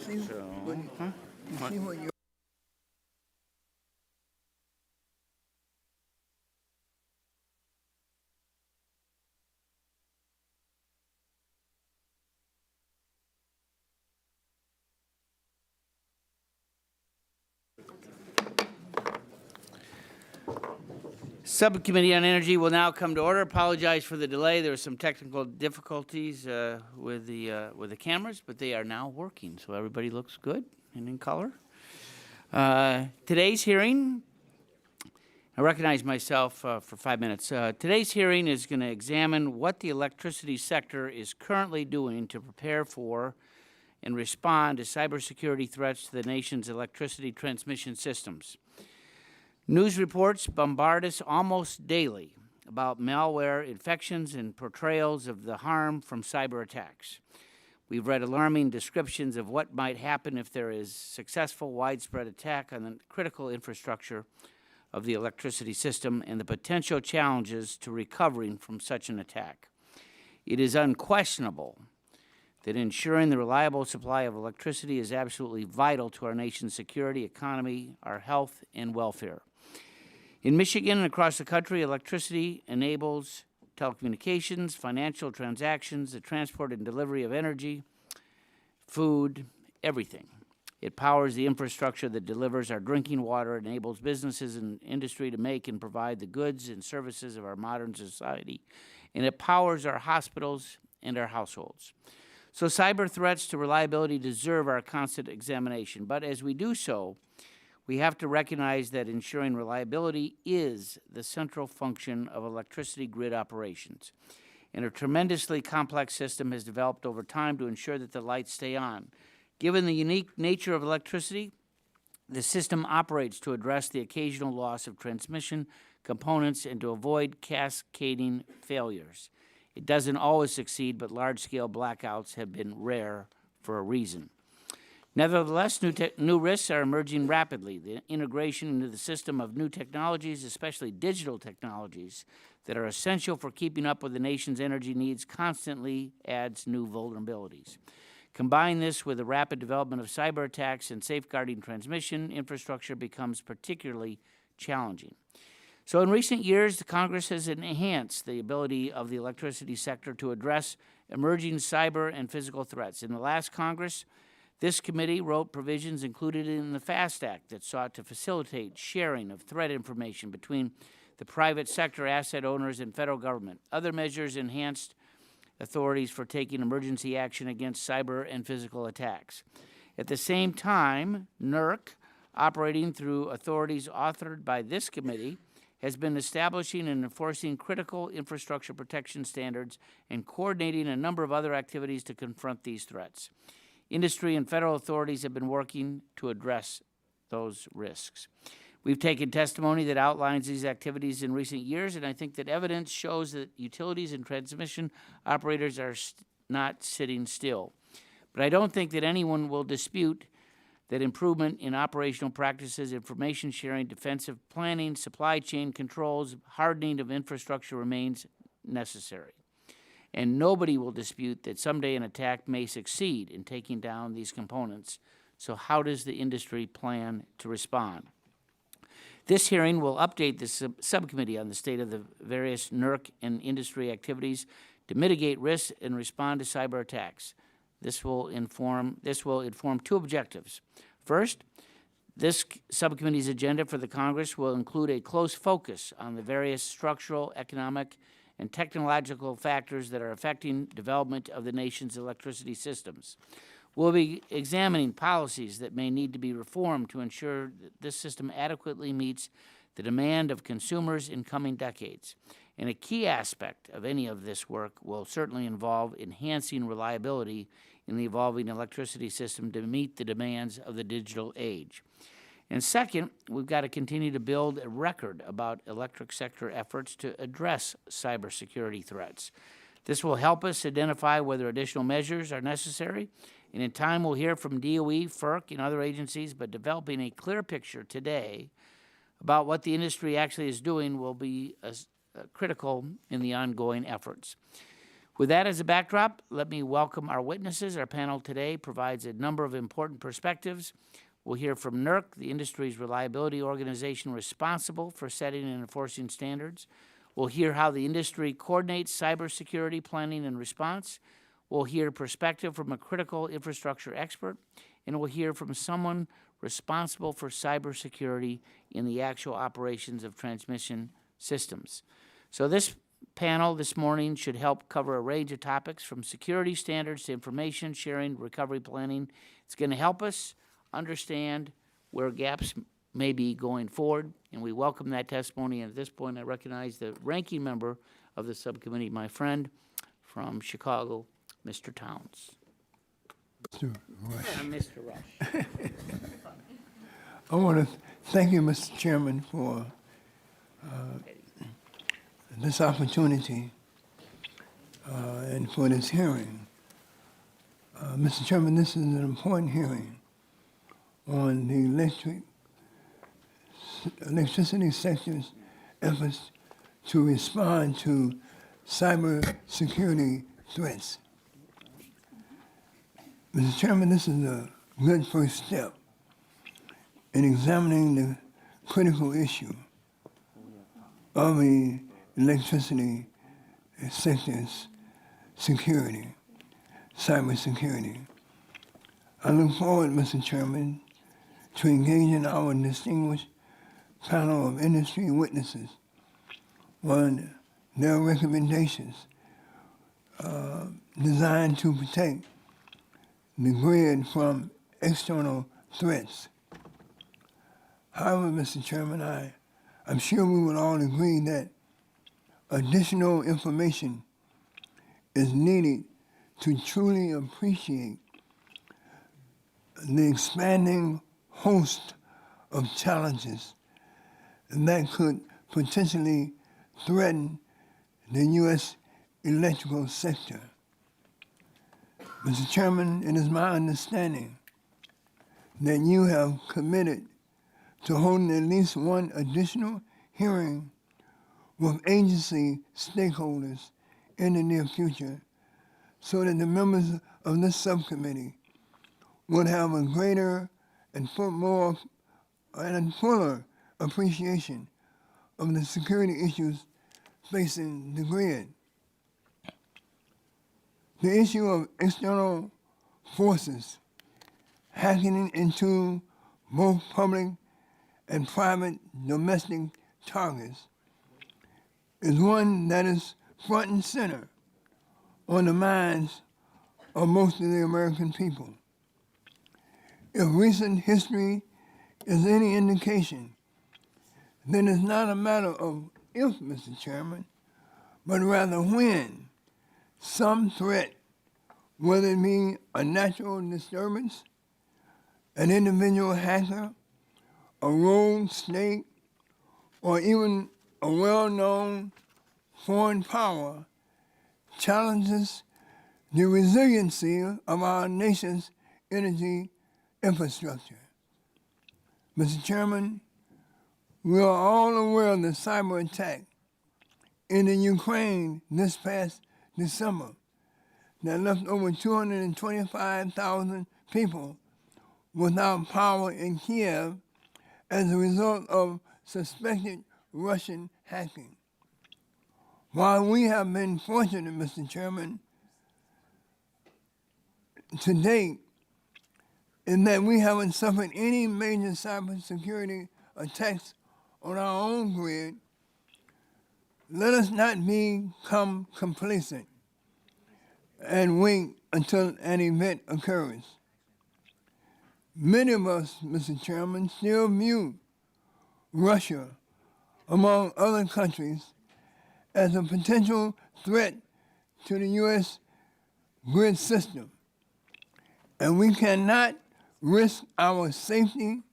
See when you Subcommittee on Energy will now come to order. Apologize for the delay. There were some technical difficulties with the cameras, but they are now working, so everybody looks good and in color. Today's hearing, I recognize myself for 5 minutes. Today's hearing is going to examine what the electricity sector is currently doing to prepare for and respond to cybersecurity threats to the nation's electricity transmission systems. News reports bombard us almost daily about malware infections and portrayals of the harm from cyber attacks. We've read alarming descriptions of what might happen if there is successful widespread attack on the critical infrastructure of the electricity system and the potential challenges to recovering from such an attack. It is unquestionable that ensuring the reliable supply of electricity is absolutely vital to our nation's security, economy, our health, and welfare. In Michigan and across the country, electricity enables telecommunications, financial transactions, the transport and delivery of energy, food, everything. It powers the infrastructure that delivers our drinking water, enables businesses and industry to make and provide the goods and services of our modern society, and it powers our hospitals and our households. So cyber threats to reliability deserve our constant examination, but as we do so, we have to recognize that ensuring reliability is the central function of electricity grid operations. And a tremendously complex system has developed over time to ensure that the lights stay on. Given the unique nature of electricity, the system operates to address the occasional loss of transmission components and to avoid cascading failures. It doesn't always succeed, but large-scale blackouts have been rare for a reason. Nevertheless, new risks are emerging rapidly. The integration into the system of new technologies, especially digital technologies, that are essential for keeping up with the nation's energy needs constantly adds new vulnerabilities. Combine this with the rapid development of cyber attacks and safeguarding transmission infrastructure becomes particularly challenging. So in recent years, the Congress has enhanced the ability of the electricity sector to address emerging cyber and physical threats. In the last Congress, this committee wrote provisions included in the FAST Act that sought to facilitate sharing of threat information between the private sector asset owners and federal government. Other measures enhanced authorities for taking emergency action against cyber and physical attacks. At the same time, NERC, operating through authorities authored by this committee, has been establishing and enforcing critical infrastructure protection standards and coordinating a number of other activities to confront these threats. Industry and federal authorities have been working to address those risks. We've taken testimony that outlines these activities in recent years, and I think that evidence shows that utilities and transmission operators are not sitting still. But I don't think that anyone will dispute that improvement in operational practices, information sharing, defensive planning, supply chain controls, hardening of infrastructure remains necessary. And nobody will dispute that someday an attack may succeed in taking down these components. So how does the industry plan to respond? This hearing will update the subcommittee on the state of the various NERC and industry activities to mitigate risks and respond to cyber attacks. This will inform two objectives. First, this subcommittee's agenda for the Congress will include a close focus on the various structural, economic, and technological factors that are affecting development of the nation's electricity systems. We'll be examining policies that may need to be reformed to ensure that this system adequately meets the demand of consumers in coming decades. And a key aspect of any of this work will certainly involve enhancing reliability in the evolving electricity system to meet the demands of the digital age. And second, we've got to continue to build a record about electric sector efforts to address cybersecurity threats. This will help us identify whether additional measures are necessary, and in time we'll hear from DOE, FERC, and other agencies, but developing a clear picture today about what the industry actually is doing will be critical in the ongoing efforts. With that as a backdrop, let me welcome our witnesses. Our panel today provides a number of important perspectives. We'll hear from NERC, the industry's reliability organization responsible for setting and enforcing standards. We'll hear how the industry coordinates cybersecurity planning and response. We'll hear perspective from a critical infrastructure expert, and we'll hear from someone responsible for cybersecurity in the actual operations of transmission systems. So this panel this morning should help cover a range of topics from security standards to information sharing, recovery planning. It's going to help us understand where gaps may be going forward, and we welcome that testimony. And at this point, I recognize the ranking member of the subcommittee, my friend from Chicago, Mr. Towns. Mr. Rush. Mr. Rush. I want to thank you, Mr. Chairman, for this opportunity and for this hearing. Mr. Chairman, this is an important hearing on the electricity sector's efforts to respond to cybersecurity threats. Mr. Chairman, this is a good first step in examining the critical issue of the electricity sector's security, cybersecurity. I look forward, Mr. Chairman, to engaging our distinguished panel of industry witnesses on their recommendations designed to protect the grid from external threats. However, Mr. Chairman, I'm sure we would all agree that additional information is needed to truly appreciate the expanding host of challenges that could potentially threaten the U.S. electrical sector. Mr. Chairman, it is my understanding that you have committed to holding at least one additional hearing with agency stakeholders in the near future so that the members of this subcommittee would have a greater and fuller appreciation of the security issues facing the grid. The issue of external forces hacking into both public and private domestic targets is one that is front and center on the minds of most of the American people. If recent history is any indication, then it's not a matter of if, Mr. Chairman, but rather when some threat, whether it be a natural disturbance, an individual hacker, a rogue state, or even a well-known foreign power, challenges the resiliency of our nation's energy infrastructure. Mr. Chairman, we are all aware of the cyber attack in the Ukraine this past December that left over 225,000 people without power in Kiev as a result of suspected Russian hacking. While we have been fortunate, Mr. Chairman, to date, in that we haven't suffered any major cybersecurity attacks on our own grid, let us not become complacent and wait until an event occurs. Many of us, Mr. Chairman, still view Russia, among other countries, as a potential threat to the U.S. grid system. And we cannot risk our safety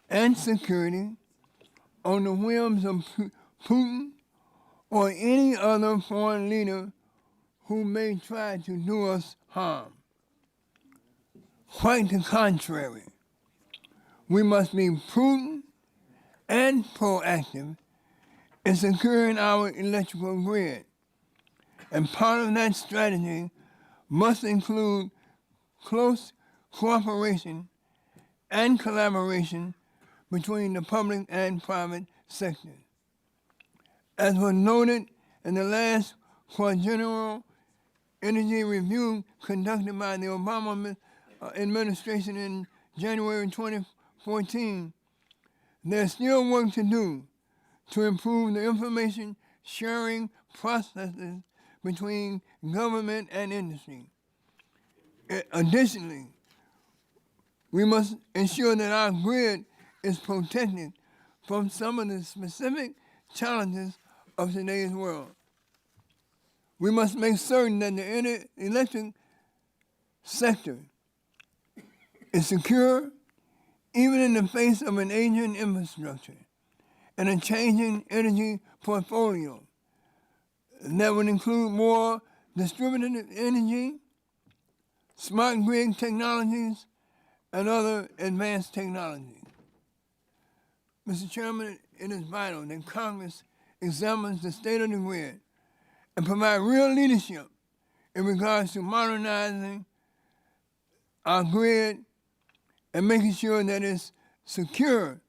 and security on the whims of Putin or any other foreign leader who may try to do us harm. Quite the contrary, we must be prudent and proactive in securing our electrical grid And part of that strategy must include close cooperation and collaboration between the public and private sectors. As was noted in the last quadrennial energy review conducted by the Obama administration in January 2014, there's still work to do to improve the information sharing processes between government and industry. Additionally, we must ensure that our grid is protected from some of the specific challenges of today's world. We must make certain that the electric sector is secure even in the face of an aging infrastructure and a changing energy portfolio that would include more distributed energy, smart grid technologies, and other advanced technologies. Mr. Chairman, it is vital that Congress examines the state of the grid and provide real leadership in regards to modernizing our grid and making sure that it's secure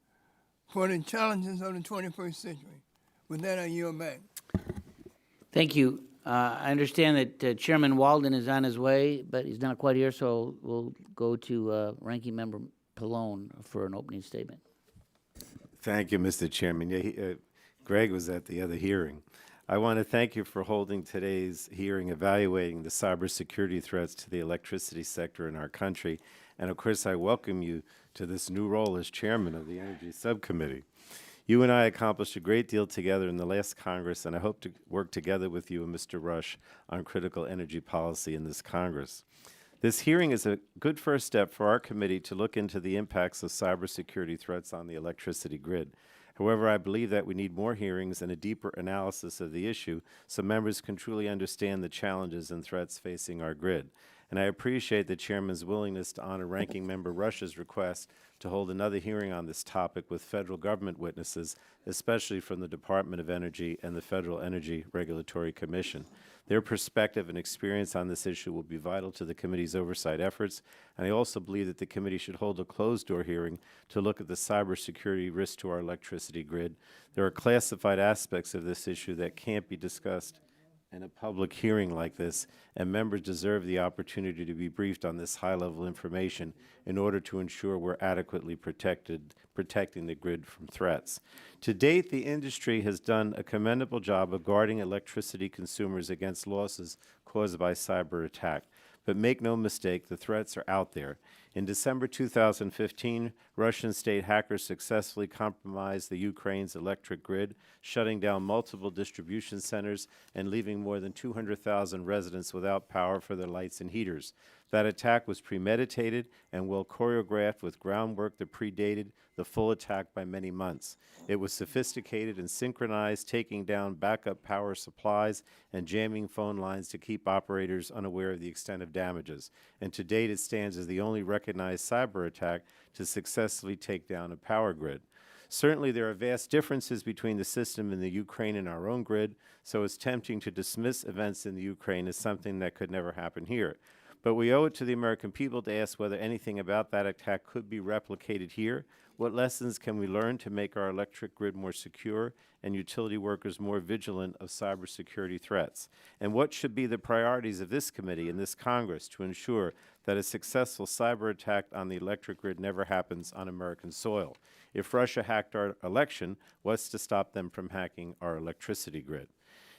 for the challenges of the 21st century. With that, I yield back. Thank you. I understand that Chairman Walden is on his way, but he's not quite here, so we'll go to Ranking Member Pallone for an opening statement. Thank you, Mr. Chairman. Yeah, Greg was at the other hearing. I want to thank you for holding today's hearing evaluating the cybersecurity threats to the electricity sector in our country. And of course, I welcome you to this new role as chairman of the Energy Subcommittee. You and I accomplished a great deal together in the last Congress, and I hope to work together with you and Mr. Rush on critical energy policy in this Congress. This hearing is a good first step for our committee to look into the impacts of cybersecurity threats on the electricity grid. However, I believe that we need more hearings and a deeper analysis of the issue so members can truly understand the challenges and threats facing our grid. And I appreciate the Chairman's willingness to honor Ranking Member Rush's request to hold another hearing on this topic with federal government witnesses, especially from the Department of Energy and the Federal Energy Regulatory Commission. Their perspective and experience on this issue will be vital to the committee's oversight efforts, and I also believe that the committee should hold a closed-door hearing to look at the cybersecurity risk to our electricity grid. There are classified aspects of this issue that can't be discussed in a public hearing like this, and members deserve the opportunity to be briefed on this high-level information in order to ensure we're adequately protecting the grid from threats. To date, the industry has done a commendable job of guarding electricity consumers against losses caused by cyber attack. But make no mistake, the threats are out there. In December 2015, Russian state hackers successfully compromised the Ukraine's electric grid, shutting down multiple distribution centers and leaving more than 200,000 residents without power for their lights and heaters. That attack was premeditated and well choreographed with groundwork that predated the full attack by many months. It was sophisticated and synchronized, taking down backup power supplies and jamming phone lines to keep operators unaware of the extent of damages. And to date, it stands as the only recognized cyber attack to successfully take down a power grid. Certainly, there are vast differences between the system in the Ukraine and our own grid, so it's tempting to dismiss events in the Ukraine as something that could never happen here. But we owe it to the American people to ask whether anything about that attack could be replicated here. What lessons can we learn to make our electric grid more secure and utility workers more vigilant of cybersecurity threats? And what should be the priorities of this committee and this Congress to ensure that a successful cyber attack on the electric grid never happens on American soil? If Russia hacked our election, what's to stop them from hacking our electricity grid?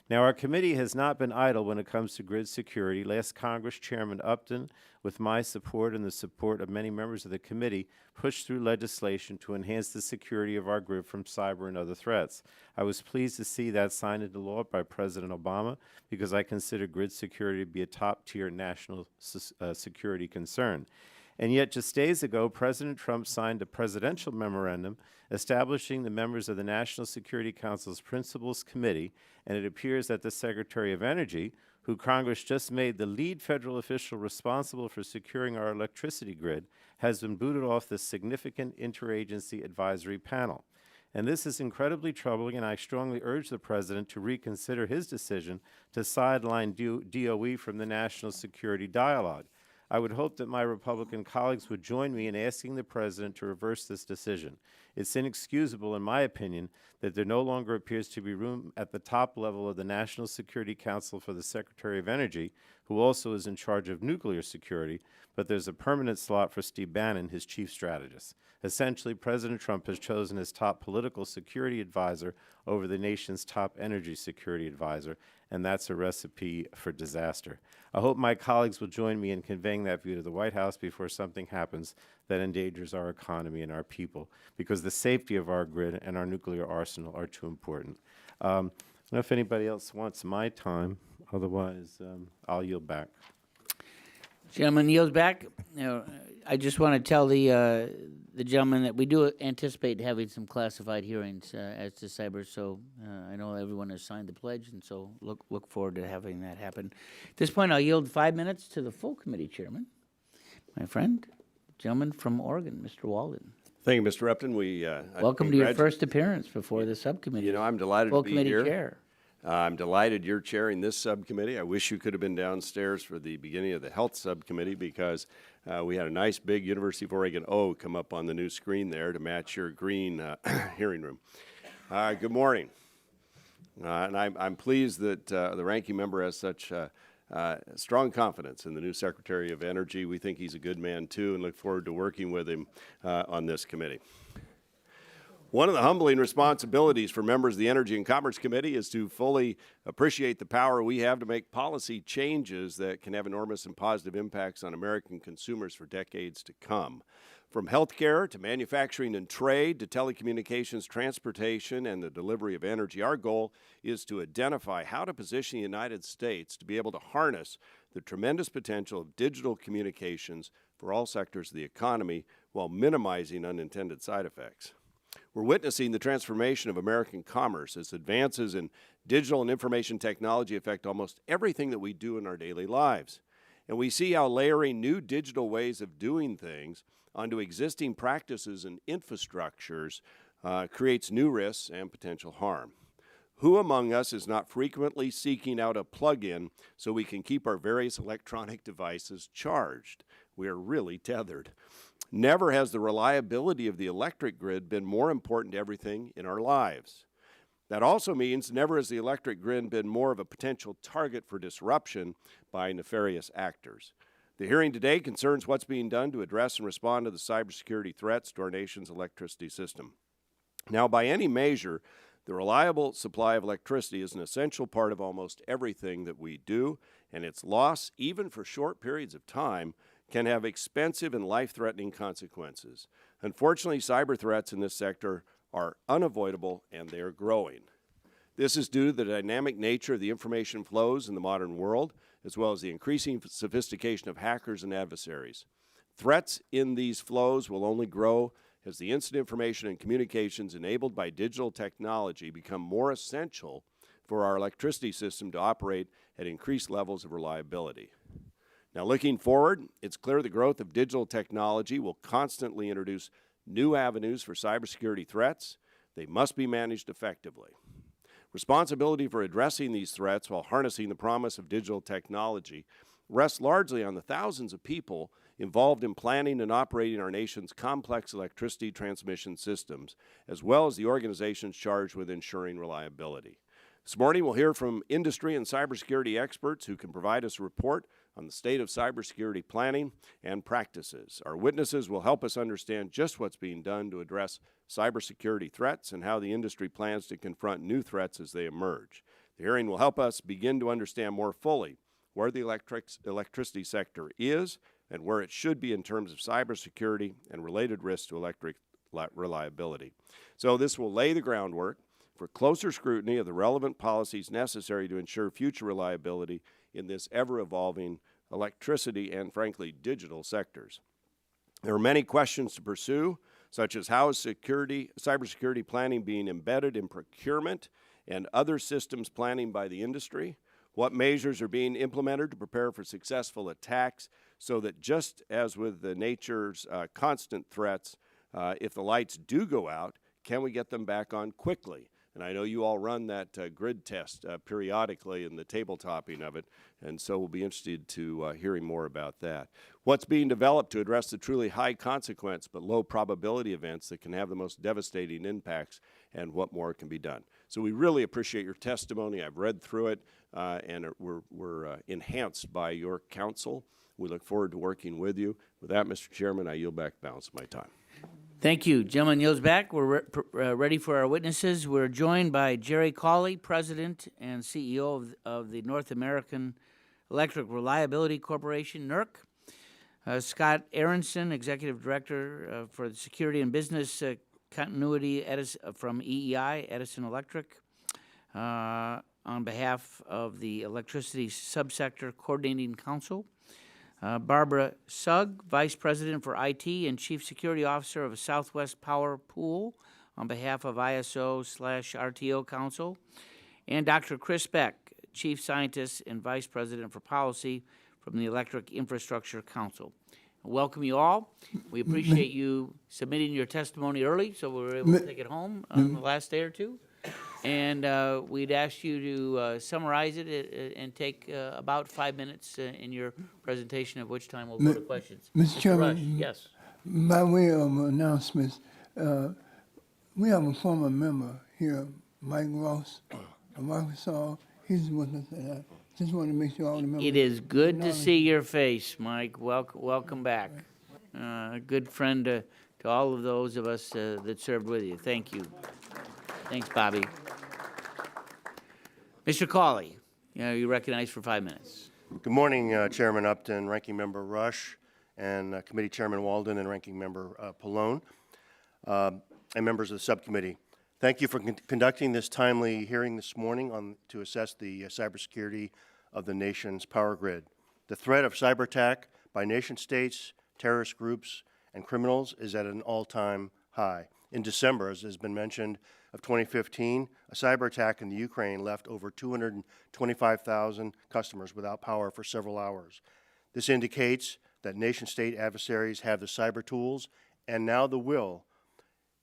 Now, our committee has not been idle when it comes to grid security. Last Congress, Chairman Upton, with my support and the support of many members of the committee, pushed through legislation to enhance the security of our grid from cyber and other threats. I was pleased to see that signed into law by President Obama because I consider grid security to be a top-tier national security concern. And yet, just days ago, President Trump signed a presidential memorandum establishing the members of the National Security Council's Principals Committee, and it appears that the Secretary of Energy, who Congress just made the lead federal official responsible for securing our electricity grid, has been booted off this significant interagency advisory panel. And this is incredibly troubling, and I strongly urge the President to reconsider his decision to sideline DOE from the national security dialogue. I would hope that my Republican colleagues would join me in asking the President to reverse this decision. It's inexcusable, in my opinion, that there no longer appears to be room at the top level of the National Security Council for the Secretary of Energy, who also is in charge of nuclear security, but there's a permanent slot for Steve Bannon, his chief strategist. Essentially, President Trump has chosen his top political security advisor over the nation's top energy security advisor, and that's a recipe for disaster. I hope my colleagues will join me in conveying that view to the White House before something happens that endangers our economy and our people, because the safety of our grid and our nuclear arsenal are too important. I don't know if anybody else wants my time. Otherwise, I'll yield back. Gentleman yields back. I just want to tell the gentleman that we do anticipate having some classified hearings as to cyber. So I know everyone has signed the pledge, and so look forward to having that happen. At this point, I'll yield 5 minutes to the full committee chairman, my friend, gentleman from Oregon, Mr. Walden. Thank you, Mr. Repton. Welcome to your first appearance before the subcommittee. You know, I'm delighted full to be committee here. Chair. I'm delighted you're chairing this subcommittee. I wish you could have been downstairs for the beginning of the health subcommittee, because we had a nice big University of Oregon O come up on the new screen there to match your green hearing room. Good morning. And I'm pleased that the ranking member has such strong confidence in the new Secretary of Energy. We think he's a good man, too, and look forward to working with him on this committee. One of the humbling responsibilities for members of the Energy and Commerce Committee is to fully appreciate the power we have to make policy changes that can have enormous and positive impacts on American consumers for decades to come. From healthcare to manufacturing and trade to telecommunications, transportation, and the delivery of energy, our goal is to identify how to position the United States to be able to harness the tremendous potential of digital communications for all sectors of the economy while minimizing unintended side effects. We're witnessing the transformation of American commerce as advances in digital and information technology affect almost everything that we do in our daily lives. And we see how layering new digital ways of doing things onto existing practices and infrastructures creates new risks and potential harm. Who among us is not frequently seeking out a plug-in so we can keep our various electronic devices charged? We are really tethered. Never has the reliability of the electric grid been more important to everything in our lives. That also means never has the electric grid been more of a potential target for disruption by nefarious actors. The hearing today concerns what's being done to address and respond to the cybersecurity threats to our nation's electricity system. Now, by any measure, the reliable supply of electricity is an essential part of almost everything that we do, and its loss, even for short periods of time, can have expensive and life-threatening consequences. Unfortunately, cyber threats in this sector are unavoidable, and they are growing. This is due to the dynamic nature of the information flows in the modern world, as well as the increasing sophistication of hackers and adversaries. Threats in these flows will only grow as the instant information and communications enabled by digital technology become more essential for our electricity system to operate at increased levels of reliability. Now, looking forward, it's clear the growth of digital technology will constantly introduce new avenues for cybersecurity threats. They must be managed effectively. Responsibility for addressing these threats while harnessing the promise of digital technology rests largely on the thousands of people involved in planning and operating our nation's complex electricity transmission systems, as well as the organizations charged with ensuring reliability. This morning, we'll hear from industry and cybersecurity experts who can provide us a report on the state of cybersecurity planning and practices. Our witnesses will help us understand just what's being done to address cybersecurity threats and how the industry plans to confront new threats as they emerge. The hearing will help us begin to understand more fully where the electricity sector is and where it should be in terms of cybersecurity and related risks to electric reliability. So this will lay the groundwork for closer scrutiny of the relevant policies necessary to ensure future reliability in this ever-evolving electricity and, frankly, digital sectors. There are many questions to pursue, such as how is cybersecurity planning being embedded in procurement and other systems planning by the industry? What measures are being implemented to prepare for successful attacks so that just as with the nature's constant threats, if the lights do go out, can we get them back on quickly? And I know you all run that grid test periodically in the tabletopping of it, and so we'll be interested to hearing more about that. What's being developed to address the truly high consequence but low probability events that can have the most devastating impacts, and what more can be done. So we really appreciate your testimony. I've read through it, and we're enhanced by your counsel. We look forward to working with you. With that, Mr. Chairman, I yield back the balance of my time. Thank you. Gentleman yields back. We're ready for our witnesses. We're joined by Jerry Cawley, President and CEO of the North American Electric Reliability Corporation, NERC. Scott Aronson, Executive Director for the Security and Business Continuity from EEI, Edison Electric, on behalf of the Electricity Subsector Coordinating Council. Barbara Sugg, Vice President for IT and Chief Security Officer of Southwest Power Pool on behalf of ISO/RTO Council. And Dr. Chris Beck, Chief Scientist and Vice President for Policy from the Electric Infrastructure Council. Welcome you all. We appreciate you submitting your testimony early so we were able to take it home on the last day or two. And we'd ask you to summarize it and take about 5 minutes in your presentation, of which time we'll go to questions. Mr. Chairman, Rush, yes. by way of announcements, we have a former member here, Mike Ross of Arkansas. He's with us, and I just want to make sure all the members. It is good to see your face, Mike. Welcome back. Good friend to all of those of us that served with you. Thank you. Thanks, Bobby. Mr. Cawley, you're recognized for 5 minutes. Good morning, Chairman Upton, Ranking Member Rush, and Committee Chairman Walden, and Ranking Member Pallone, and members of the subcommittee. Thank you for conducting this timely hearing this morning to assess the cybersecurity of the nation's power grid. The threat of cyber attack by nation states, terrorist groups, and criminals is at an all-time high. In December, as has been mentioned, of 2015, a cyber attack in the Ukraine left over 225,000 customers without power for several hours. This indicates that nation-state adversaries have the cyber tools and now the will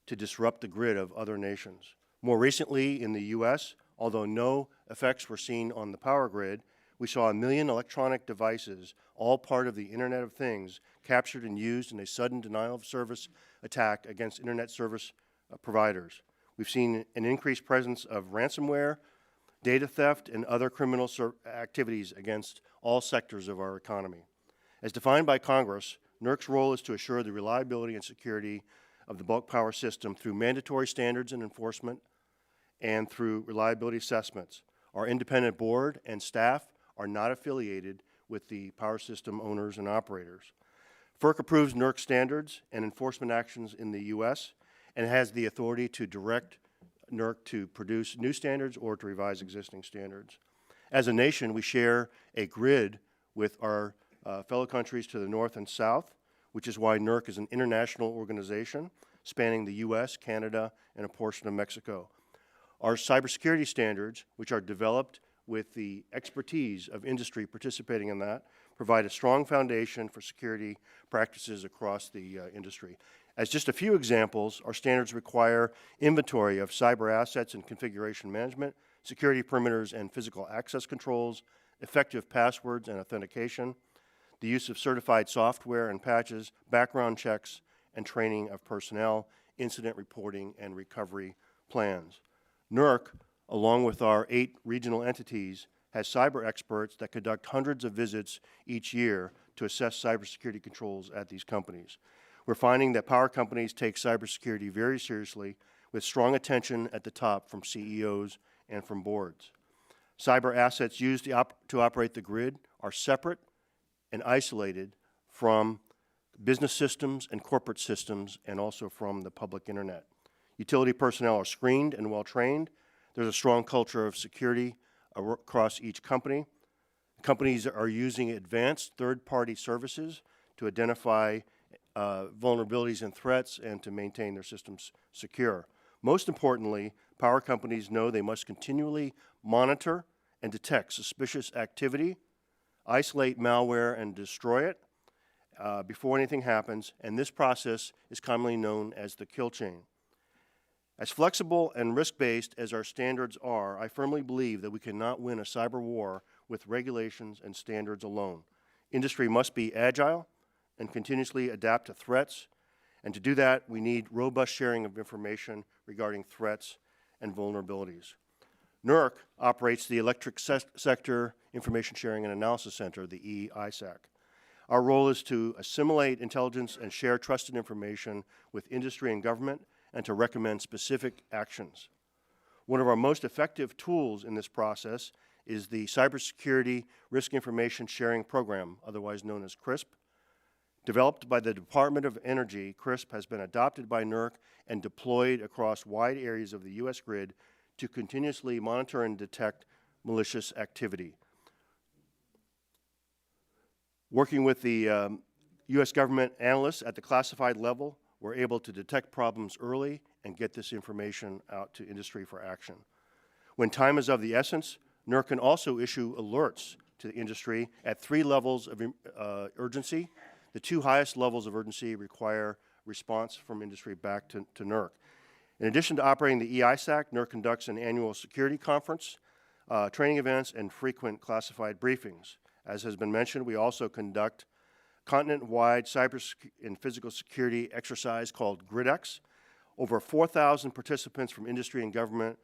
to disrupt the grid of other nations. More recently in the U.S., although no effects were seen on the power grid, we saw 1 million electronic devices, all part of the Internet of Things, captured and used in a sudden denial of service attack against Internet service providers. We've seen an increased presence of ransomware, data theft, and other criminal activities against all sectors of our economy. As defined by Congress, NERC's role is to assure the reliability and security of the bulk power system through mandatory standards and enforcement and through reliability assessments. Our independent board and staff are not affiliated with the power system owners and operators. FERC approves NERC standards and enforcement actions in the U.S. and has the authority to direct NERC to produce new standards or to revise existing standards. As a nation, we share a grid with our fellow countries to the north and south, which is why NERC is an international organization spanning the U.S., Canada, and a portion of Mexico. Our cybersecurity standards, which are developed with the expertise of industry participating in that, provide a strong foundation for security practices across the industry. As just a few examples, our standards require inventory of cyber assets and configuration management, security perimeters and physical access controls, effective passwords and authentication, the use of certified software and patches, background checks, and training of personnel, incident reporting, and recovery plans. NERC, along with our 8 regional entities, has cyber experts that conduct hundreds of visits each year to assess cybersecurity controls at these companies. We're finding that power companies take cybersecurity very seriously, with strong attention at the top from CEOs and from boards. Cyber assets used to operate the grid are separate and isolated from business systems and corporate systems, and also from the public internet. Utility personnel are screened and well-trained. There's a strong culture of security across each company. Companies are using advanced third-party services to identify vulnerabilities and threats and to maintain their systems secure. Most importantly, power companies know they must continually monitor and detect suspicious activity, isolate malware and destroy it before anything happens, and this process is commonly known as the kill chain. As flexible and risk-based as our standards are, I firmly believe that we cannot win a cyber war with regulations and standards alone. Industry must be agile and continuously adapt to threats, and to do that, we need robust sharing of information regarding threats and vulnerabilities. NERC operates the Electric Sector Information Sharing and Analysis Center, the EISAC. Our role is to assimilate intelligence and share trusted information with industry and government, and to recommend specific actions. One of our most effective tools in this process is the Cybersecurity Risk Information Sharing Program, otherwise known as CRISP. Developed by the Department of Energy, CRISP has been adopted by NERC and deployed across wide areas of the U.S. grid to continuously monitor and detect malicious activity. Working with the U.S. government analysts at the classified level, we're able to detect problems early and get this information out to industry for action. When time is of the essence, NERC can also issue alerts to the industry at 3 levels of urgency. The 2 highest levels of urgency require response from industry back to NERC. In addition to operating the EISAC, NERC conducts an annual security conference, training events, and frequent classified briefings. As has been mentioned, we also conduct continent-wide cyber and physical security exercise called GridX. Over 4,000 participants from industry and government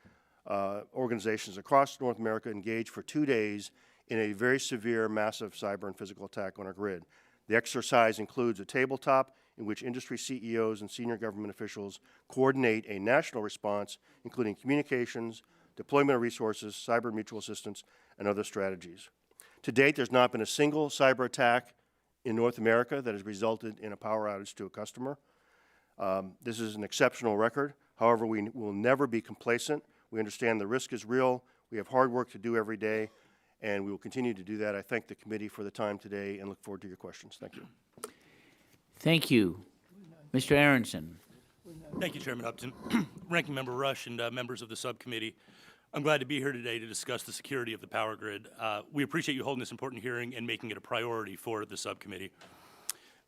organizations across North America engage for 2 days in a very severe, massive cyber and physical attack on our grid. The exercise includes a tabletop in which industry CEOs and senior government officials coordinate a national response, including communications, deployment of resources, cyber mutual assistance, and other strategies. To date, there's not been a single cyber attack in North America that has resulted in a power outage to a customer. This is an exceptional record. However, we will never be complacent. We understand the risk is real. We have hard work to do every day, and we will continue to do that. I thank the committee for the time today and look forward to your questions. Thank you. Thank you. Mr. Aronson. Thank you, Chairman Upton. Ranking Member Rush and members of the subcommittee, I'm glad to be here today to discuss the security of the power grid. We appreciate you holding this important hearing and making it a priority for the subcommittee.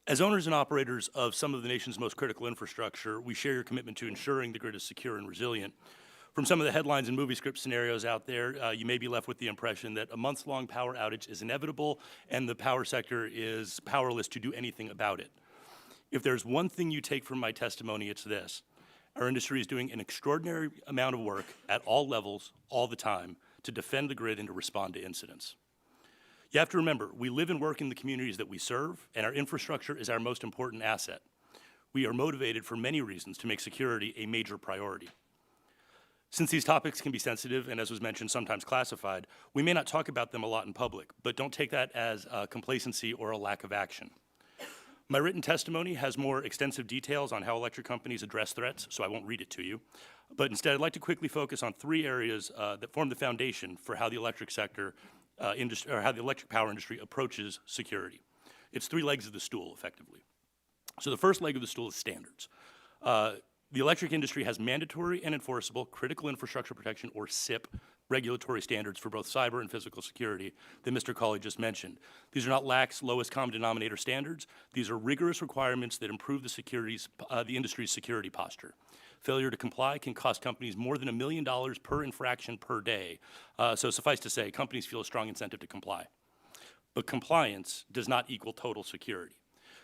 As owners and operators of some of the nation's most critical infrastructure, we share your commitment to ensuring the grid is secure and resilient. From some of the headlines and movie script scenarios out there, you may be left with the impression that a months-long power outage is inevitable and the power sector is powerless to do anything about it. If there's one thing you take from my testimony, it's this. Our industry is doing an extraordinary amount of work at all levels, all the time, to defend the grid and to respond to incidents. You have to remember, we live and work in the communities that we serve, and our infrastructure is our most important asset. We are motivated for many reasons to make security a major priority. Since these topics can be sensitive and, as was mentioned, sometimes classified, we may not talk about them a lot in public, but don't take that as complacency or a lack of action. My written testimony has more extensive details on how electric companies address threats, so I won't read it to you. But instead, I'd like to quickly focus on 3 areas that form the foundation for how the electric sector, how the electric power industry approaches security. It's 3 legs of the stool, effectively. So the first leg of the stool is standards. The electric industry has mandatory and enforceable critical infrastructure protection, or CIP, regulatory standards for both cyber and physical security that Mr. Cawley just mentioned. These are not lax, lowest common denominator standards. These are rigorous requirements that improve the industry's security posture. Failure to comply can cost companies more than $1 million per infraction per day. So suffice to say, companies feel a strong incentive to comply. But compliance does not equal total security.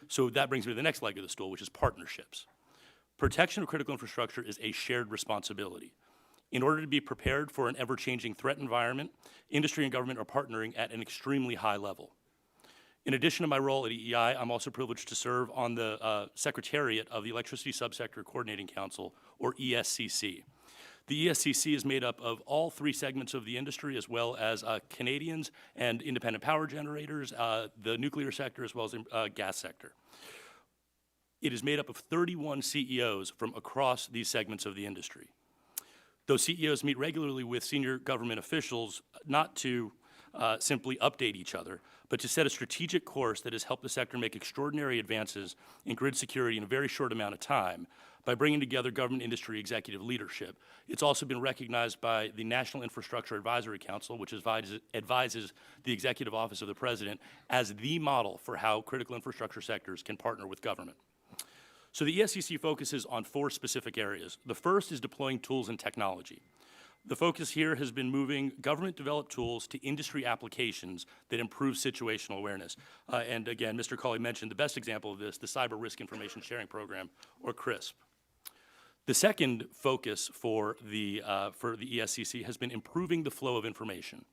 So that brings me to the next leg of the stool, which is partnerships. Protection of critical infrastructure is a shared responsibility. In order to be prepared for an ever-changing threat environment, industry and government are partnering at an extremely high level. In addition to my role at EEI, I'm also privileged to serve on the Secretariat of the Electricity Subsector Coordinating Council, or ESCC. The ESCC is made up of all 3 segments of the industry, as well as Canadians and independent power generators, the nuclear sector, as well as the gas sector. It is made up of 31 CEOs from across these segments of the industry. Those CEOs meet regularly with senior government officials, not to simply update each other, but to set a strategic course that has helped the sector make extraordinary advances in grid security in a very short amount of time by bringing together government industry executive leadership. It's also been recognized by the National Infrastructure Advisory Council, which advises the Executive Office of the President, as the model for how critical infrastructure sectors can partner with government. So the ESCC focuses on 4 specific areas. The first is deploying tools and technology. The focus here has been moving government-developed tools to industry applications that improve situational awareness. And again, Mr. Cawley mentioned the best example of this, the Cyber Risk Information Sharing Program, or CRISP. The second focus for the ESCC has been improving the flow of information.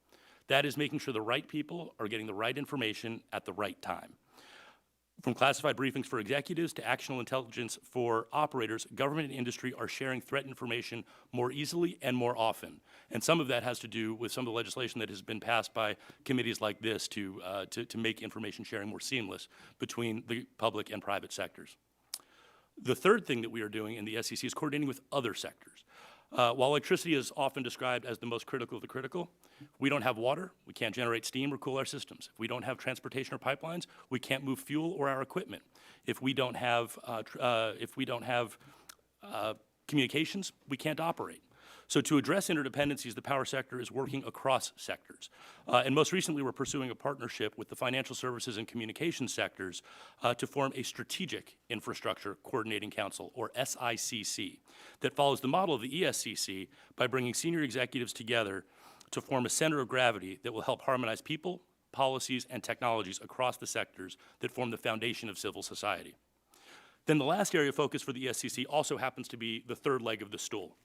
That is making sure the right people are getting the right information at the right time. From classified briefings for executives to actionable intelligence for operators, government and industry are sharing threat information more easily and more often. And some of that has to do with some of the legislation that has been passed by committees like this to make information sharing more seamless between the public and private sectors. The third thing that we are doing in the SEC is coordinating with other sectors. While electricity is often described as the most critical of the critical, we don't have water, we can't generate steam or cool our systems. If we don't have transportation or pipelines, we can't move fuel or our equipment. If we don't have communications, we can't operate. So to address interdependencies, the power sector is working across sectors. And most recently, we're pursuing a partnership with the financial services and communications sectors to form a strategic infrastructure coordinating council, or SICC, that follows the model of the ESCC by bringing senior executives together to form a center of gravity that will help harmonize people, policies, and technologies across the sectors that form the foundation of civil society. Then the last area of focus for the ESCC also happens to be the third leg of the stool.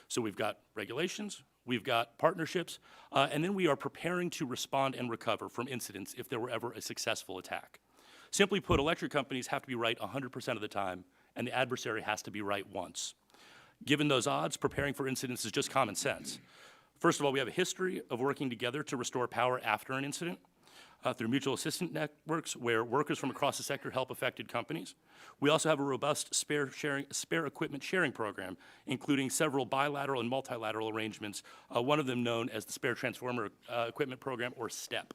So we've got regulations, we've got partnerships, and then we are preparing to respond and recover from incidents if there were ever a successful attack. Simply put, electric companies have to be right 100% of the time, and the adversary has to be right once. Given those odds, preparing for incidents is just common sense. First of all, we have a history of working together to restore power after an incident through mutual assistance networks where workers from across the sector help affected companies. We also have a robust spare equipment sharing program, including several bilateral and multilateral arrangements, one of them known as the Spare Transformer Equipment Program, or STEP.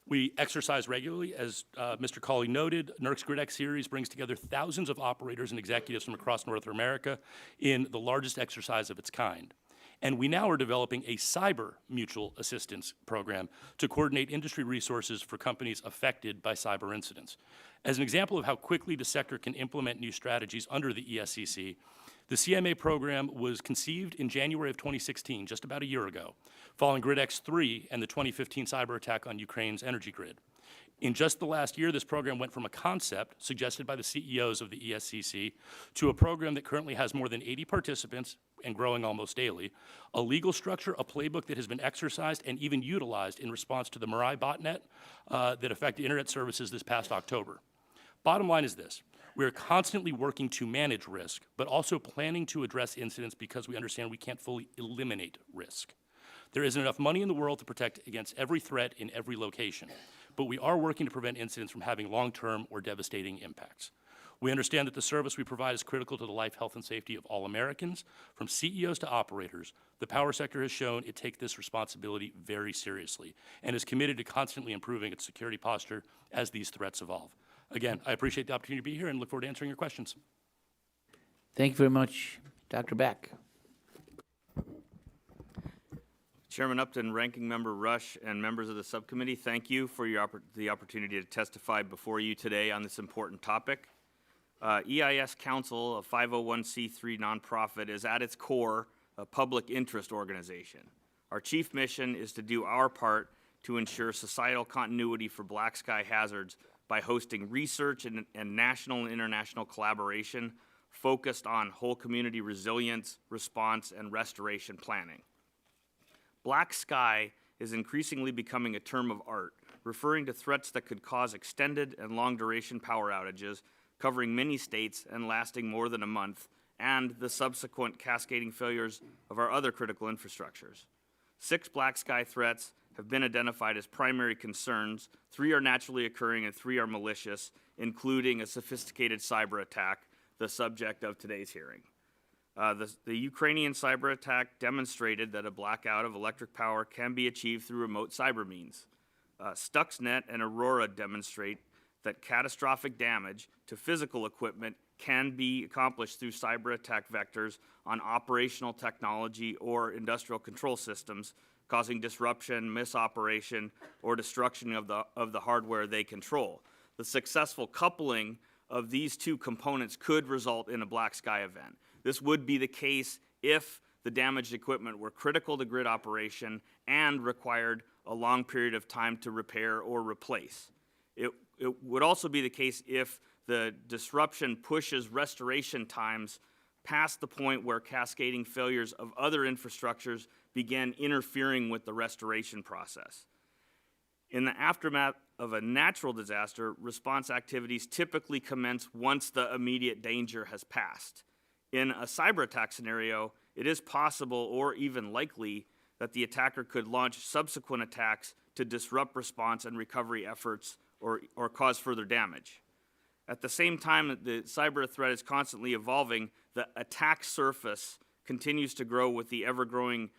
We exercise regularly. As Mr. Cawley noted, NERC's GridX series brings together thousands of operators and executives from across North America in the largest exercise of its kind. And we now are developing a cyber mutual assistance program to coordinate industry resources for companies affected by cyber incidents. As an example of how quickly the sector can implement new strategies under the ESCC, the CMA program was conceived in January of 2016, just about a year ago, following GridX 3 and the 2015 cyber attack on Ukraine's energy grid. In just the last year, this program went from a concept suggested by the CEOs of the ESCC to a program that currently has more than 80 participants and growing almost daily, a legal structure, a playbook that has been exercised and even utilized in response to the Mirai botnet that affected internet services this past October. Bottom line is this: we are constantly working to manage risk, but also planning to address incidents because we understand we can't fully eliminate risk. There isn't enough money in the world to protect against every threat in every location, but we are working to prevent incidents from having long-term or devastating impacts. We understand that the service we provide is critical to the life, health, and safety of all Americans. From CEOs to operators, the power sector has shown it takes this responsibility very seriously and is committed to constantly improving its security posture as these threats evolve. Again, I appreciate the opportunity to be here and look forward to answering your questions. Thank you very much, Dr. Beck. Chairman Upton, Ranking Member Rush, and members of the subcommittee, thank you for the opportunity to testify before you today on this important topic. EIS Council, a 501c3 nonprofit, is at its core a public interest organization. Our chief mission is to do our part to ensure societal continuity for black sky hazards by hosting research and national and international collaboration focused on whole community resilience, response, and restoration planning. Black sky is increasingly becoming a term of art, referring to threats that could cause extended and long-duration power outages, covering many states and lasting more than a month, and the subsequent cascading failures of our other critical infrastructures. 6 black sky threats have been identified as primary concerns. 3 are naturally occurring and 3 are malicious, including a sophisticated cyber attack, the subject of today's hearing. The Ukrainian cyber attack demonstrated that a blackout of electric power can be achieved through remote cyber means. Stuxnet and Aurora demonstrate that catastrophic damage to physical equipment can be accomplished through cyber attack vectors on operational technology or industrial control systems, causing disruption, misoperation, or destruction of the hardware they control. The successful coupling of these two components could result in a black sky event. This would be the case if the damaged equipment were critical to grid operation and required a long period of time to repair or replace. It would also be the case if the disruption pushes restoration times past the point where cascading failures of other infrastructures began interfering with the restoration process. In the aftermath of a natural disaster, response activities typically commence once the immediate danger has passed. In a cyber attack scenario, it is possible or even likely that the attacker could launch subsequent attacks to disrupt response and recovery efforts or cause further damage. At the same time that the cyber threat is constantly evolving, the attack surface continues to grow with the ever-growing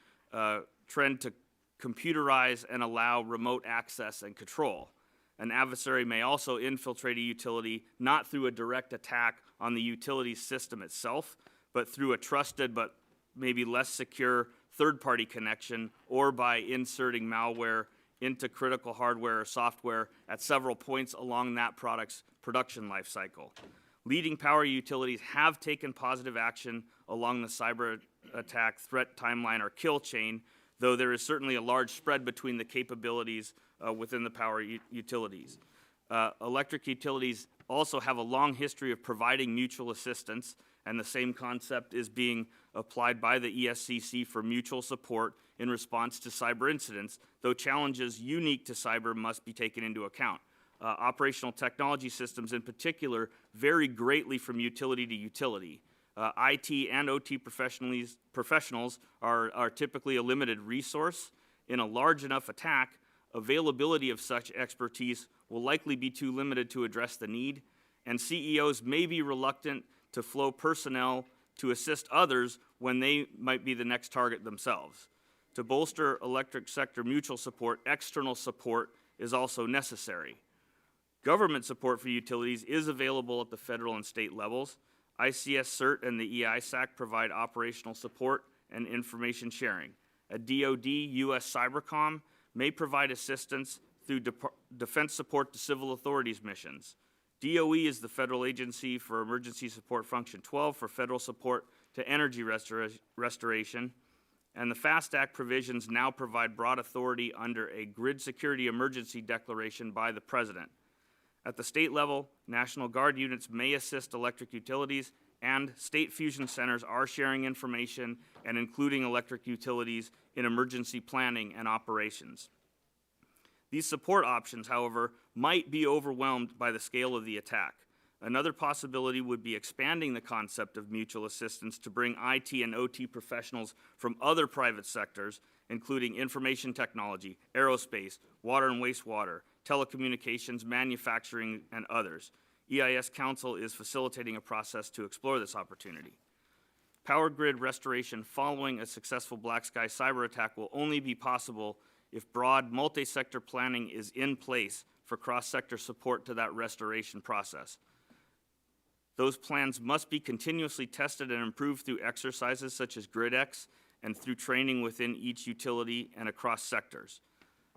trend to computerize and allow remote access and control. An adversary may also infiltrate a utility not through a direct attack on the utility system itself, but through a trusted but maybe less secure third-party connection or by inserting malware into critical hardware or software at several points along that product's production life cycle. Leading power utilities have taken positive action along the cyber attack threat timeline or kill chain, though there is certainly a large spread between the capabilities within the power utilities. Electric utilities also have a long history of providing mutual assistance, and the same concept is being applied by the ESCC for mutual support in response to cyber incidents, though challenges unique to cyber must be taken into account. Operational technology systems in particular vary greatly from utility to utility. IT and OT professionals are typically a limited resource. In a large enough attack, availability of such expertise will likely be too limited to address the need, and CEOs may be reluctant to flow personnel to assist others when they might be the next target themselves. To bolster electric sector mutual support, external support is also necessary. Government support for utilities is available at the federal and state levels. ICS CERT and the EISAC provide operational support and information sharing. A DoD U.S. Cybercom may provide assistance through defense support to civil authorities missions. DOE is the federal agency for Emergency Support Function 12 for federal support to energy restoration, and the FAST Act provisions now provide broad authority under a grid security emergency declaration by the President. At the state level, National Guard units may assist electric utilities, and state fusion centers are sharing information and including electric utilities in emergency planning and operations. These support options, however, might be overwhelmed by the scale of the attack. Another possibility would be expanding the concept of mutual assistance to bring IT and OT professionals from other private sectors, including information technology, aerospace, water and wastewater, telecommunications, manufacturing, and others. EIS Council is facilitating a process to explore this opportunity. Power grid restoration following a successful black sky cyber attack will only be possible if broad multi-sector planning is in place for cross-sector support to that restoration process. Those plans must be continuously tested and improved through exercises such as GridX and through training within each utility and across sectors.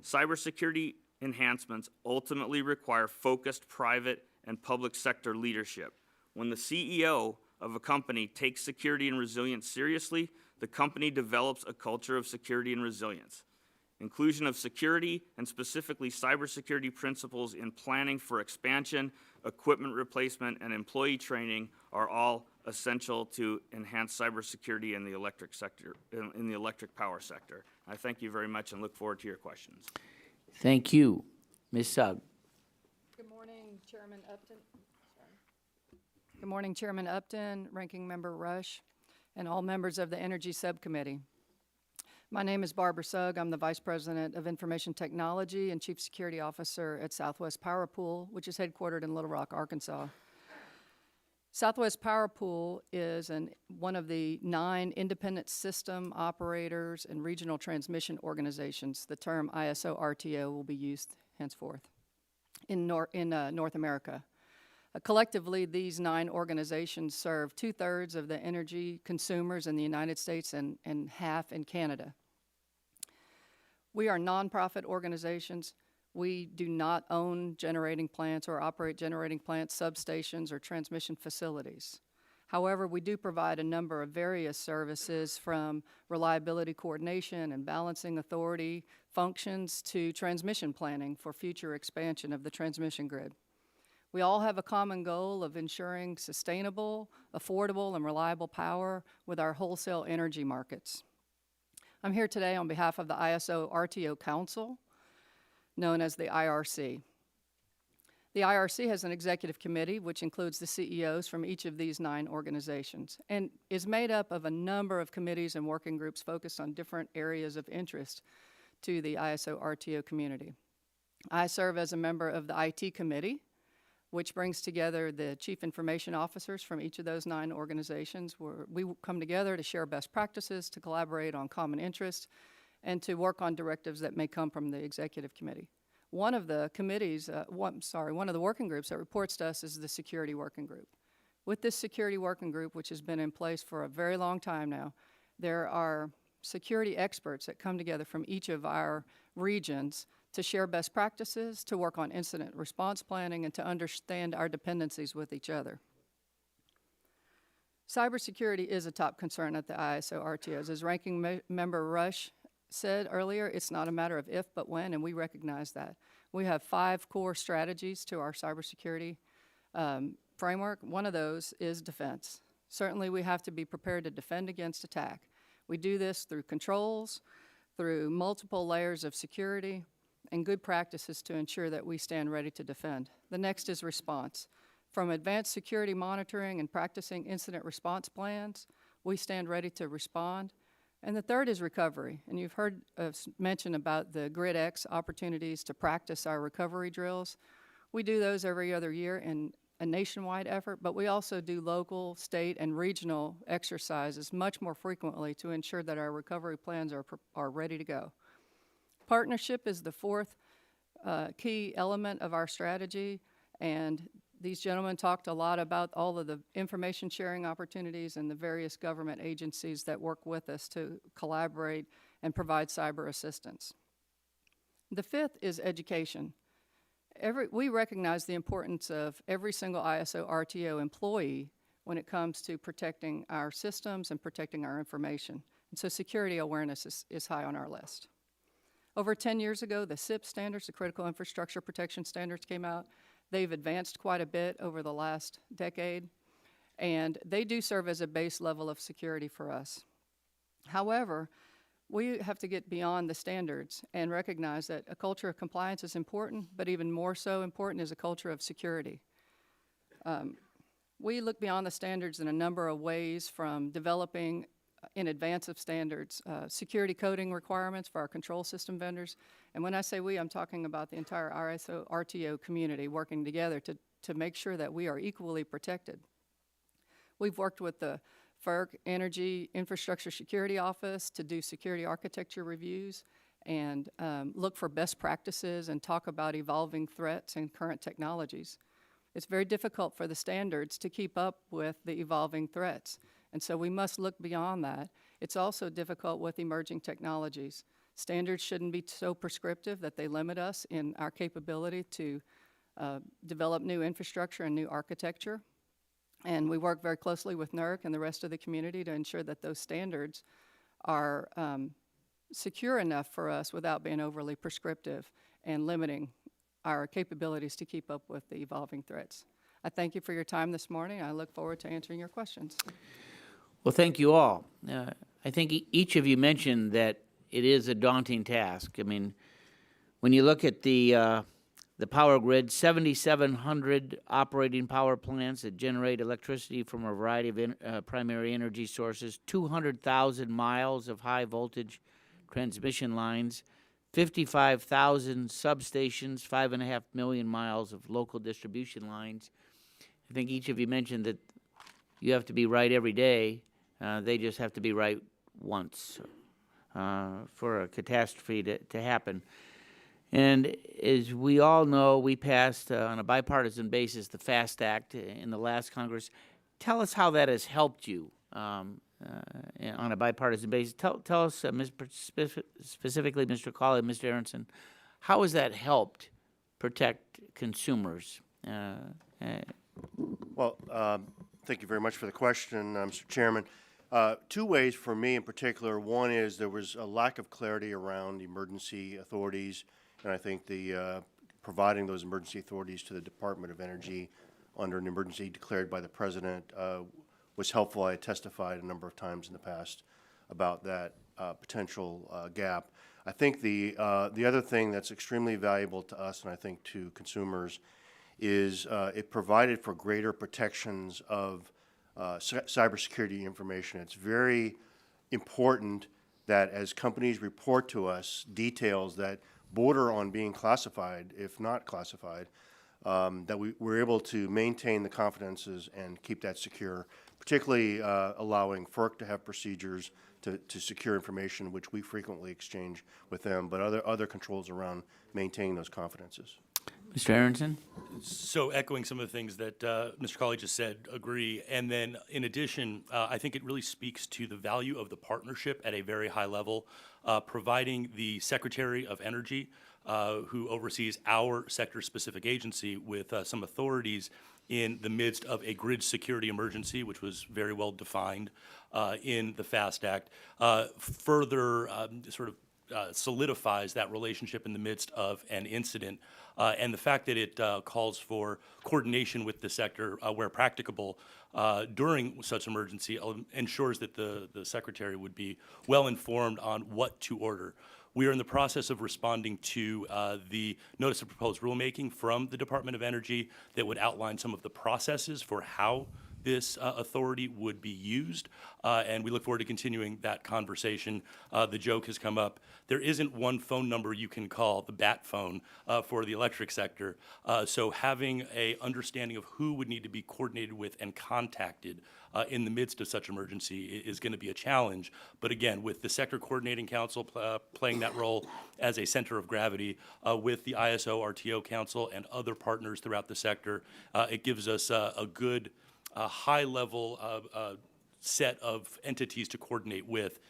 Cybersecurity enhancements ultimately require focused private and public sector leadership. When the CEO of a company takes security and resilience seriously, the company develops a culture of security and resilience. Inclusion of security and specifically cybersecurity principles in planning for expansion, equipment replacement, and employee training are all essential to enhance cybersecurity in the electric sector, in the electric power sector. I thank you very much and look forward to your questions. Thank you. Ms. Sugg. Good morning, Chairman Upton. Good morning, Chairman Upton, Ranking Member Rush, and all members of the Energy Subcommittee. My name is Barbara Sugg. I'm the Vice President of Information Technology and Chief Security Officer at Southwest Power Pool, which is headquartered in Little Rock, Arkansas. Southwest Power Pool is one of the 9 independent system operators and regional transmission organizations. The term ISO-RTO will be used henceforth in North America. Collectively, these 9 organizations serve 2/3 of the energy consumers in the United States and half in Canada. We are nonprofit organizations. We do not own generating plants or operate generating plants, substations, or transmission facilities. However, we do provide a number of various services from reliability coordination and balancing authority functions to transmission planning for future expansion of the transmission grid. We all have a common goal of ensuring sustainable, affordable, and reliable power with our wholesale energy markets. I'm here today on behalf of the ISO RTO Council, known as the IRC. The IRC has an executive committee, which includes the CEOs from each of these 9 organizations, and is made up of a number of committees and working groups focused on different areas of interest to the ISO RTO community. I serve as a member of the IT committee, which brings together the chief information officers from each of those 9 organizations, where we come together to share best practices, to collaborate on common interests, and to work on directives that may come from the executive committee. One of the committees, one of the working groups that reports to us is the security working group. With this security working group, which has been in place for a very long time now, there are security experts that come together from each of our regions to share best practices, to work on incident response planning, and to understand our dependencies with each other. Cybersecurity is a top concern at the ISO RTOs. As Ranking Member Rush said earlier, it's not a matter of if but when, and we recognize that. We have 5 core strategies to our cybersecurity framework. One of those is defense. Certainly we have to be prepared to defend against attack. We do this through controls, through multiple layers of security, and good practices to ensure that we stand ready to defend. The next is response. From advanced security monitoring and practicing incident response plans, we stand ready to respond. And the third is recovery. And you've heard us mention about the GridX opportunities to practice our recovery drills. We do those every other year in a nationwide effort, but we also do local, state, and regional exercises much more frequently to ensure that our recovery plans are ready to go. Partnership is the 4th key element of our strategy, and these gentlemen talked a lot about all of the information sharing opportunities and the various government agencies that work with us to collaborate and provide cyber assistance. The 5th is education. We recognize the importance of every single ISO RTO employee when it comes to protecting our systems and protecting our information. And so security awareness is high on our list. Over 10 years ago, the CIP standards, the Critical Infrastructure Protection Standards, came out. They've advanced quite a bit over the last decade, and they do serve as a base level of security for us. However, we have to get beyond the standards and recognize that a culture of compliance is important, but even more so important is a culture of security. We look beyond the standards in a number of ways, from developing in advance of standards, security coding requirements for our control system vendors. And when I say we, I'm talking about the entire ISO RTO community working together to make sure that we are equally protected. We've worked with the FERC Energy Infrastructure Security Office to do security architecture reviews and look for best practices and talk about evolving threats and current technologies. It's very difficult for the standards to keep up with the evolving threats. And so we must look beyond that. It's also difficult with emerging technologies. Standards shouldn't be so prescriptive that they limit us in our capability to develop new infrastructure and new architecture. And we work very closely with NERC and the rest of the community to ensure that those standards are secure enough for us without being overly prescriptive and limiting our capabilities to keep up with the evolving threats. I thank you for your time this morning. I look forward to answering your questions. Well, thank you all. I think each of you mentioned that it is a daunting task. I mean, when you look at the power grid, 7,700 operating power plants that generate electricity from a variety of primary energy sources, 200,000 miles of high voltage transmission lines, 55,000 substations, 5.5 million miles of local distribution lines. I think each of you mentioned that you have to be right every day. They just have to be right once for a catastrophe to happen. And as we all know, we passed on a bipartisan basis the FAST Act in the last Congress. Tell us how that has helped you on a bipartisan basis. Tell us, specifically, Mr. Cawley and Mr. Aronson, how has that helped protect consumers? Well, thank you very much for the question, Mr. Chairman. Two ways for me in particular. One is there was a lack of clarity around emergency authorities, and I think the providing those emergency authorities to the Department of Energy under an emergency declared by the President was helpful. I testified a number of times in the past about that potential gap. I think the other thing that's extremely valuable to us, and I think to consumers, is it provided for greater protections of cybersecurity information. It's very important that as companies report to us details that border on being classified, if not classified, that we're able to maintain the confidences and keep that secure, particularly allowing FERC to have procedures to secure information, which we frequently exchange with them, but other controls around maintaining those confidences. Mr. Aronson? So echoing some of the things that Mr. Colley just said, agree. And then in addition, I think it really speaks to the value of the partnership at a very high level, providing the Secretary of Energy, who oversees our sector-specific agency, with some authorities in the midst of a grid security emergency, which was very well defined in the FAST Act, further solidifies that relationship in the midst of an incident. And the fact that it calls for coordination with the sector where practicable during such emergency ensures that the Secretary would be well informed on what to order. We are in the process of responding to the notice of proposed rulemaking from the Department of Energy that would outline some of the processes for how this authority would be used, and we look forward to continuing that conversation. The joke has come up. There isn't one phone number you can call, the bat phone, for the electric sector. So having an understanding of who would need to be coordinated with and contacted in the midst of such emergency is going to be a challenge. But again, with the Sector Coordinating Council playing that role as a center of gravity, with the ISO RTO Council and other partners throughout the sector, it gives us a good high-level set of entities to coordinate with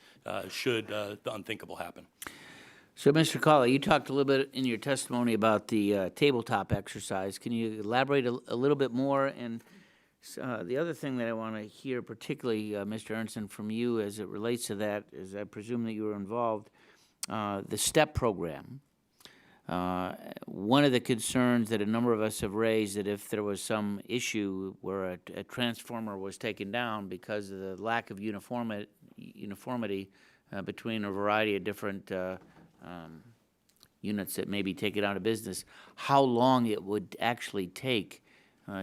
should the unthinkable happen. So, Mr. Colley, you talked a little bit in your testimony about the tabletop exercise. Can you elaborate a little bit more? And the other thing that I want to hear, particularly, Mr. Ernst, from you as it relates to that, is I presume that you were involved, the STEP program. One of the concerns that a number of us have raised, that if there was some issue where a transformer was taken down because of the lack of uniformity between a variety of different units that may be taken out of business, how long it would actually take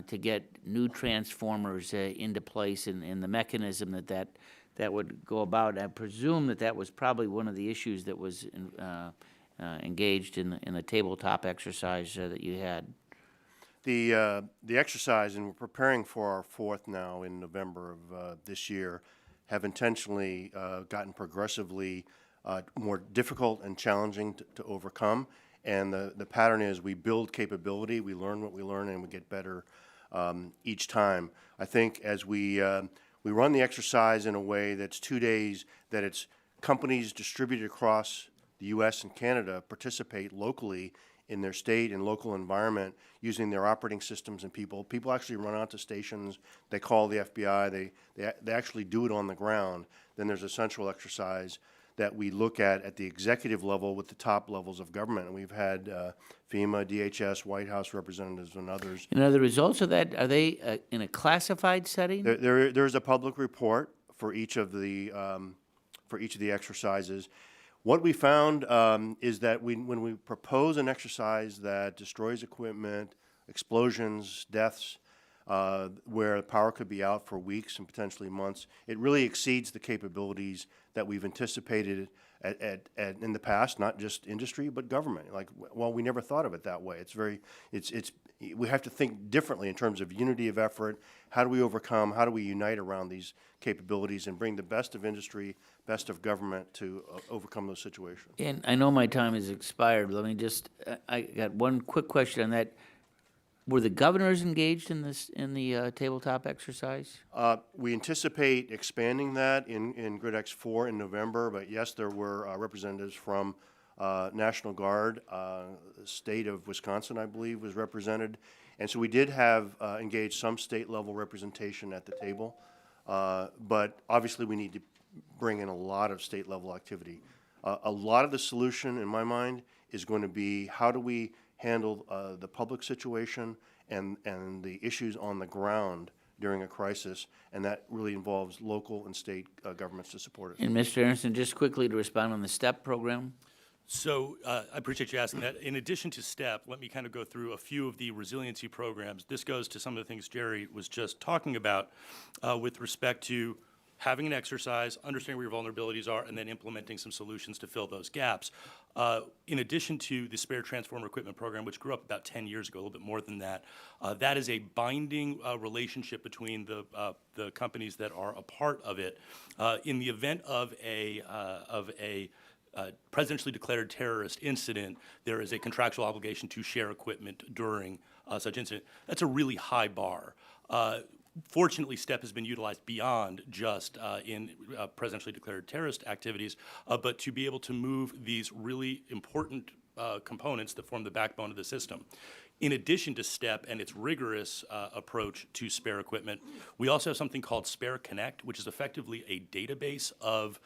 to get new transformers into place, and the mechanism that would go about. I presume that was probably one of the issues that was engaged in the tabletop exercise that you had. The exercise, and we're preparing for our fourth now in November of this year, have intentionally gotten progressively more difficult and challenging to overcome. And the pattern is we build capability, we learn what we learn, and we get better each time. I think as we run the exercise in a way that's 2 days, that it's companies distributed across the U.S. and Canada participate locally in their state and local environment using their operating systems and people. People actually run out to stations, they call the FBI, they actually do it on the ground. Then there's a central exercise that we look at the executive level with the top levels of government. And we've had FEMA, DHS, White House representatives, and others. And are the results of that, are they in a classified setting? There's a public report for each of the exercises. What we found is that when we propose an exercise that destroys equipment, explosions, deaths, where power could be out for weeks and potentially months, it really exceeds the capabilities that we've anticipated in the past, not just industry, but government. Like, well, we never thought of it that way. We have to think differently in terms of unity of effort. How do we overcome, how do we unite around these capabilities and bring the best of industry, best of government to overcome those situations? And I know my time has expired. Let me I got one quick question on that. Were the governors engaged in the tabletop exercise? We anticipate expanding that in GridX 4 in November, but yes, there were representatives from National Guard, state of Wisconsin, I believe, was represented. And so we did have engaged some state-level representation at the table, but obviously we need to bring in a lot of state-level activity. A lot of the solution, in my mind, is going to be how do we handle the public situation and the issues on the ground during a crisis, and that really involves local and state governments to support it. And Mr. Aronson, just quickly to respond on the STEP program. So I appreciate you asking that. In addition to STEP, let me kind of go through a few of the resiliency programs. This goes to some of the things Jerry was just talking about with respect to having an exercise, understanding where your vulnerabilities are, and then implementing some solutions to fill those gaps. In addition to the Spare Transformer Equipment Program, which grew up about 10 years ago, a little bit more than that, that is a binding relationship between the companies that are a part of it. In the event of a presidentially declared terrorist incident, there is a contractual obligation to share equipment during such incident. That's a really high bar. Fortunately, STEP has been utilized beyond just in presidentially declared terrorist activities, but to be able to move these really important components that form the backbone of the system. In addition to STEP and its rigorous approach to spare equipment, we also have something called Spare Connect, which is effectively a database of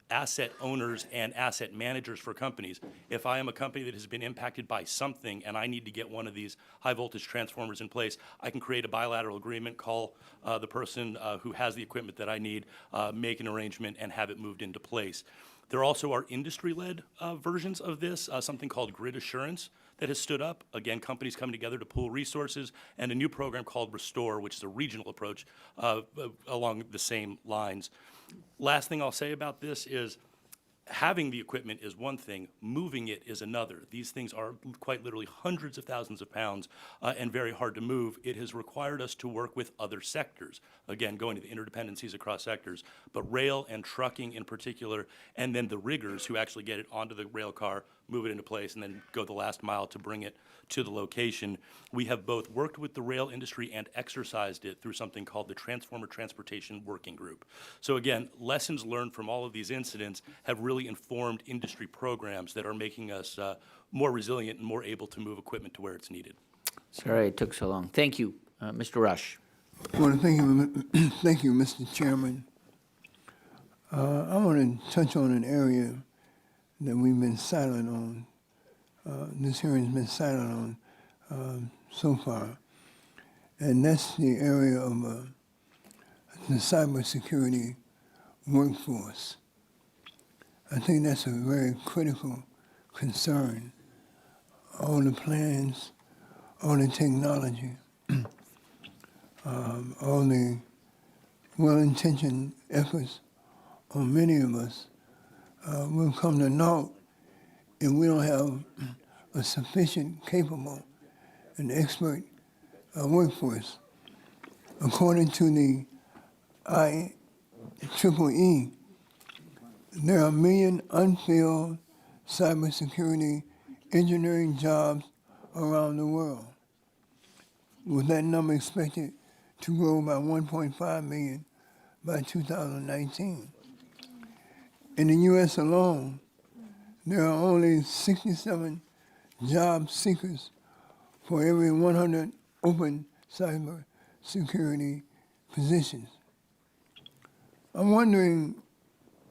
asset owners and asset managers for companies. If I am a company that has been impacted by something and I need to get one of these high voltage transformers in place, I can create a bilateral agreement, call the person who has the equipment that I need, make an arrangement, and have it moved into place. There also are industry-led versions of this, something called Grid Assurance that has stood up. Again, companies coming together to pool resources, and a new program called Restore, which is a regional approach along the same lines. Last thing I'll say about this is having the equipment is one thing, moving it is another. These things are quite literally hundreds of thousands of pounds and very hard to move. It has required us to work with other sectors, again, going to the interdependencies across sectors, but rail and trucking in particular, and then the riggers who actually get it onto the rail car, move it into place, and then go the last mile to bring it to the location. We have both worked with the rail industry and exercised it through something called the Transformer Transportation Working Group. So again, lessons learned from all of these incidents have really informed industry programs that are making us more resilient and more able to move equipment to where it's needed. Sorry it took so long. Thank you. Mr. Rush. I want to thank you, Mr. Chairman. I want to touch on an area that we've been silent on. This hearing's been silent on so far, and that's the area of the cybersecurity workforce. I think that's a very critical concern. All the plans, all the technology, all the well-intentioned efforts on many of us will come to naught if we don't have a sufficient, capable, and expert workforce. According to the IEEE, there are 1 million unfilled cybersecurity engineering jobs around the world, with that number expected to grow by 1.5 million by 2019. In the U.S. alone, there are only 67 job seekers for every 100 open cyber security positions. I'm wondering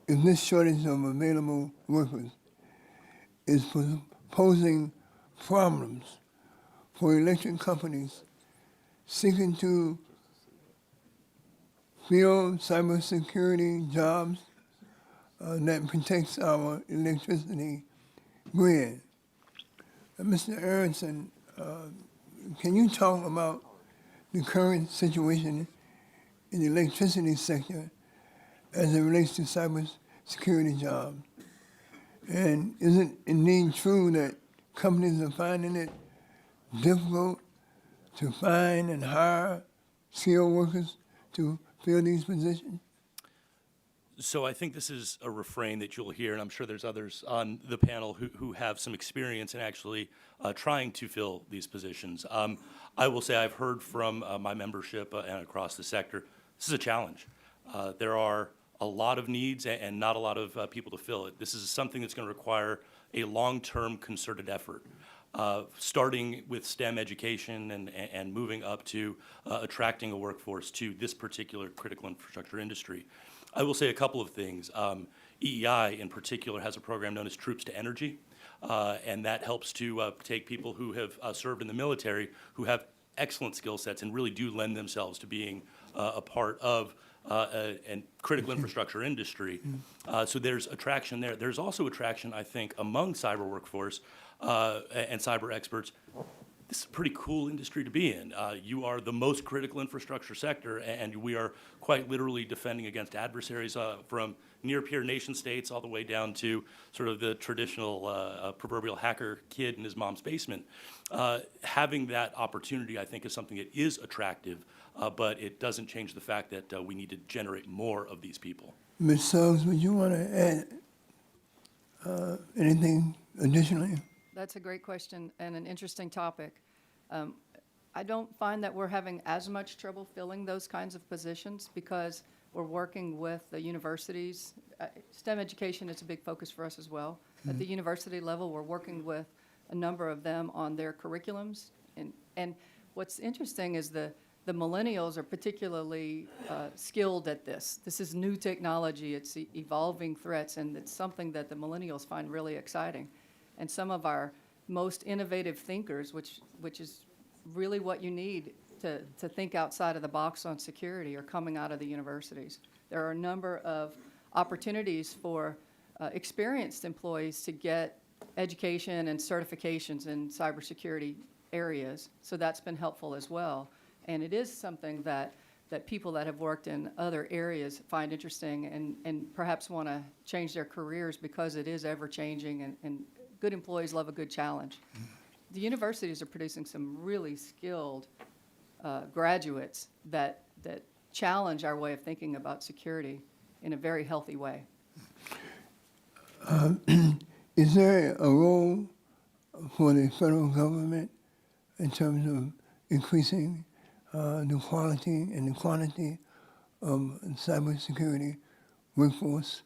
if this shortage of available workers is posing problems for electric companies seeking to fill cybersecurity jobs that protects our electricity grid. Mr. Aronson, can you talk about the current situation in the electricity sector as it relates to cybersecurity jobs? And is it indeed true that companies are finding it difficult to find and hire skilled workers to fill these positions? So I think this is a refrain that you'll hear, and I'm sure there's others on the panel who have some experience in actually trying to fill these positions. I will say I've heard from my membership and across the sector, this is a challenge. There are a lot of needs and not a lot of people to fill it. This is something that's going to require a long-term concerted effort, starting with STEM education and moving up to attracting a workforce to this particular critical infrastructure industry. I will say a couple of things. EEI in particular has a program known as Troops to Energy, and that helps to take people who have served in the military who have excellent skill sets and really do lend themselves to being a part of and critical infrastructure industry. So there's attraction there. There's also attraction, I think, among cyber workforce and cyber experts. This is a pretty cool industry to be in. You are the most critical infrastructure sector, and we are quite literally defending against adversaries from near-peer nation states all the way down to sort of the traditional proverbial hacker kid in his mom's basement. Having that opportunity, I think, is something that is attractive, but it doesn't change the fact that we need to generate more of these people. Ms. Suggs, would you want to add anything additionally? That's a great question and an interesting topic. I don't find that we're having as much trouble filling those kinds of positions because we're working with the universities. STEM education is a big focus for us as well. At the university level, we're working with a number of them on their curriculums. And what's interesting is the millennials are particularly skilled at this. This is new technology. It's evolving threats, and it's something that the millennials find really exciting. And some of our most innovative thinkers, which is really what you need to think outside of the box on security, are coming out of the universities. There are a number of opportunities for experienced employees to get education and certifications in cybersecurity areas, so that's been helpful as well. And it is something that people that have worked in other areas find interesting and perhaps want to change their careers because it is ever-changing, and good employees love a good challenge. The universities are producing some really skilled graduates that challenge our way of thinking about security in a very healthy way. Is there a role for the federal government in terms of increasing the quality and the quantity of cybersecurity workforce?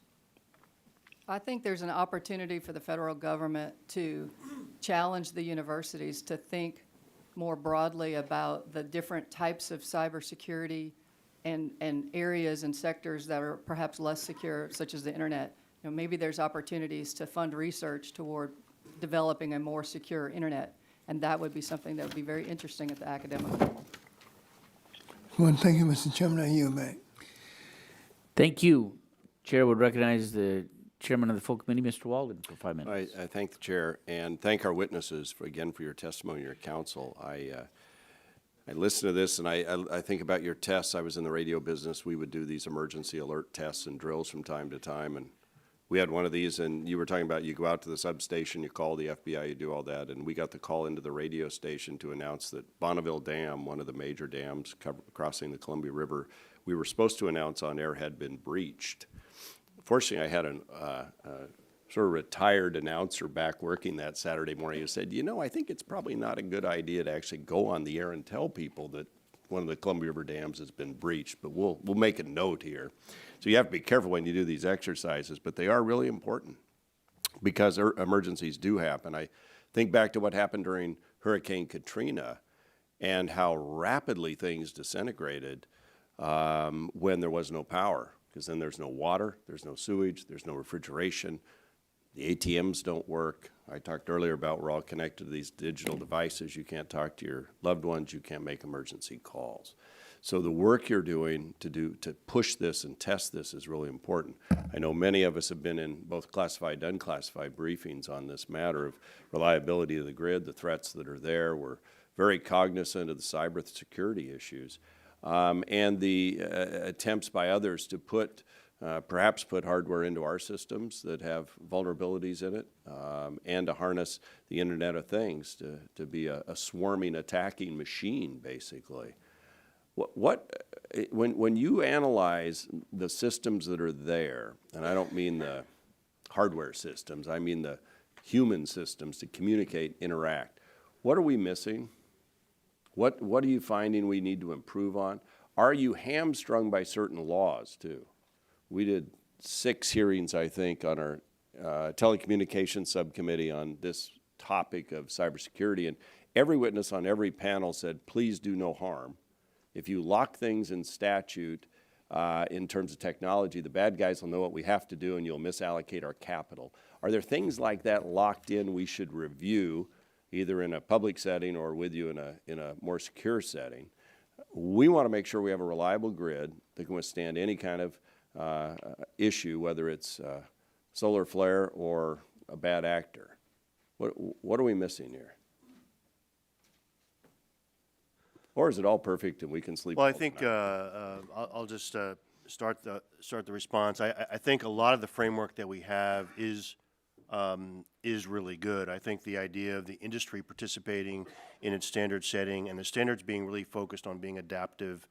I think there's an opportunity for the federal government to challenge the universities to think more broadly about the different types of cybersecurity and areas and sectors that are perhaps less secure, such as the internet. You know, maybe there's opportunities to fund research toward developing a more secure internet, and that would be something that would be very interesting at the academic level. Well, thank you, Mr. Chairman. I yield back. Thank you. Chair would recognize the Chairman of the full committee, Mr. Walden, for 5 minutes. I thank the chair and thank our witnesses for your testimony, your counsel. I listen to this and I think about your tests. I was in the radio business. We would do these emergency alert tests and drills from time to time, and we had one of these, and you were talking about you go out to the substation, you call the FBI, you do all that, and we got the call into the radio station to announce that Bonneville Dam, one of the major dams crossing the Columbia River, we were supposed to announce on air had been breached. Fortunately, I had a sort of retired announcer back working that Saturday morning who said, you know, I think it's probably not a good idea to actually go on the air and tell people that one of the Columbia River dams has been breached, but we'll make a note here. So you have to be careful when you do these exercises, but they are really important because emergencies do happen. I think back to what happened during Hurricane Katrina and how rapidly things disintegrated when there was no power, because then there's no water, there's no sewage, there's no refrigeration, the ATMs don't work. I talked earlier about we're all connected to these digital devices. You can't talk to your loved ones, you can't make emergency calls. So the work you're doing to push this and test this is really important. I know many of us have been in both classified and unclassified briefings on this matter of reliability of the grid, the threats that are there. We're very cognizant of the cybersecurity issues and the attempts by others to perhaps put hardware into our systems that have vulnerabilities in it and to harness the Internet of Things to be a swarming, attacking machine, basically. When you analyze the systems that are there, and I don't mean the hardware systems, I mean the human systems to communicate, interact, what are we missing? What are you finding we need to improve on? Are you hamstrung by certain laws, too? we did 6 hearings, I think, on our telecommunications subcommittee on this topic of cybersecurity, and every witness on every panel said, please do no harm. If you lock things in statute in terms of technology, the bad guys will know what we have to do and you'll misallocate our capital. Are there things like that locked in we should review, either in a public setting or with you in a more secure setting? We want to make sure we have a reliable grid that can withstand any kind of issue, whether it's solar flare or a bad actor. What are we missing here? Or is it all perfect and we can sleep? Well, I well think tonight? I'll just start the response. I think a lot of the framework that we have is really good. I think the idea of the industry participating in its standard setting and the standards being really focused on being adaptive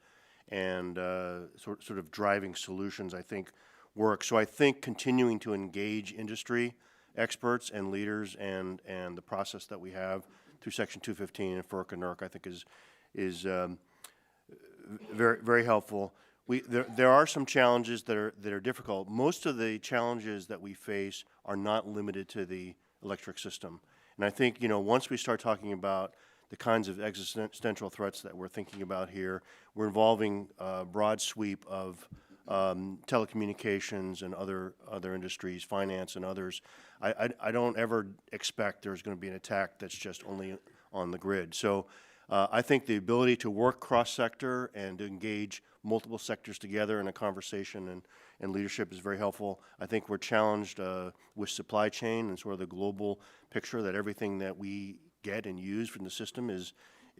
and sort of driving solutions, I think work. So I think continuing to engage industry experts and leaders and the process that we have through Section 215 and FERC and NERC, I think is very, very helpful. There are some challenges that are difficult. Most of the challenges that we face are not limited to the electric system. And I think, once we start talking about the kinds of existential threats that we're thinking about here, we're involving a broad sweep of telecommunications and other industries, finance and others. I don't ever expect there's going to be an attack that's just only on the grid. So I think the ability to work cross-sector and to engage multiple sectors together in a conversation and leadership is very helpful. I think we're challenged with supply chain and sort of the global picture that everything that we get and use from the system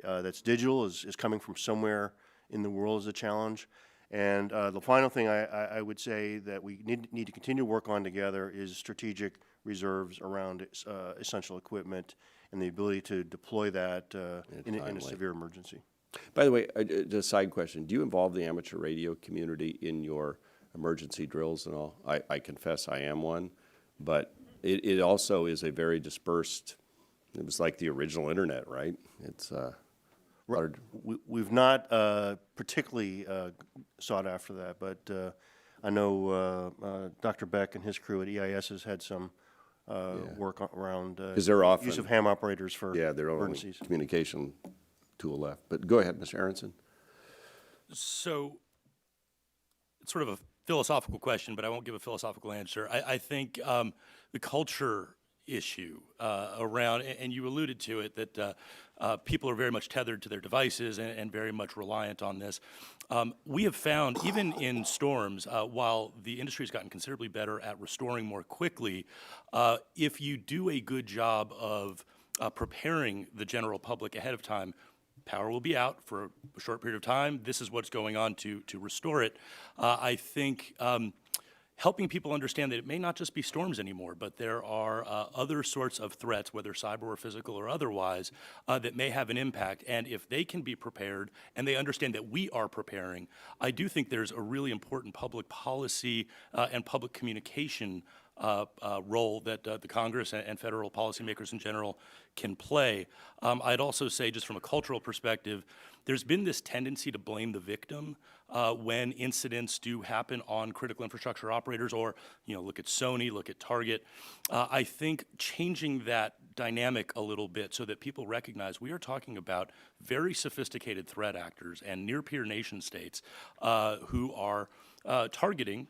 that's digital is coming from somewhere in the world is a challenge. And the final thing I would say that we need to continue to work on together is strategic reserves around essential equipment and the ability to deploy that in a severe emergency. By the way, just a side question. Do you involve the amateur radio community in your emergency drills and all? I confess I am one, but it also is a very dispersed, it was like the original internet, right? It's hard. We've not particularly sought after that, but I know Dr. Beck and his crew at EIS has had some work around they're often, use of ham operators for their own emergencies. Communication tool left. But go ahead, Mr. Aronson. So it's sort of a philosophical question, but I won't give a philosophical answer. I think the culture issue around, and you alluded to it, that people are very much tethered to their devices and very much reliant on this. We have found, even in storms, while the industry has gotten considerably better at restoring more quickly, if you do a good job of preparing the general public ahead of time, power will be out for a short period of time. This is what's going on to restore it. I think helping people understand that it may not just be storms anymore, but there are other sorts of threats, whether cyber or physical or otherwise, that may have an impact. And if they can be prepared and they understand that we are preparing, I do think there's a really important public policy and public communication role that the Congress and federal policymakers in general can play. I'd also say, just from a cultural perspective, there's been this tendency to blame the victim when incidents do happen on critical infrastructure operators, or look at Sony, look at Target. I think changing that dynamic a little bit so that people recognize we are talking about very sophisticated threat actors and near-peer nation states who are targeting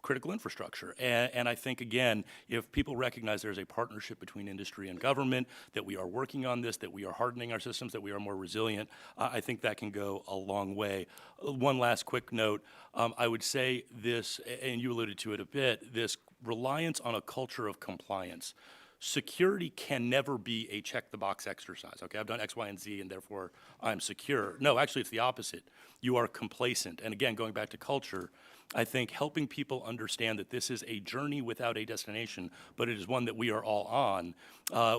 critical infrastructure. And I think, again, if people recognize there's a partnership between industry and government, that we are working on this, that we are hardening our systems, that we are more resilient, I think that can go a long way. One last quick note, I would say this, and you alluded to it a bit, this reliance on a culture of compliance. Security can never be a check-the-box exercise. Okay, I've done X, Y, and Z, and therefore I'm secure. No, actually, it's the opposite. You are complacent. And again, going back to culture, I think helping people understand that this is a journey without a destination, but it is one that we are all on,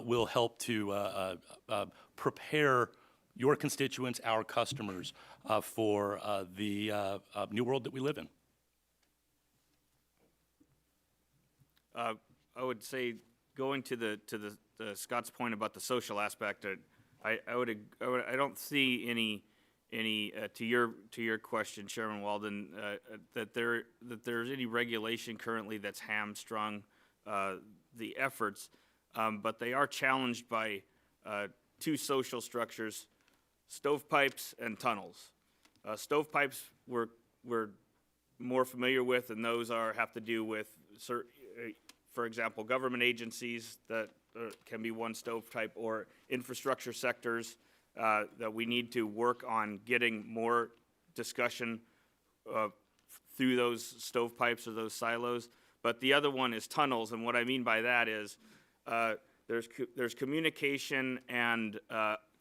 will help to prepare your constituents, our customers, for the new world that we live in. I would say, going to the Scott's point about the social aspect, I don't see any to your question, Chairman Walden, that there's any regulation currently that's hamstrung the efforts, but they are challenged by two social structures: stovepipes and tunnels. Stovepipes we're more familiar with, and those have to do with, for example, government agencies that can be one stovepipe, or infrastructure sectors that we need to work on getting more discussion through those stovepipes or those silos. But the other one is tunnels, and what I mean by that is there's communication and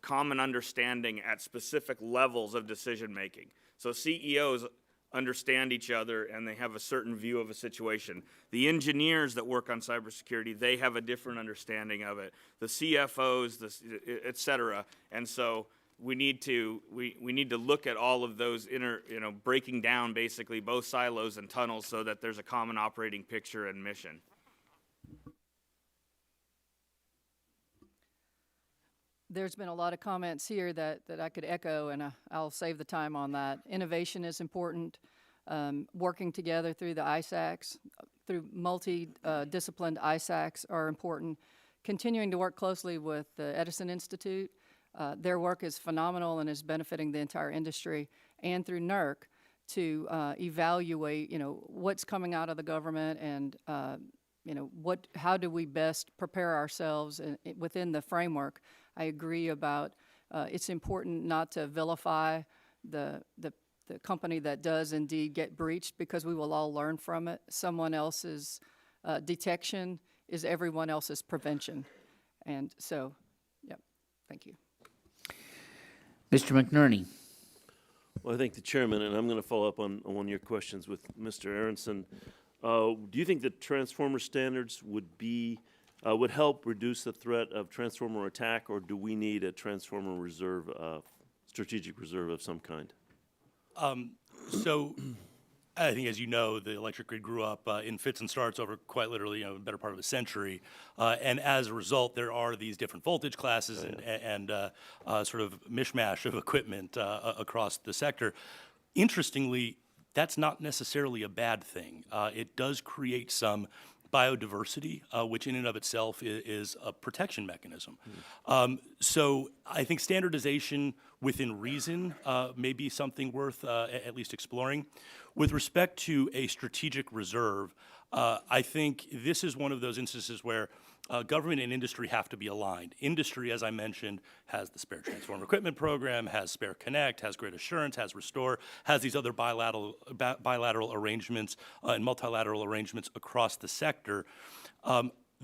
common understanding at specific levels of decision making. So CEOs understand each other and they have a certain view of a situation. The engineers that work on cybersecurity, they have a different understanding of it. The CFOs, et cetera. And so we need to look at all of those breaking down basically both silos and tunnels so that there's a common operating picture and mission. There's been a lot of comments here that I could echo, and I'll save the time on that. Innovation is important. Working together through the ISACs, through multi-disciplined ISACs are important. Continuing to work closely with the Edison Institute. Their work is phenomenal and is benefiting the entire industry, and through NERC to evaluate, what's coming out of the government and, how do we best prepare ourselves within the framework. I agree about it's important not to vilify the company that does indeed get breached, because we will all learn from it. Someone else's detection is everyone else's prevention. And so, yep, thank you. Mr. McNerney. Well, I thank the chairman, and I'm going to follow up on one of your questions with Mr. Aronson. Do you think that transformer standards would help reduce the threat of transformer attack, or do we need a transformer reserve, strategic reserve of some kind? So I think, as you know, the electric grid grew up in fits and starts over quite literally, a better part of a century. And as a result, there are these different voltage classes and sort of mishmash of equipment across the sector. Interestingly, that's not necessarily a bad thing. It does create some biodiversity, which in and of itself is a protection mechanism. So I think standardization within reason may be something worth at least exploring. With respect to a strategic reserve, I think this is one of those instances where government and industry have to be aligned. Industry, as I mentioned, has the Spare Transformer Equipment Program, has Spare Connect, has Grid Assurance, has Restore, has these other bilateral arrangements and multilateral arrangements across the sector.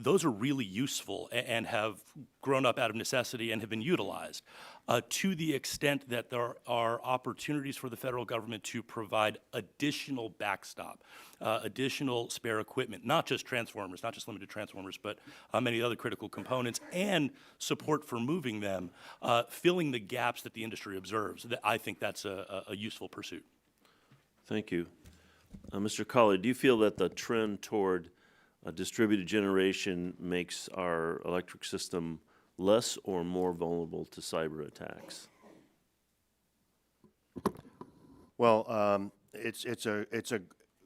Those are really useful and have grown up out of necessity and have been utilized. To the extent that there are opportunities for the federal government to provide additional backstop, additional spare equipment, not just transformers, not just limited transformers, but many other critical components, and support for moving them, filling the gaps that the industry observes. I think that's a useful pursuit. Thank you. Mr. Colley, do you feel that the trend toward distributed generation makes our electric system less or more vulnerable to cyber attacks? Well, it's a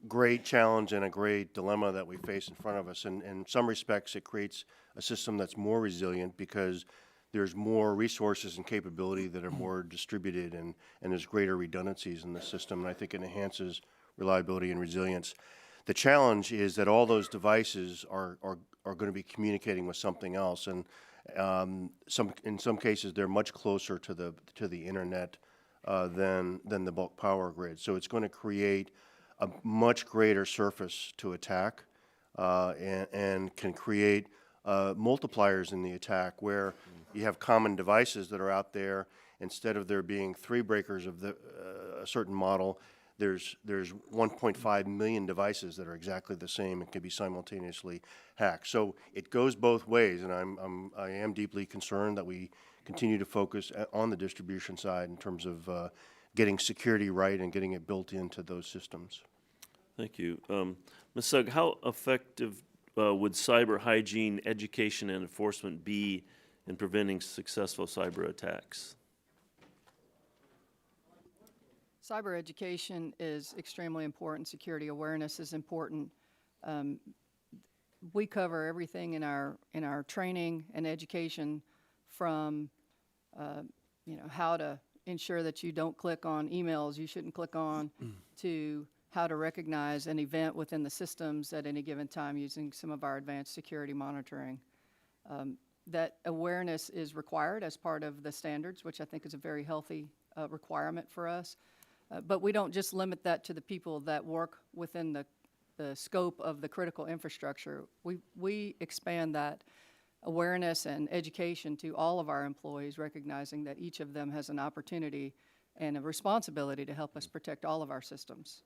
great challenge and a great dilemma that we face in front of us. And in some respects, it creates a system that's more resilient because there's more resources and capability that are more distributed, and there's greater redundancies in the system. And I think it enhances reliability and resilience. The challenge is that all those devices are going to be communicating with something else, and in some cases they're much closer to the internet than the bulk power grid. So it's going to create a much greater surface to attack, and can create multipliers in the attack where you have common devices that are out there. Instead of there being 3 breakers of a certain model, there's 1.5 million devices that are exactly the same and can be simultaneously hacked. So it goes both ways, and I am deeply concerned that we continue to focus on the distribution side in terms of getting security right and getting it built into those systems. Thank you. Ms. Sugg, how effective would cyber hygiene education and enforcement be in preventing successful cyber attacks? Cyber education is extremely important. Security awareness is important. We cover everything in our training and education, from how to ensure that you don't click on emails you shouldn't click on, to how to recognize an event within the systems at any given time using some of our advanced security monitoring. That awareness is required as part of the standards, which I think is a very healthy requirement for us. But we don't just limit that to the people that work within the scope of the critical infrastructure. We expand that awareness and education to all of our employees, recognizing that each of them has an opportunity and a responsibility to help us protect all of our systems.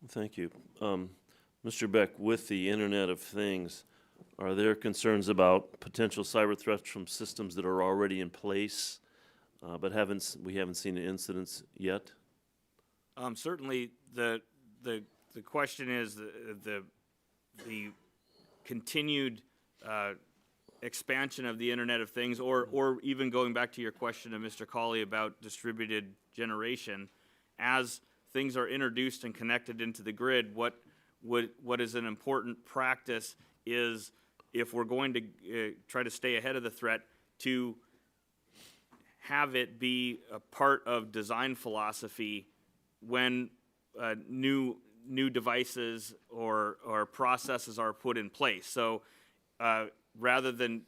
Thank you. Mr. Beck, with the Internet of Things, are there concerns about potential cyber threats from systems that are already in place, but we haven't seen the incidents yet? Certainly, the question is the continued expansion of the Internet of Things, or even going back to your question to Mr. Cawley about distributed generation, as things are introduced and connected into the grid, what is an important practice is, if we're going to try to stay ahead of the threat, to have it be a part of design philosophy when new devices or processes are put in place. So rather than,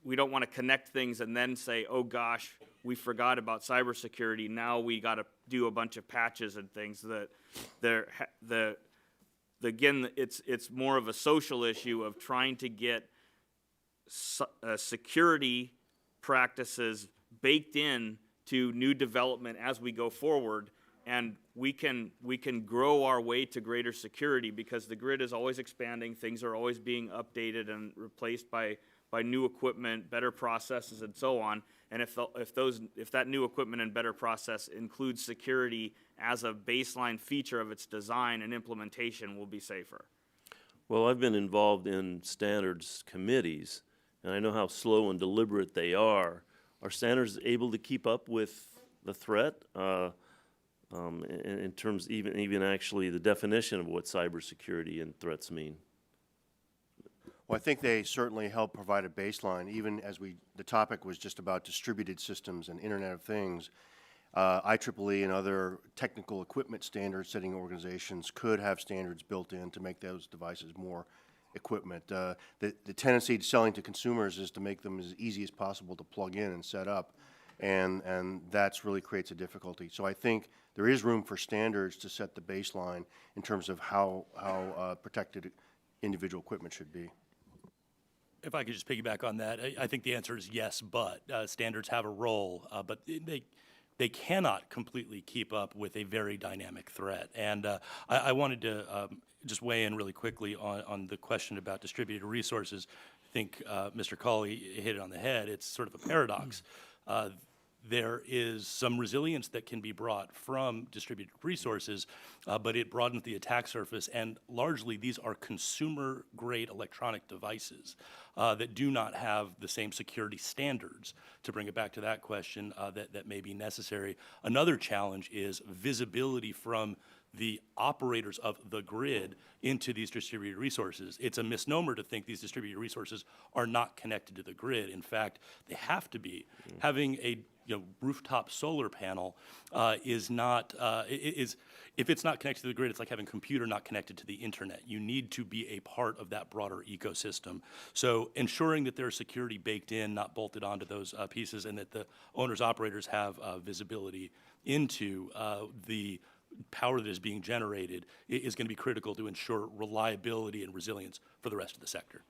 we don't want to connect things and then say, oh gosh, we forgot about cybersecurity, now we got to do a bunch of patches and things. Again, it's more of a social issue of trying to get security practices baked in to new development as we go forward, and we can grow our way to greater security, because the grid is always expanding, things are always being updated and replaced by new equipment, better processes, and so on. And if that new equipment and better process includes security as a baseline feature of its design and implementation, we'll be safer. Well, I've been involved in standards committees, and I know how slow and deliberate they are. Are standards able to keep up with the threat in terms even actually the definition of what cybersecurity and threats mean? Well, I think they certainly help provide a baseline, even as the topic was just about distributed systems and Internet of Things. IEEE and other technical equipment standard setting organizations could have standards built in to make those devices more equipment. The tendency to selling to consumers is to make them as easy as possible to plug in and set up, and that's really creates a difficulty. So I think there is room for standards to set the baseline in terms of how protected individual equipment should be. If I could just piggyback on that, I think the answer is yes, but standards have a role, but they cannot completely keep up with a very dynamic threat. And I wanted to just weigh in really quickly on the question about distributed resources. I think Mr. Cawley hit it on the head. It's sort of a paradox. There is some resilience that can be brought from distributed resources, but it broadens the attack surface, and largely these are consumer-grade electronic devices that do not have the same security standards. To bring it back to that question, that may be necessary. Another challenge is visibility from the operators of the grid into these distributed resources. It's a misnomer to think these distributed resources are not connected to the grid. In fact, they have to be. Having a rooftop solar panel is not, if it's not connected to the grid, it's like having a computer not connected to the internet. You need to be a part of that broader ecosystem. So ensuring that there's security baked in, not bolted onto those pieces, and that the owners, operators have visibility into the power that is being generated is going to be critical to ensure reliability and resilience for the rest of the sector.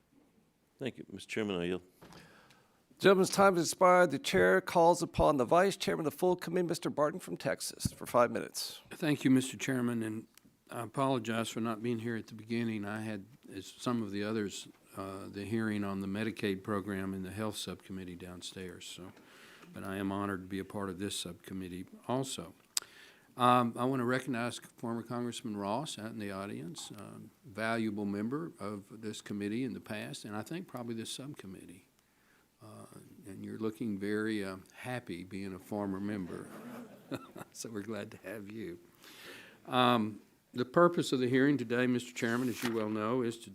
Thank you. Mr. Chairman, I yield. Gentleman's time has expired. The chair calls upon the vice chairman of the full committee, Mr. Barton from Texas, for 5 minutes. Thank you, Mr. Chairman, and I apologize for not being here at the beginning. I had, as some of the others, the hearing on the Medicaid program in the health subcommittee downstairs. So, but I am honored to be a part of this subcommittee also. I want to recognize former Congressman Ross out in the audience, valuable member of this committee in the past, and I think probably this subcommittee. And you're looking very happy being a former member. So we're glad to have you. The purpose of the hearing today, Mr. Chairman, as you well know, is to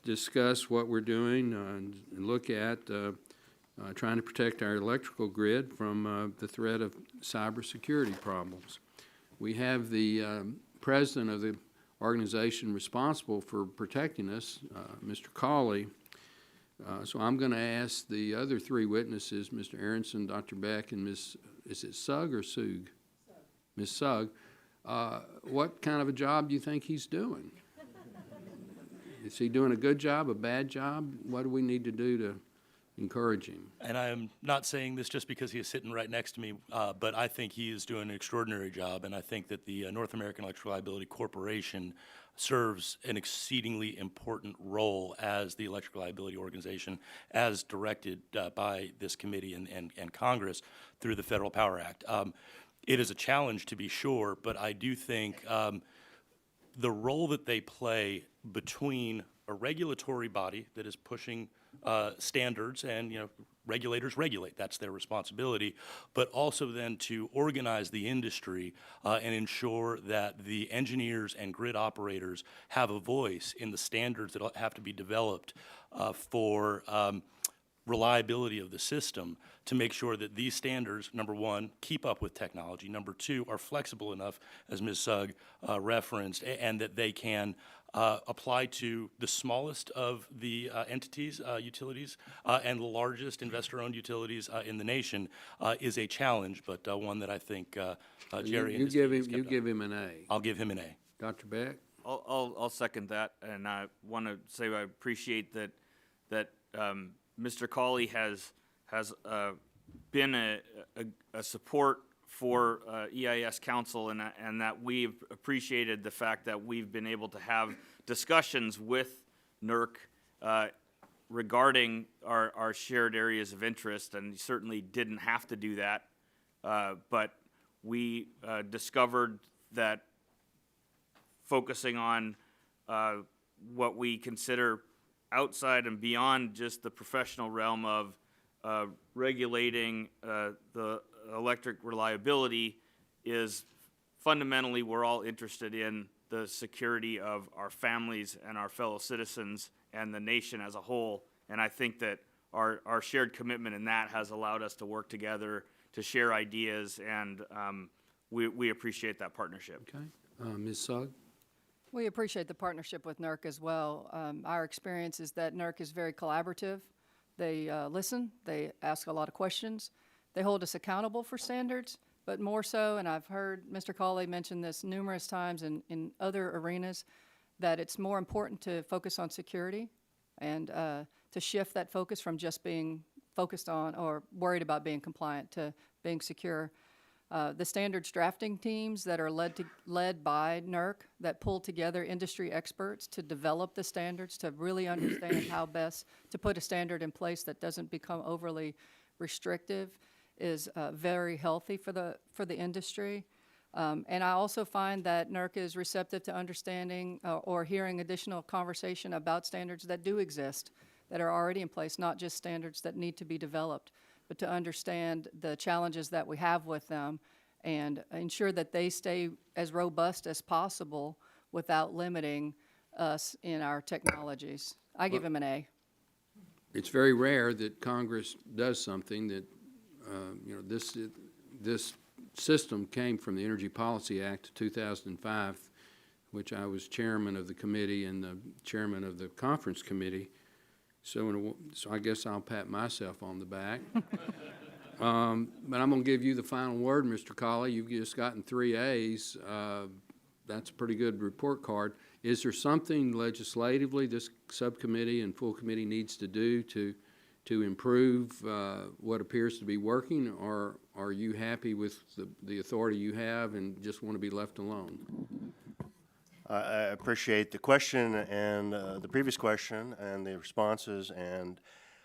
discuss what we're doing and look at trying to protect our electrical grid from the threat of cybersecurity problems. We have the president of the organization responsible for protecting us, Mr. Cawley. So I'm going to ask the other three witnesses, Mr. Aronson, Dr. Beck, and is it Sugg or Sug? Ms. Sugg. What kind of a job do you think he's doing? Is he doing a good job, a bad job? What do we need to do to encourage him? And I am not saying this just because he is sitting right next to me, but I think he is doing an extraordinary job, and I think that the North American Electric Liability Corporation serves an exceedingly important role as the electric liability organization as directed by this committee and Congress through the Federal Power Act. It is a challenge, to be sure, but I do think the role that they play between a regulatory body that is pushing standards and, regulators regulate, that's their responsibility, but also then to organize the industry and ensure that the engineers and grid operators have a voice in the standards that have to be developed for reliability of the system, to make sure that these standards, number one, keep up with technology, number two, are flexible enough, as Ms. Sugg referenced, and that they can apply to the smallest of the entities, utilities, and the largest investor-owned utilities in the nation, is a challenge, but one that I think Jerry and his team has kept You up. give him an A. I'll give him an A. Dr. Beck? I'll second that, and I want to say I appreciate that Mr. Cawley has been a support for EIS Council, and that we've appreciated the fact that we've been able to have discussions with NERC regarding our shared areas of interest, and certainly didn't have to do that, but we discovered that focusing on what we consider outside and beyond just the professional realm of regulating the electric reliability is fundamentally we're all interested in the security of our families and our fellow citizens and the nation as a whole. And I think that our shared commitment in that has allowed us to work together to share ideas, and we appreciate that partnership. Okay. Ms. Sugg? We appreciate the partnership with NERC as well. Our experience is that NERC is very collaborative. They listen, they ask a lot of questions, they hold us accountable for standards, but more so, and I've heard Mr. Cawley mention this numerous times in other arenas, that it's more important to focus on security and to shift that focus from just being focused on or worried about being compliant to being secure. The standards drafting teams that are led by NERC that pull together industry experts to develop the standards, to really understand how best to put a standard in place that doesn't become overly restrictive, is very healthy for the industry. And I also find that NERC is receptive to understanding or hearing additional conversation about standards that do exist, that are already in place, not just standards that need to be developed, but to understand the challenges that we have with them and ensure that they stay as robust as possible without limiting us in our technologies. I give him an A. It's very rare that Congress does something that, this system came from the Energy Policy Act of 2005, which I was chairman of the committee and the chairman of the conference committee. So I guess I'll pat myself on the back. But I'm going to give you the final word, Mr. Cawley. You've just gotten 3 A's. That's a pretty good report card. Is there something legislatively this subcommittee and full committee needs to do to improve what appears to be working, or are you happy with the authority you have and just want to be left alone? I appreciate the question and the previous question and the responses, and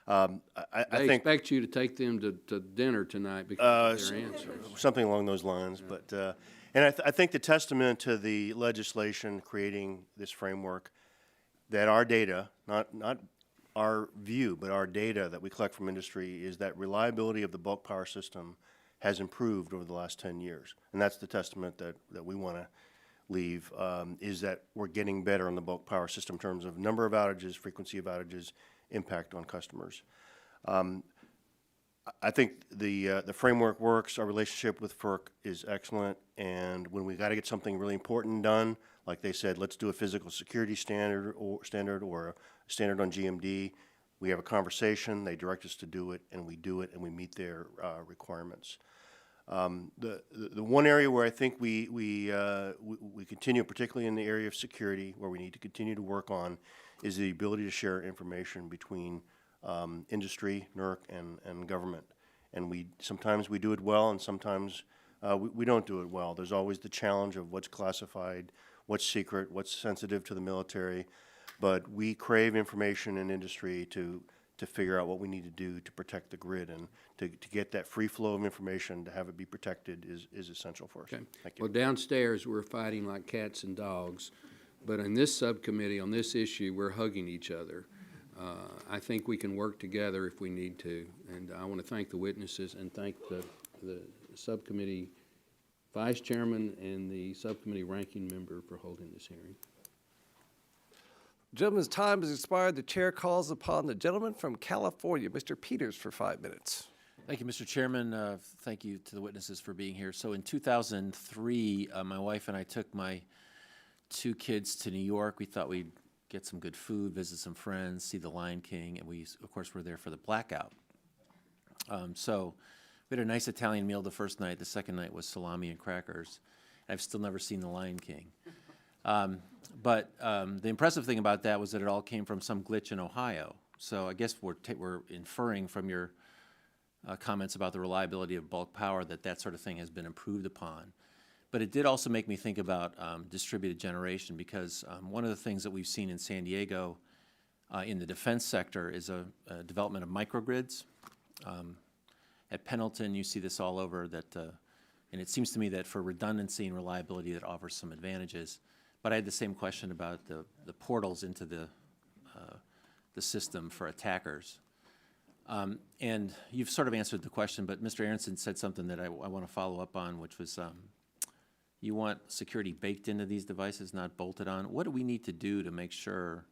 I They think expect you to take them to dinner tonight because of their answers. something along those lines. But and I think the testament to the legislation creating this framework, that our data, not our view, but our data that we collect from industry, is that reliability of the bulk power system has improved over the last 10 years. And that's the testament that we want to leave, is that we're getting better on the bulk power system in terms of number of outages, frequency of outages, impact on customers. I think the framework works. Our relationship with FERC is excellent, and when we got to get something really important done, like they said, let's do a physical security standard or a standard on GMD, we have a conversation, they direct us to do it, and we do it, and we meet their requirements. The one area where I think we continue, particularly in the area of security, where we need to continue to work on, is the ability to share information between industry, NERC, and government. And sometimes we do it well, and sometimes we don't do it well. There's always the challenge of what's classified, what's secret, what's sensitive to the military. But we crave information in industry to figure out what we need to do to protect the grid, and to get that free flow of information, to have it be protected is essential for us. Okay. Thank you. Well, downstairs, we're fighting like cats and dogs, but in this subcommittee, on this issue, we're hugging each other. I think we can work together if we need to, and I want to thank the witnesses and thank the subcommittee vice chairman and the subcommittee ranking member for holding this hearing. Gentleman's time has expired. The chair calls upon the gentleman from California, Mr. Peters, for 5 minutes. Thank you, Mr. Chairman. Thank you to the witnesses for being here. So in 2003, my wife and I took my 2 kids to New York. We thought we'd get some good food, visit some friends, see the Lion King, and we, of course, were there for the blackout. So we had a nice Italian meal the first night. The second night was salami and crackers. I've still never seen the Lion King. But the impressive thing about that was that it all came from some glitch in Ohio. So I guess we're inferring from your comments about the reliability of bulk power that sort of thing has been improved upon. But it did also make me think about distributed generation, because one of the things that we've seen in San Diego in the defense sector is a development of microgrids. At Pendleton, you see this all over, and it seems to me that for redundancy and reliability, that offers some advantages. But I had the same question about the portals into the system for attackers. And you've sort of answered the question, but Mr. Aronson said something that I want to follow up on, which was you want security baked into these devices, not bolted on. What do we need to do to make sure,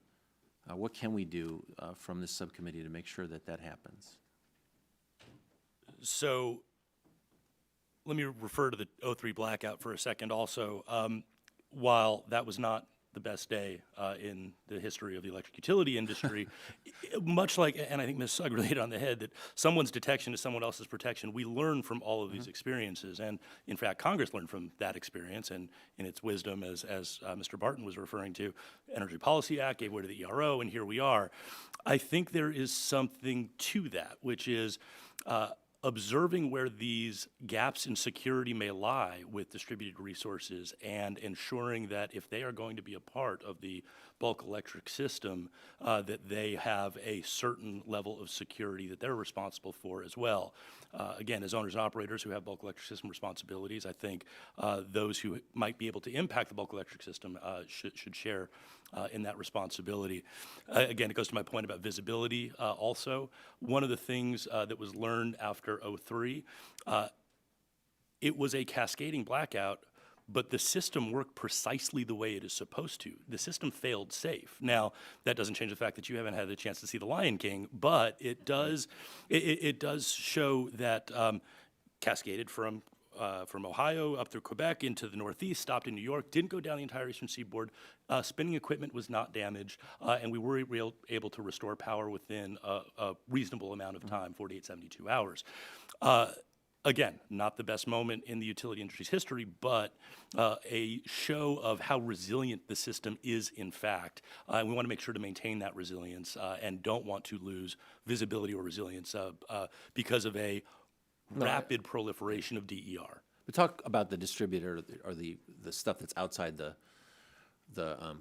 what can we do from this subcommittee to make sure that that happens? So let me refer to the 03 blackout for a second also. While that was not the best day in the history of the electric utility industry, much like, and I think Ms. Sugg really hit on the head, that someone's detection is someone else's protection. We learn from all of these experiences, and in fact, Congress learned from that experience, and in its wisdom, as Mr. Barton was referring to, Energy Policy Act gave way to the ERO, and here we are. I think there is something to that, which is observing where these gaps in security may lie with distributed resources, and ensuring that if they are going to be a part of the bulk electric system, that they have a certain level of security that they're responsible for as well. Again, as owners and operators who have bulk electric system responsibilities, I think those who might be able to impact the bulk electric system should share in that responsibility. Again, it goes to my point about visibility also. One of the things that was learned after 03, it was a cascading blackout, but the system worked precisely the way it is supposed to. The system failed safe. Now, that doesn't change the fact that you haven't had the chance to see The Lion King, but it does show that cascaded from Ohio up through Quebec into the Northeast, stopped in New York, didn't go down the entire eastern seaboard. Spinning equipment was not damaged, and we were able to restore power within a reasonable amount of time, 48, 72 hours. Again, not the best moment in the utility industry's history, but a show of how resilient the system is in fact. And we want to make sure to maintain that resilience and don't want to lose visibility or resilience because of a rapid proliferation of DER. But talk about the distributor or the stuff that's outside the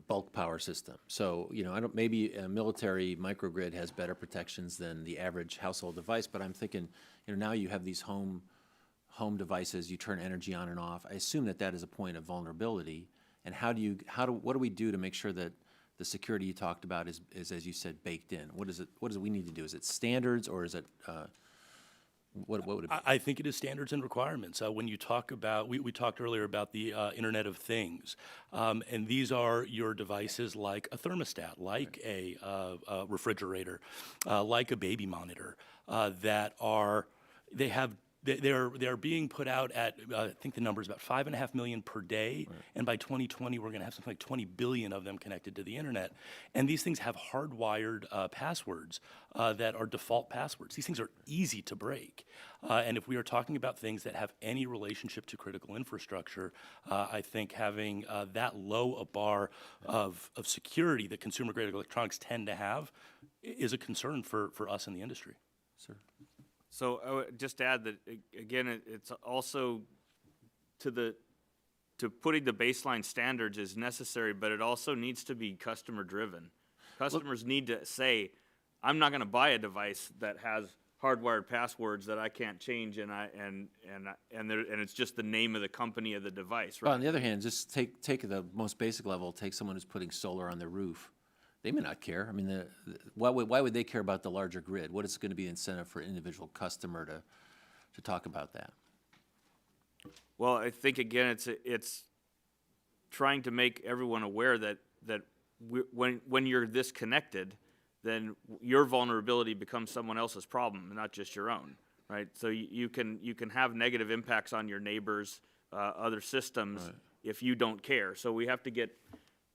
bulk power system. So, you know, maybe a military microgrid has better protections than the average household device, but I'm thinking, you know, now you have these home devices, you turn energy on and off. I assume that is a point of vulnerability. And what do we do to make sure that the security you talked about is, as you said, baked in? What does we need to do? Is it standards, or is it What would it be? I think it is standards and requirements. When you talk about, we talked earlier about the Internet of Things, and these are your devices like a thermostat, like a refrigerator, like a baby monitor, that are, they're being put out at, I think the number is about 5.5 million per day, and by 2020 we're going to have something like 20 billion of them connected to the internet. And these things have hardwired passwords that are default passwords. These things are easy to break. And if we are talking about things that have any relationship to critical infrastructure, I think having that low a bar of security that consumer-grade electronics tend to have is a concern for us in the industry. Sir? So I would just add that, again, it's also to putting the baseline standards is necessary, but it also needs to be customer driven. Customers need to say, I'm not going to buy a device that has hardwired passwords that I can't change, and it's just the name of the company of the device. Right? Well, on the other hand, just take the most basic level. Take someone who's putting solar on their roof. They may not care. I mean, why would they care about the larger grid? What is going to be the incentive for an individual customer to talk about that? Well, I think again, it's trying to make everyone aware that when you're this connected, then your vulnerability becomes someone else's problem, not just your own, right? So you can have negative impacts on your neighbors, other systems, right, if you don't care. So we have to get,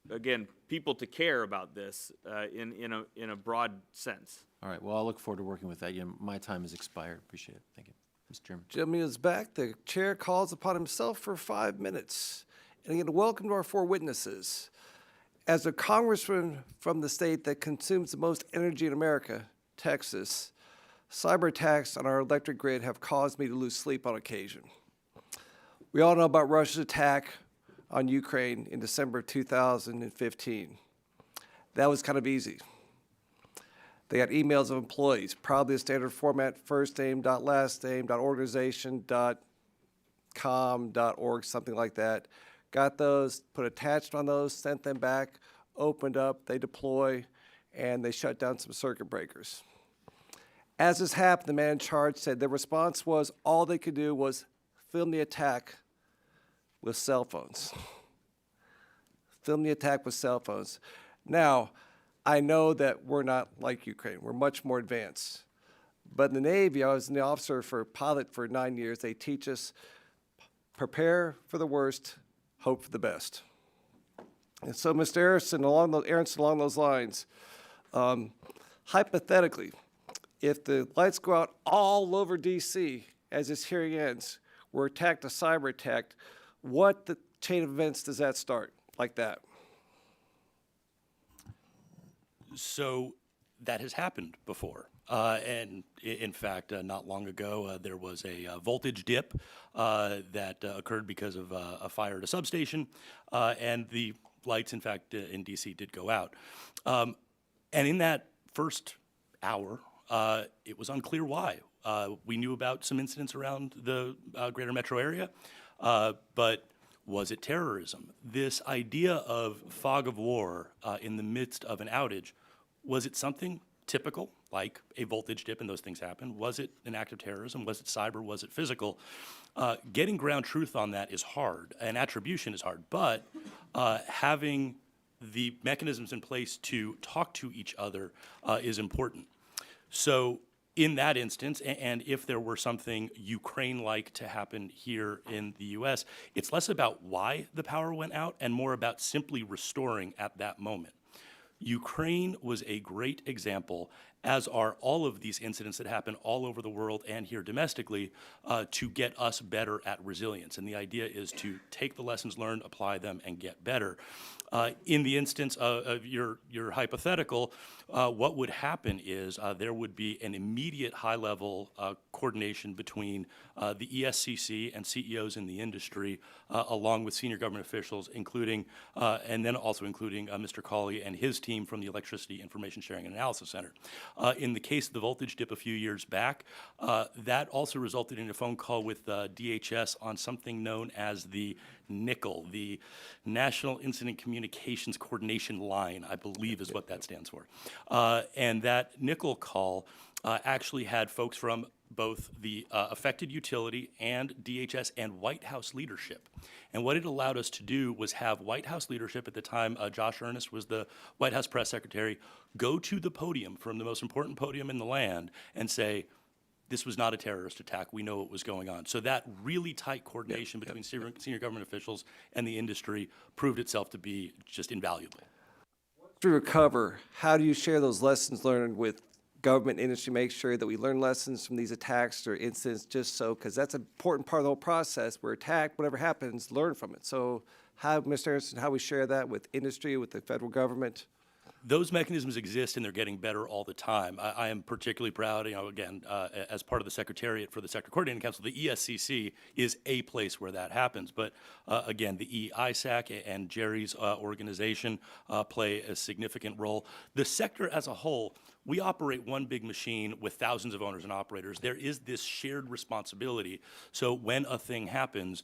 again, people to care about this in a broad sense. All right. Well, I'll look forward to working with that. My time has expired. Appreciate it. Thank you, Mr. Chairman. Jimmy is back. The chair calls upon himself for 5 minutes. And again, welcome to our 4 witnesses. As a congressman from the state that consumes the most energy in America, Texas, cyber attacks on our electric grid have caused me to lose sleep on occasion. We all know about Russia's attack on Ukraine in December of 2015. That was kind of easy. They got emails of employees, probably a standard format, first name, last name, organization, .com, .org, something like that. Got those, put attached on those, sent them back, opened up, they deploy, and they shut down some circuit breakers. As this happened, the man in charge said their response was all they could do was film the attack with cell phones. Film the attack with cell phones. Now, I know that we're not like Ukraine. We're much more advanced. But in the Navy, I was an officer for pilot for 9 years. They teach us prepare for the worst, hope for the best. And so, Mr. Aronson, along those lines, hypothetically, if the lights go out all over D.C. as this hearing ends, we're attacked, a cyber attack, what the chain of events does that start like that? So that has happened before. And in fact, not long ago, there was a voltage dip that occurred because of a fire at a substation, and the lights, in fact, in D.C. did go out. And in that first hour, it was unclear why. We knew about some incidents around the greater metro area, but was it terrorism? This idea of fog of war in the midst of an outage, was it something typical, like a voltage dip and those things happen? Was it an act of terrorism? Was it cyber? Was it physical? Getting ground truth on that is hard, and attribution is hard, but having the mechanisms in place to talk to each other is important. So in that instance, and if there were something Ukraine-like to happen here in the U.S., it's less about why the power went out and more about simply restoring at that moment. Ukraine was a great example, as are all of these incidents that happen all over the world and here domestically, to get us better at resilience. And the idea is to take the lessons learned, apply them, and get better. In the instance of your hypothetical, what would happen is there would be an immediate high-level coordination between the ESCC and CEOs in the industry, along with senior government officials, including, and then also including Mr. Cawley and his team from the Electricity Information Sharing and Analysis Center. In the case of the voltage dip a few years back, that also resulted in a phone call with DHS on something known as the NICL, the National Incident Communications Coordination Line, I believe is what that stands for. And that NICL call actually had folks from both the affected utility and DHS and White House leadership. And what it allowed us to do was have White House leadership, at the time Josh Earnest was the White House press secretary, go to the podium, from the most important podium in the land, and say, this was not a terrorist attack. We know what was going on. So that really tight coordination between senior government officials and the industry proved itself to be just invaluable. To recover, how do you share those lessons learned with government industry, make sure that we learn lessons from these attacks or incidents, just so, because that's an important part of the whole process. We're attacked, whatever happens, learn from it. So how, Mr. Anderson, how we share that with industry, with the federal government? Those mechanisms exist, and they're getting better all the time. I am particularly proud, again, as part of the Secretariat for the Sector Coordinating Council, the ESCC is a place where that happens. But again, the EISAC and Jerry's organization play a significant role. The sector as a whole, we operate one big machine with thousands of owners and operators. There is this shared responsibility. So when a thing happens,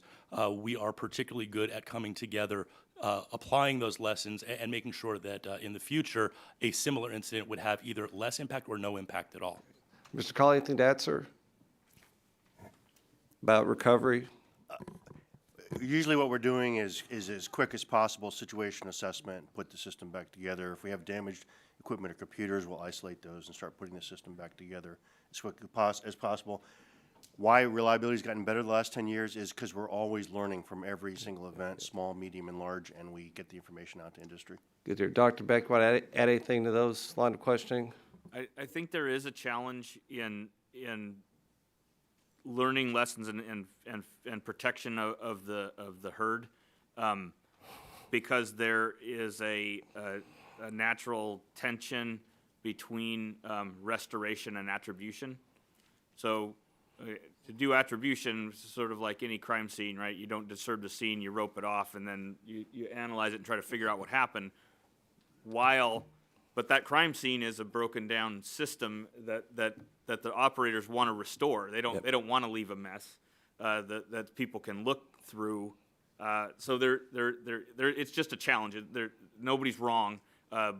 we are particularly good at coming together, applying those lessons and making sure that in the future, a similar incident would have either less impact or no impact at all. Mr. Colley, anything to add, sir? About recovery? Usually what we're doing is as quick as possible situation assessment, put the system back together. If we have damaged equipment or computers, we'll isolate those and start putting the system back together as quick as possible. Why reliability has gotten better the last 10 years is because we're always learning from every single event, small, medium, and large, and we get the information out to industry. Good there. Dr. Beck, want to add anything to those line of questioning? I think there is a challenge in learning lessons and protection of the herd, because there is a natural tension between restoration and attribution. So to do attribution is sort of like any crime scene, right? You don't disturb the scene, you rope it off, and then you analyze it and try to figure out what happened. But that crime scene is a broken down system that the operators want to restore. They don't want to leave a mess that people can look through. So it's just a challenge. Nobody's wrong.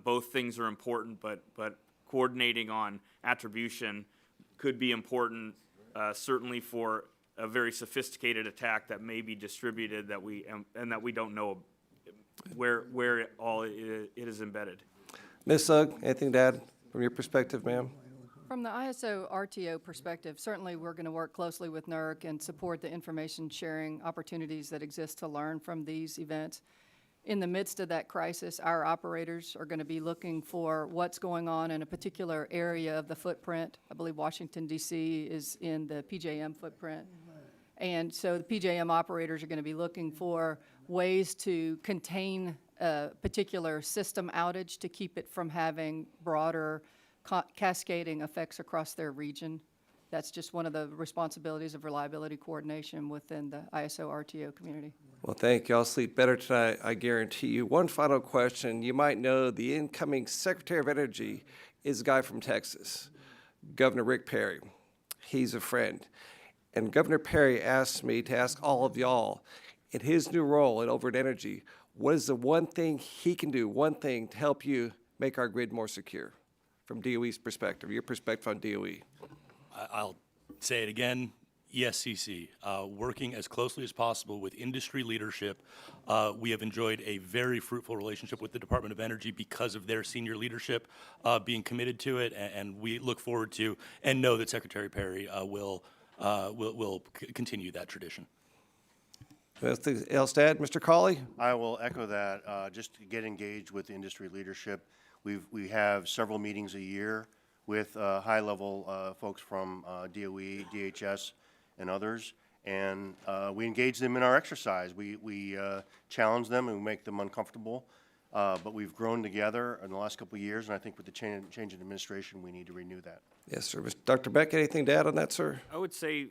Both things are important, but coordinating on attribution could be important, certainly for a very sophisticated attack that may be distributed and that we don't know where it is embedded. Ms. Sugg, anything to add from your perspective, ma'am? From the ISO RTO perspective, certainly we're going to work closely with NERC and support the information sharing opportunities that exist to learn from these events. In the midst of that crisis, our operators are going to be looking for what's going on in a particular area of the footprint. I believe Washington, D.C. is in the PJM footprint. And so the PJM operators are going to be looking for ways to contain a particular system outage to keep it from having broader cascading effects across their region. That's just one of the responsibilities of reliability coordination within the ISO RTO community. Well, thank you. I'll sleep better tonight, I guarantee you. One final question. You might know the incoming Secretary of Energy is a guy from Texas, Governor Rick Perry. He's a friend. And Governor Perry asked me to ask all of y'all, in his new role over at Energy, what is the one thing he can do, one thing to help you make our grid more secure? From DOE's perspective, your perspective on DOE. I'll say it again, ESCC, working as closely as possible with industry leadership. We have enjoyed a very fruitful relationship with the Department of Energy because of their senior leadership being committed to it, and we look forward to and know that Secretary Perry will continue that tradition. Anything else to add, Mr. Colley? I will echo that. Just to get engaged with the industry leadership. We have several meetings a year with high-level folks from DOE, DHS, and others, and we engage them in our exercise. We challenge them and we make them uncomfortable, but we've grown together in the last couple of years, and I think with the change in administration, we need to renew that. Yes, sir. Dr. Beck, anything to add on that, sir? I would say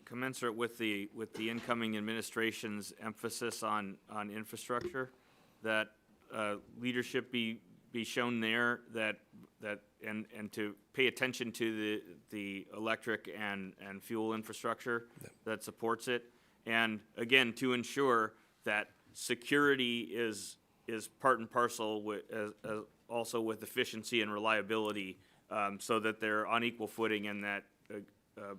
commensurate with the incoming administration's emphasis on infrastructure, that leadership be shown there, and to pay attention to the electric and fuel infrastructure that supports it, and again to ensure that security is part and parcel with also with efficiency and reliability, so that they're on equal footing, and that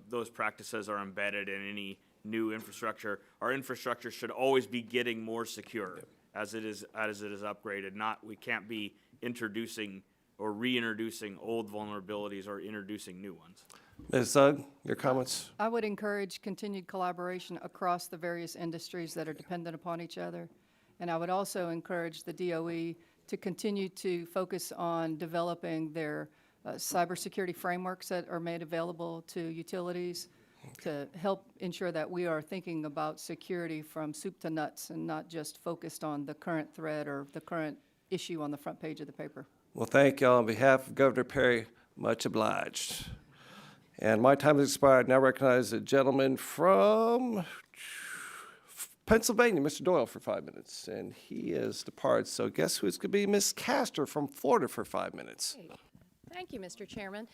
those practices are embedded in any new infrastructure. Our infrastructure should always be getting more secure as it is upgraded. We can't be introducing or reintroducing old vulnerabilities or introducing new ones. Ms. Zug, your comments? I would encourage continued collaboration across the various industries that are dependent upon each other. And I would also encourage the DOE to continue to focus on developing their cybersecurity frameworks that are made available to utilities to help ensure that we are thinking about security from soup to nuts and not just focused on the current threat or the current issue on the front page of the paper. Well, thank you all on behalf of Governor Perry. Much obliged. And my time has expired. Now recognize the gentleman from Pennsylvania, Mr. Doyle, for 5 minutes. And he has departed. So guess who's going to be Ms. Castor from Florida for 5 minutes. Thank you, Mr. Chairman.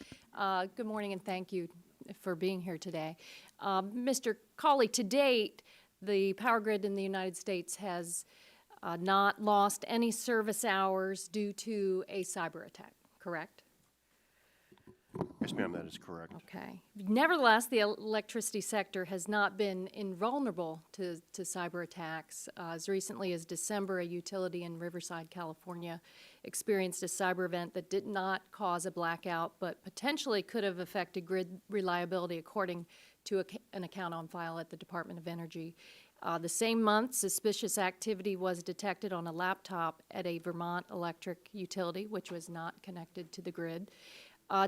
Good morning, and thank you for being here today. Mr. Cawley, to date, the power grid in the United States has not lost any service hours due to a cyber attack, correct? Yes, ma'am, that is correct. Okay. Nevertheless, the electricity sector has not been invulnerable to cyber attacks. As recently as December, a utility in Riverside, California, experienced a cyber event that did not cause a blackout, but potentially could have affected grid reliability, according to an account on file at the Department of Energy. The same month, suspicious activity was detected on a laptop at a Vermont electric utility, which was not connected to the grid.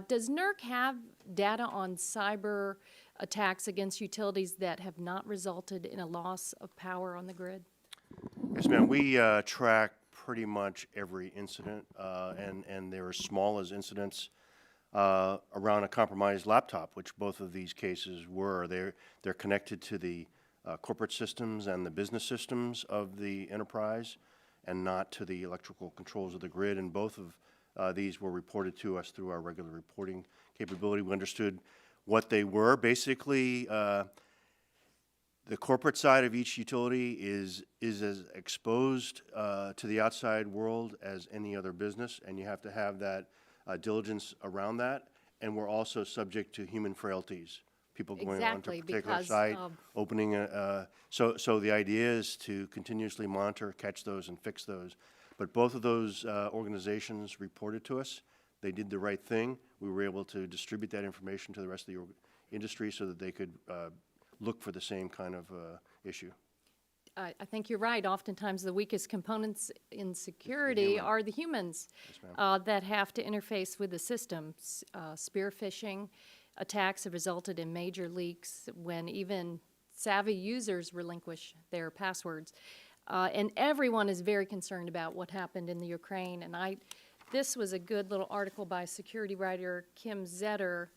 Does NERC have data on cyber attacks against utilities that have not resulted in a loss of power on the grid? Yes, ma'am. We track pretty much every incident, and they're as small as incidents around a compromised laptop, which both of these cases were. They're connected to the corporate systems and the business systems of the enterprise, and not to the electrical controls of the grid. And both of these were reported to us through our regular reporting capability. We understood what they were. Basically, the corporate side of each utility is as exposed to the outside world as any other business, and you have to have that diligence around that. And we're also subject to human frailties. People going onto a particular site, opening so the idea is to continuously monitor, catch those, and fix those. But both of those organizations reported to us. They did the right thing. We were able to distribute that information to the rest of the industry so that they could look for the same kind of issue. I think you're right. Oftentimes, the weakest components in security are the humans that have to interface with the systems. Spear phishing attacks have resulted in major leaks when even savvy users relinquish their passwords. And everyone is very concerned about what happened in the Ukraine. And this was a good little article by security writer Kim Zetter,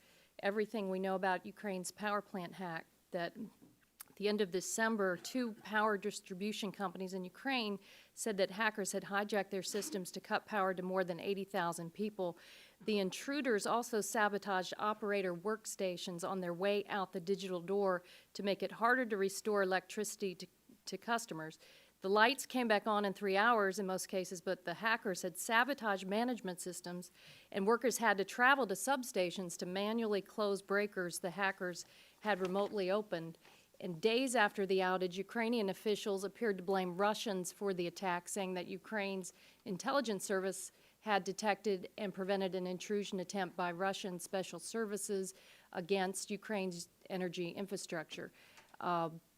Everything We Know About Ukraine's Power Plant Hack, that at the end of December, 2 power distribution companies in Ukraine said that hackers had hijacked their systems to cut power to more than 80,000 people. The intruders also sabotaged operator workstations on their way out the digital door to make it harder to restore electricity to customers. The lights came back on in 3 hours in most cases, but the hackers had sabotaged management systems, and workers had to travel to substations to manually close breakers the hackers had remotely opened. And days after the outage, Ukrainian officials appeared to blame Russians for the attack, saying that Ukraine's intelligence service had detected and prevented an intrusion attempt by Russian special services against Ukraine's energy infrastructure.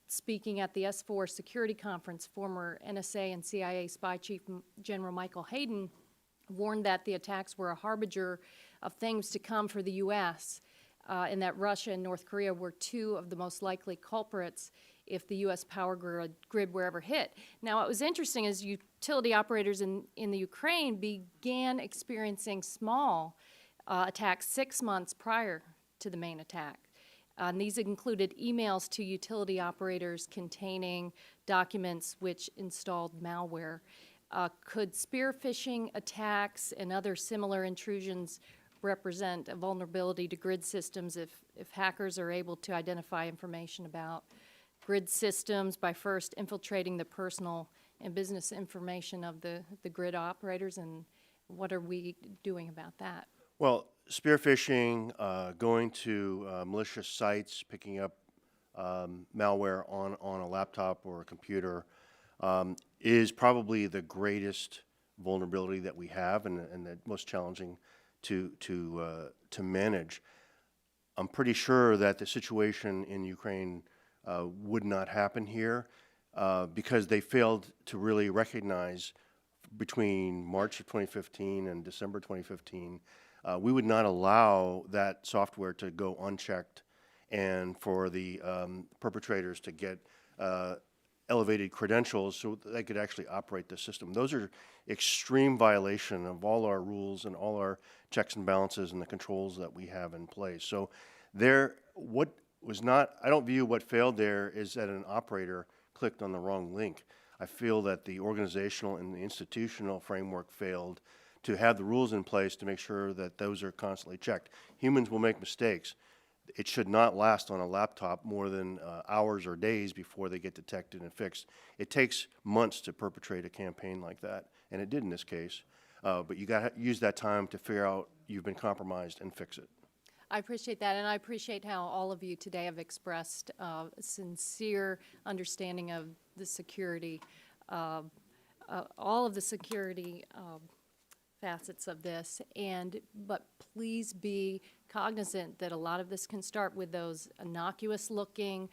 Speaking at the S4 Security Conference, former NSA and CIA Spy Chief General Michael Hayden warned that the attacks were a harbinger of things to come for the U.S., and that Russia and North Korea were 2 of the most likely culprits if the U.S. power grid were ever hit. Now, what was interesting is utility operators in the Ukraine began experiencing small attacks 6 months prior to the main attack. And these included emails to utility operators containing documents which installed malware. Could spear phishing attacks and other similar intrusions represent a vulnerability to grid systems if hackers are able to identify information about grid systems by first infiltrating the personal and business information of the grid operators? And what are we doing about that? Well, spearphishing, going to malicious sites, picking up malware on a laptop or a computer is probably the greatest vulnerability that we have and the most challenging to manage. I'm pretty sure that the situation in Ukraine would not happen here because they failed to really recognize between March of 2015 and December 2015, we would not allow that software to go unchecked and for the perpetrators to get elevated credentials so that they could actually operate the system. Those are extreme violation of all our rules and all our checks and balances and the controls that we have in place. So what was not, I don't view what failed there is that an operator clicked on the wrong link. I feel that the organizational and the institutional framework failed to have the rules in place to make sure that those are constantly checked. Humans will make mistakes. It should not last on a laptop more than hours or days before they get detected and fixed. It takes months to perpetrate a campaign like that, and it did in this case. But you got to use that time to figure out you've been compromised and fix it. I appreciate that, and I appreciate how all of you today have expressed sincere understanding of the security, all of the security facets of this, but please be cognizant that a lot of this can start with those innocuous-looking,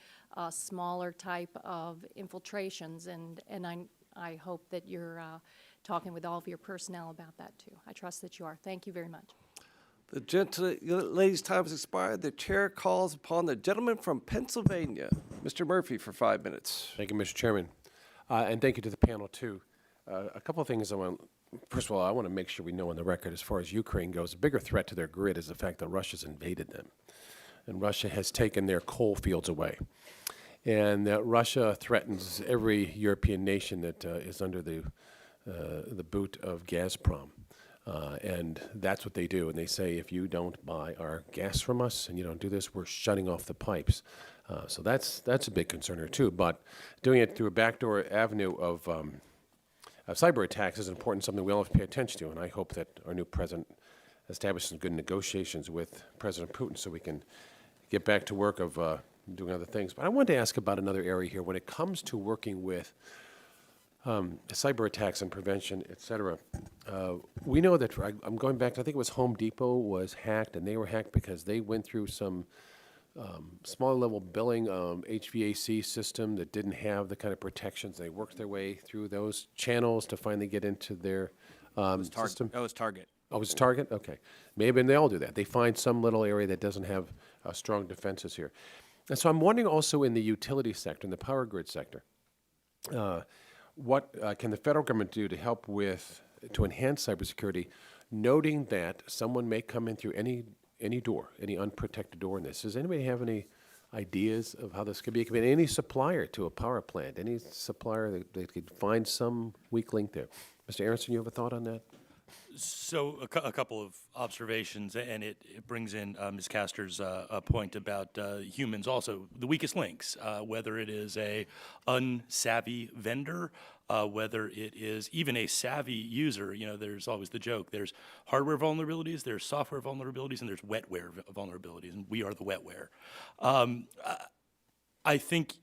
smaller type of infiltrations, and I hope that you're talking with all of your personnel about that too. I trust that you are. Thank you very much. The lady's time has expired. The chair calls upon the gentleman from Pennsylvania, Mr. Murphy, for 5 minutes. Thank you, Mr. Chairman. And thank you to the panel, too. A couple of things I want. First of all, I want to make sure we know on the record as far as Ukraine goes, a bigger threat to their grid is the fact that Russia's invaded them. And Russia has taken their coal fields away. And that Russia threatens every European nation that is under the boot of Gazprom. And that's what they do. And they say, if you don't buy our gas from us and you don't do this, we're shutting off the pipes. So that's a big concern here, too. But doing it through a backdoor avenue of cyber attacks is important, something we all have to pay attention to. And I hope that our new president establishes some good negotiations with President Putin so we can get back to work of doing other things. But I wanted to ask about another area here. When it comes to working with cyber attacks and prevention, et cetera, we know that, I'm going back, I think it was Home Depot was hacked, and they were hacked because they went through some smaller level billing HVAC system that didn't have the kind of protections. They worked their way through those channels to finally get into their system. That was Target. Oh, it was Target? Okay. Maybe they all do that. They find some little area that doesn't have strong defenses here. And so I'm wondering also in the utility sector, in the power grid sector, what can the federal government do to help to enhance cybersecurity, noting that someone may come in through any door, any unprotected door in this? Does anybody have any ideas of how this could be? It could be any supplier to a power plant, any supplier that could find some weak link there. Mr. Aronson, you have a thought on that? So a couple of observations, and it brings in Ms. Castor's point about humans also, the weakest links, whether it is a unsavvy vendor, whether it is even a savvy user. You know, there's always the joke. There's hardware vulnerabilities, there's software vulnerabilities, and there's wetware vulnerabilities, and we are the wetware. I think,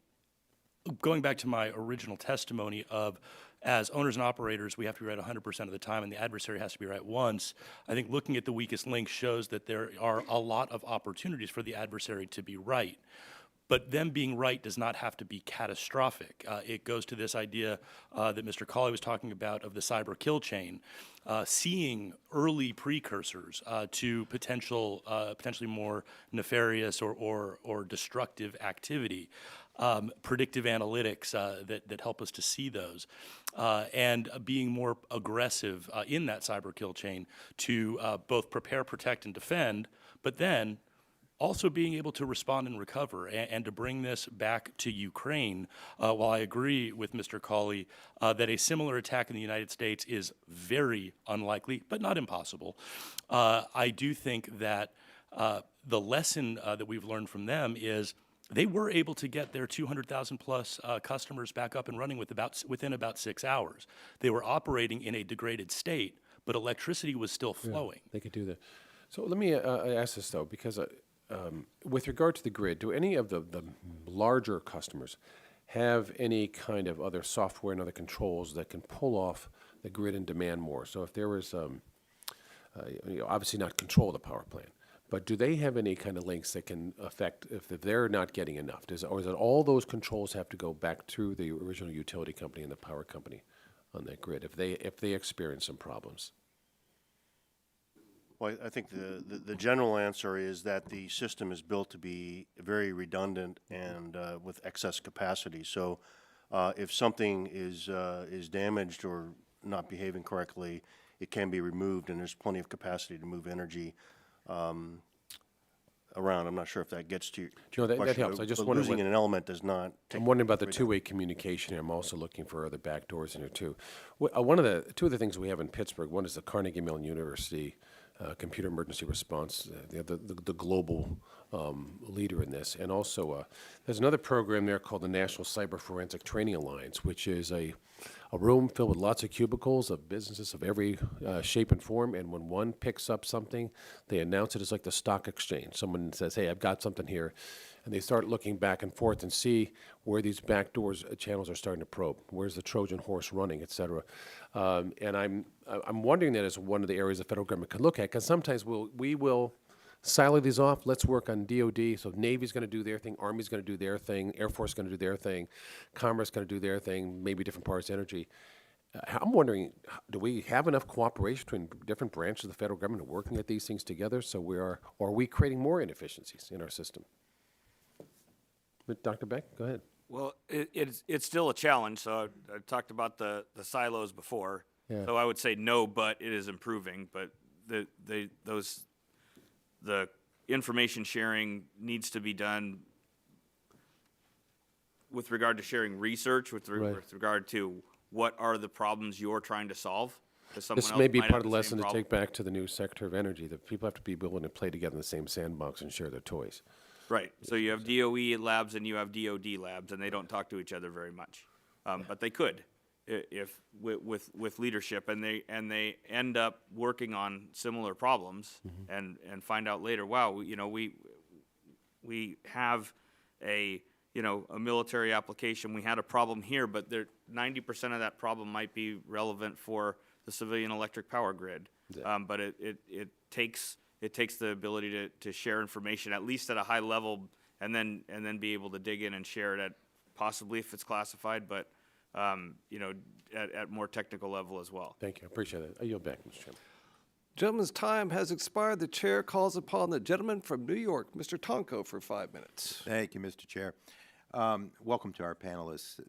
going back to my original testimony of, as owners and operators, we have to be right 100% of the time, and the adversary has to be right once. I think looking at the weakest link shows that there are a lot of opportunities for the adversary to be right. But them being right does not have to be catastrophic. It goes to this idea that Mr. Cawley was talking about of the cyber kill chain, seeing early precursors to potentially more nefarious or destructive activity. Predictive analytics that help us to see those, and being more aggressive in that cyber kill chain to both prepare, protect, and defend, but then also being able to respond and recover and to bring this back to Ukraine. While I agree with Mr. Cawley that a similar attack in the United States is very unlikely, but not impossible, I do think that the lesson that we've learned from them is they were able to get their 200,000 plus customers back up and running within about 6 hours. They were operating in a degraded state, but electricity was still flowing. Yeah, they could do that. So let me ask this, though, because with regard to the grid, do any of the larger customers have any kind of other software and other controls that can pull off the grid and demand more? So if there was, obviously not control the power plant, but do they have any kind of links that can affect if they're not getting enough? Or is it all those controls have to go back to the original utility company and the power company on that grid if they experience some problems? Well, I think the general answer is that the system is built to be very redundant and with excess capacity. So if something is damaged or not behaving correctly, it can be removed, and there's plenty of capacity to move energy around. I'm not sure if that gets to your that question, helps. I just but wonder losing what- an element does not take. I'm wondering about the two-way communication here. I'm also looking for other back doors in here, too. Two of the things we have in Pittsburgh, one is the Carnegie Mellon University Computer Emergency Response, the global leader in this. And also, there's another program there called the National Cyber Forensic Training Alliance, which is a room filled with lots of cubicles of businesses of every shape and form. And when one picks up something, they announce it as like the stock exchange. Someone says, hey, I've got something here. And they start looking back and forth and see where these back doors channels are starting to probe. Where's the Trojan horse running, et cetera. And I'm wondering that as one of the areas the federal government could look at, because sometimes we will silo these off. Let's work on DOD. So Navy's going to do their thing, Army's going to do their thing, Air Force is going to do their thing, Commerce going to do their thing, maybe different parts of energy. I'm wondering, do we have enough cooperation between different branches of the federal government working at these things together? So or are we creating more inefficiencies in our system? Dr. Beck, go ahead. Well, it's still a challenge. So I talked about the silos before. Yeah. So I would say no, but it is improving. But the information sharing needs to be done with regard to sharing research, with regard to what are the problems you're trying to solve. This may be part of the lesson to take back to the new Secretary of Energy, that people have to be willing to play together in the same sandbox and share their toys. Right. So you have DOE labs and you have DOD labs, and they don't talk to each other very much, but they could, if with leadership, and they end up working on similar problems, and find out later, wow, we have a military application. We had a problem here, but 90% of that problem might be relevant for the civilian electric power grid. Yeah. But it takes the ability to share information, at least at a high level, and then be able to dig in and share it at, possibly if it's classified, but at more technical level as well. Thank you. I appreciate it. I yield back, Mr. Chairman. Gentleman's time has expired. The chair calls upon the gentleman from New York, Mr. Tonko, for 5 minutes. Thank you, Mr. Chair. Welcome to our panelists.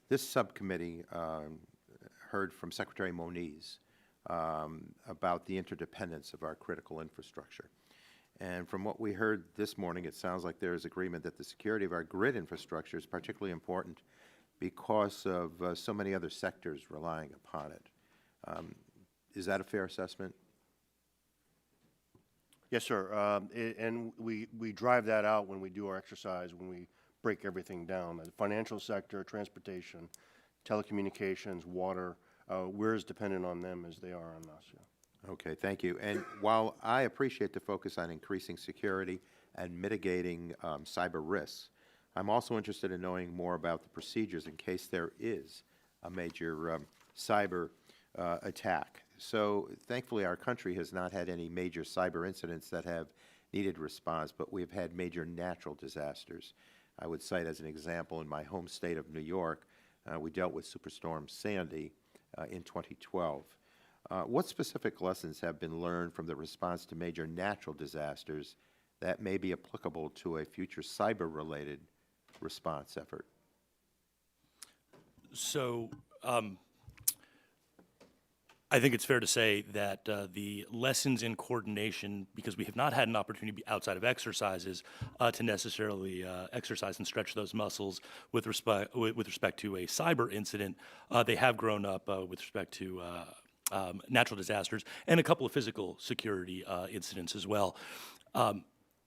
This subcommittee heard from Secretary Moniz about the interdependence of our critical infrastructure. And from what we heard this morning, it sounds like there is agreement that the security of our grid infrastructure is particularly important because of so many other sectors relying upon it. Is that a fair assessment? Yes, sir. And we drive that out when we do our exercise, when we break everything down. The financial sector, transportation, telecommunications, water, we're as dependent on them as they are on us. Yeah. Okay, thank you. And while I appreciate the focus on increasing security and mitigating cyber risks, I'm also interested in knowing more about the procedures in case there is a major cyber attack. So thankfully our country has not had any major cyber incidents that have needed response, but we've had major natural disasters. I would cite as an example, in my home state of New York, we dealt with Superstorm Sandy in 2012. What specific lessons have been learned from the response to major natural disasters that may be applicable to a future cyber-related response effort? So I think it's fair to say that the lessons in coordination, because we have not had an opportunity outside of exercises to necessarily exercise and stretch those muscles with respect to a cyber incident, they have grown up with respect to natural disasters and a couple of physical security incidents as well.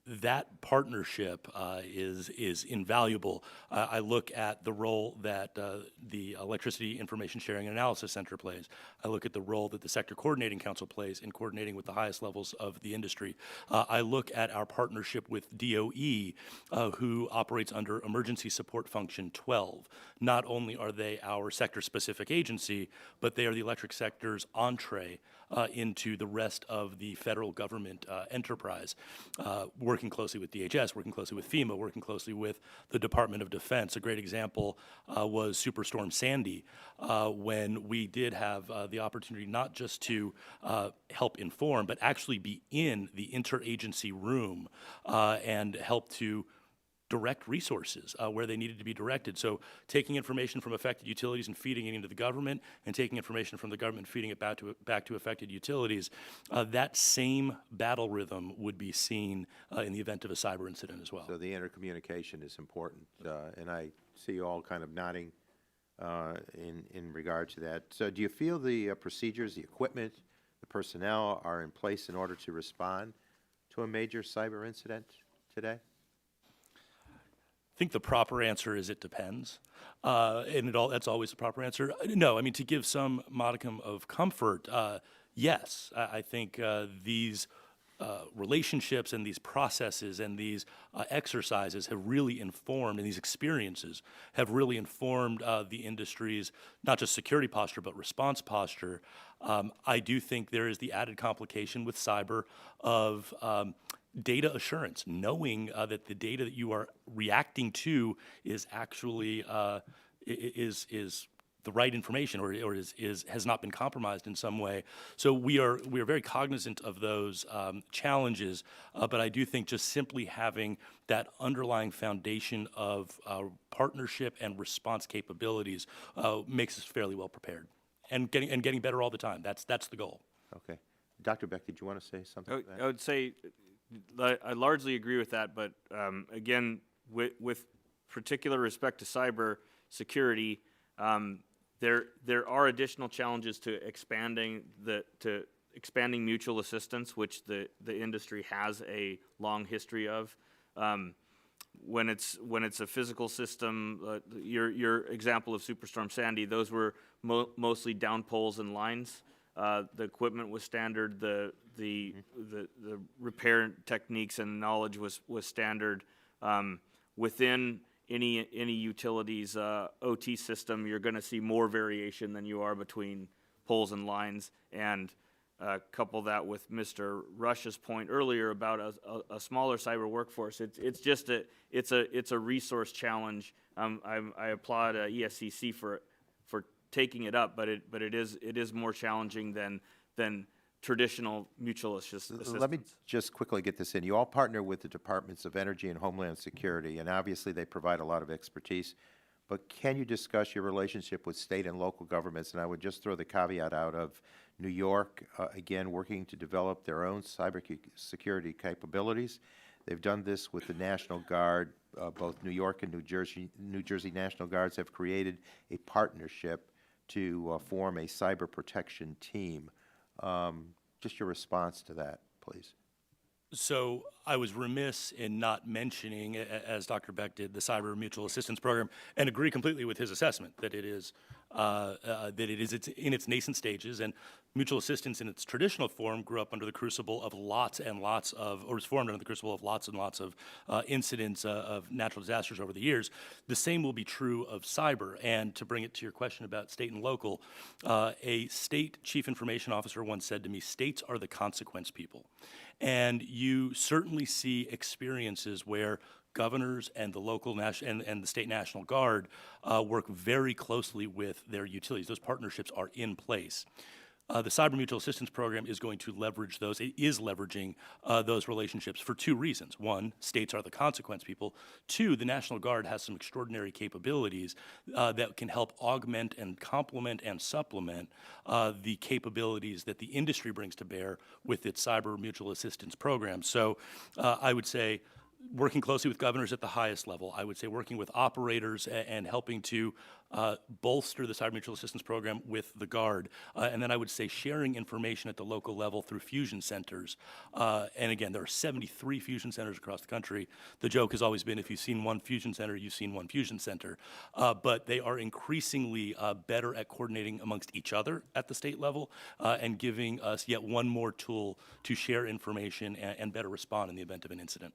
that partnership is invaluable. I look at the role that the Electricity Information Sharing and Analysis Center plays. I look at the role that the Sector Coordinating Council plays in coordinating with the highest levels of the industry. I look at our partnership with DOE, who operates under Emergency Support Function 12. Not only are they our sector-specific agency, but they are the electric sector's entree into the rest of the federal government enterprise, working closely with DHS, working closely with FEMA, working closely with the Department of Defense. A great example was Superstorm Sandy, when we did have the opportunity not just to help inform, but actually be in the interagency room and help to direct resources where they needed to be directed. So taking information from affected utilities and feeding it into the government, and taking information from the government and feeding it back to affected utilities, that same battle rhythm would be seen in the event of a cyber incident as well. So the intercommunication is important, and I see you all kind of nodding in regard to that. So do you feel the procedures, the equipment, the personnel are in place in order to respond to a major cyber incident today? I think the proper answer is it depends, and that's always the proper answer. No, I mean, to give some modicum of comfort, yes, I think these relationships and these processes and these exercises have really informed, and these experiences have really informed the industry's not just security posture, but response posture. I do think there is the added complication with cyber of data assurance, knowing that the data that you are reacting to is actually is the right information, or has not been compromised in some way. So we are very cognizant of those challenges, but I do think just simply having that underlying foundation of partnership and response capabilities makes us fairly well prepared, and getting better all the time. That's the goal. Okay. Dr. Beck, did you want to say something to that? I would say I largely agree with that, but again, with particular respect to cyber security, there are additional challenges to expanding mutual assistance, which the industry has a long history of. When it's a physical system, your example of Superstorm Sandy, those were mostly down poles and lines. The equipment was standard. The repair techniques and knowledge was standard. Within any utilities OT system, you're going to see more variation than you are between poles and lines. And couple that with Mr. Rush's point earlier about a smaller cyber workforce. It's just it's a resource challenge. I applaud ESCC for taking it up, but it is more challenging than traditional mutual assistance. Let me just quickly get this in. You all partner with the Departments of Energy and Homeland Security, and obviously they provide a lot of expertise. But can you discuss your relationship with state and local governments? And I would just throw the caveat out of New York, again, working to develop their own cybersecurity capabilities. They've done this with the National Guard. Both New York and New Jersey National Guards have created a partnership to form a cyber protection team. Just your response to that, please. So I was remiss in not mentioning, as Dr. Beck did, the Cyber Mutual Assistance Program, and agree completely with his assessment that it is it's in its nascent stages, and mutual assistance in its traditional form grew up under the crucible of lots and lots of, or was formed under the crucible of lots and lots of incidents of natural disasters over the years. The same will be true of cyber. And to bring it to your question about state and local, a state chief information officer once said to me, states are the consequence people. And you certainly see experiences where governors and the local and the state National Guard work very closely with their utilities. Those partnerships are in place. The Cyber Mutual Assistance Program is going to leverage those. It is leveraging those relationships for two reasons. One, states are the consequence people. Two, the National Guard has some extraordinary capabilities that can help augment and complement and supplement the capabilities that the industry brings to bear with its Cyber Mutual Assistance Program. So I would say working closely with governors at the highest level. I would say working with operators and helping to bolster the Cyber Mutual Assistance Program with the Guard. And then I would say sharing information at the local level through fusion centers. And again, there are 73 fusion centers across the country. The joke has always been if you've seen one fusion center, you've seen one fusion center. But they are increasingly better at coordinating amongst each other at the state level and giving us yet one more tool to share information and better respond in the event of an incident.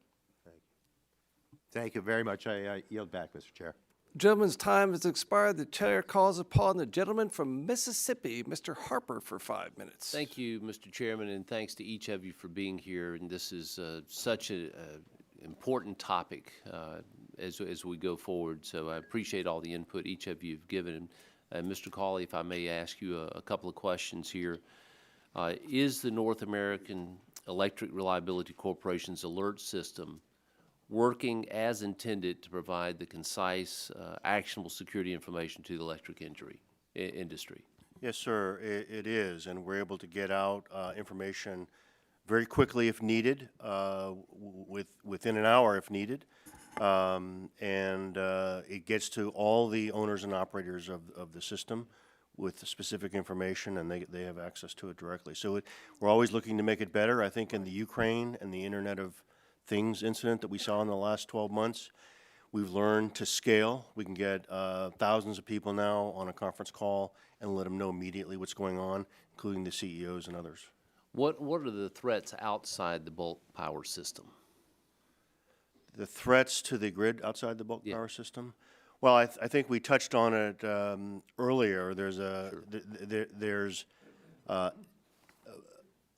Thank you very much. I yield back, Mr. Chair. Gentleman's time has expired. The chair calls upon the gentleman from Mississippi, Mr. Harper, for 5 minutes. Thank you, Mr. Chairman, and thanks to each of you for being here. And this is such an important topic as we go forward. So I appreciate all the input each of you have given. Mr. Cawley, if I may ask you a couple of questions here. Is the North American Electric Reliability Corporation's alert system working as intended to provide the concise, actionable security information to the electric industry? Yes, sir, it is, and we're able to get out information very quickly if needed, within an hour if needed, and it gets to all the owners and operators of the system with the specific information, and they have access to it directly. So we're always looking to make it better. I think in the Ukraine and the Internet of Things incident that we saw in the last 12 months, we've learned to scale. We can get thousands of people now on a conference call and let them know immediately what's going on, including the CEOs and others. What are the threats outside the bulk power system? The threats to the grid outside the bulk power system? Well, I think we touched on it earlier. There's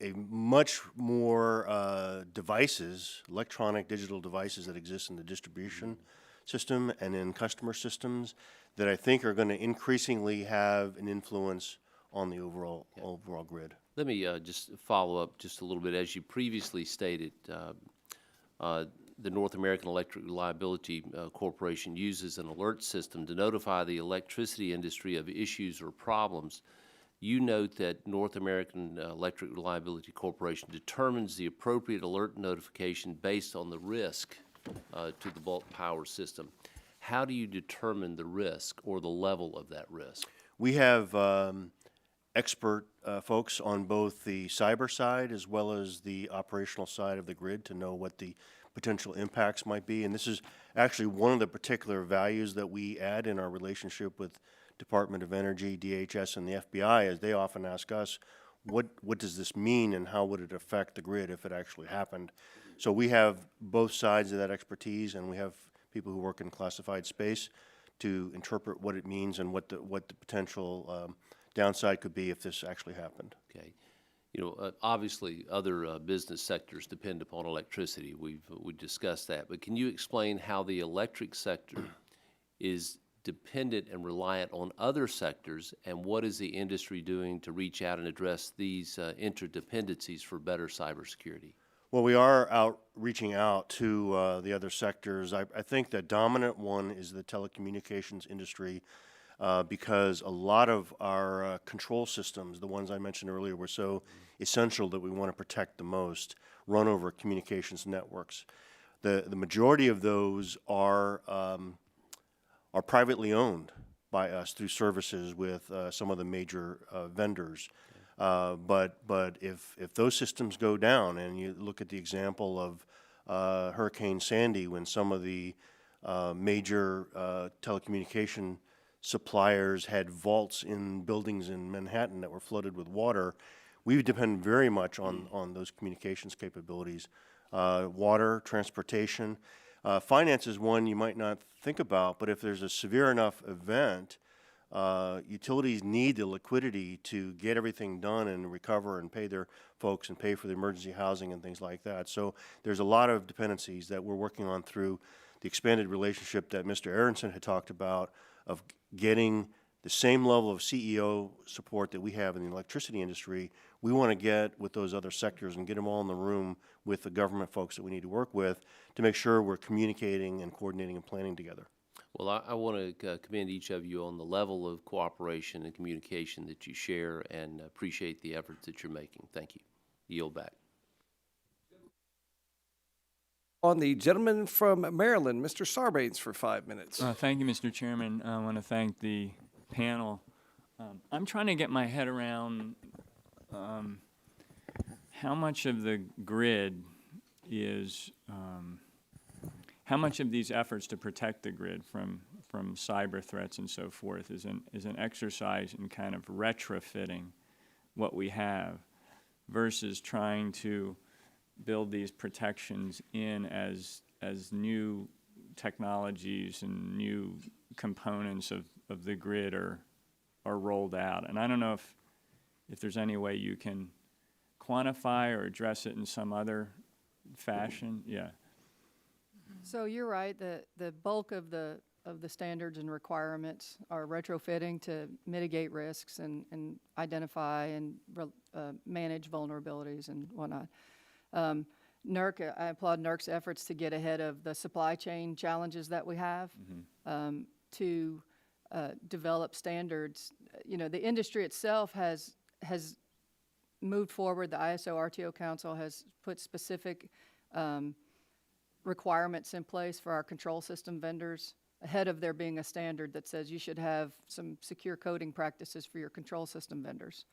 a much more devices, electronic digital devices that exist in the distribution system and in customer systems that I think are going to increasingly have an influence on the overall grid. Let me just follow up just a little bit. As you previously stated, the North American Electric Reliability Corporation uses an alert system to notify the electricity industry of issues or problems. You note that North American Electric Reliability Corporation determines the appropriate alert notification based on the risk to the bulk power system. How do you determine the risk or the level of that risk? We have expert folks on both the cyber side as well as the operational side of the grid to know what the potential impacts might be. And this is actually one of the particular values that we add in our relationship with Department of Energy, DHS, and the FBI, as they often ask us, what does this mean and how would it affect the grid if it actually happened? So we have both sides of that expertise, and we have people who work in classified space to interpret what it means and what the potential downside could be if this actually happened. Okay. You know, obviously other business sectors depend upon electricity. We discussed that, but can you explain how the electric sector is dependent and reliant on other sectors, and what is the industry doing to reach out and address these interdependencies for better cybersecurity? Well, we are reaching out to the other sectors. I think the dominant one is the telecommunications industry because a lot of our control systems, the ones I mentioned earlier, were so essential that we want to protect the most, run over communications networks. The majority of those are privately owned by us through services with some of the major vendors. But if those systems go down, and you look at the example of Hurricane Sandy, when some of the major telecommunication suppliers had vaults in buildings in Manhattan that were flooded with water, we depend very much on those communications capabilities. Water, transportation. Finance is one you might not think about, but if there's a severe enough event, utilities need the liquidity to get everything done and recover and pay their folks and pay for the emergency housing and things like that. So there's a lot of dependencies that we're working on through the expanded relationship that Mr. Aronson had talked about of getting the same level of CEO support that we have in the electricity industry. We want to get with those other sectors and get them all in the room with the government folks that we need to work with to make sure we're communicating and coordinating and planning together. Well, I want to commend each of you on the level of cooperation and communication that you share, and appreciate the efforts that you're making. Thank you. Yield back. on the gentleman from Maryland, Mr. Sarbanes, for 5 minutes. Thank you, Mr. Chairman. I want to thank the panel. I'm trying to get my head around how much of the grid is, how much of these efforts to protect the grid from cyber threats and so forth is an exercise in kind of retrofitting what we have versus trying to build these protections in as new technologies and new components of the grid are rolled out. And I don't know if there's any way you can quantify or address it in some other fashion. Yeah. So you're right, the bulk of the standards and requirements are retrofitting to mitigate risks and identify and manage vulnerabilities and whatnot. NERC, I applaud NERC's efforts to get ahead of the supply chain challenges that we have, to develop standards. You know, the industry itself has moved forward. The ISO RTO Council has put specific requirements in place for our control system vendors ahead of there being a standard that says you should have some secure coding practices for your control system vendors.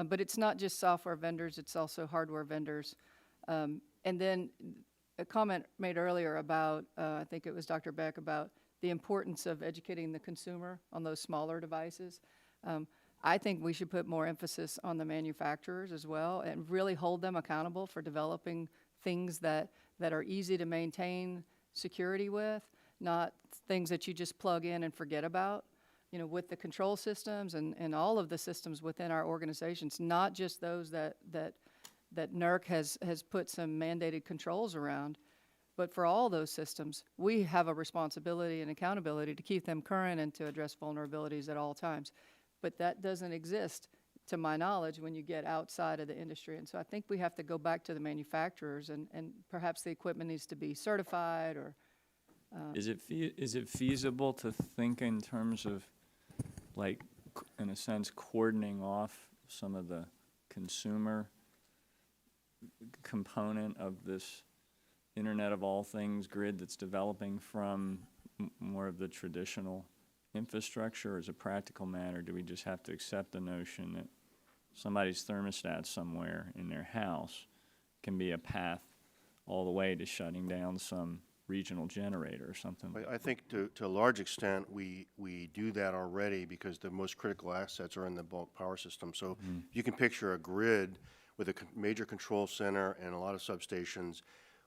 But it's not just software vendors, it's also hardware vendors. And then a comment made earlier about, I think it was Dr. Beck, about the importance of educating the consumer on those smaller devices. I think we should put more emphasis on the manufacturers as well and really hold them accountable for developing things that are easy to maintain security with, not things that you just plug in and forget about. You know, with the control systems and all of the systems within our organizations, not just those that NERC has put some mandated controls around, but for all those systems, we have a responsibility and accountability to keep them current and to address vulnerabilities at all times. But that doesn't exist, to my knowledge, when you get outside of the industry. And so I think we have to go back to the manufacturers, and perhaps the equipment needs to be certified or... Is it feasible to think in terms of, like, in a sense, cordoning off some of the consumer component of this Internet of All Things grid that's developing from more of the traditional infrastructure? As a practical matter, do we just have to accept the notion that somebody's thermostat somewhere in their house can be a path all the way to shutting down some regional generator or something? I think to a large extent, we do that already because the most critical assets are in the bulk power system. So you can picture a grid with a major control center and a lot of substations.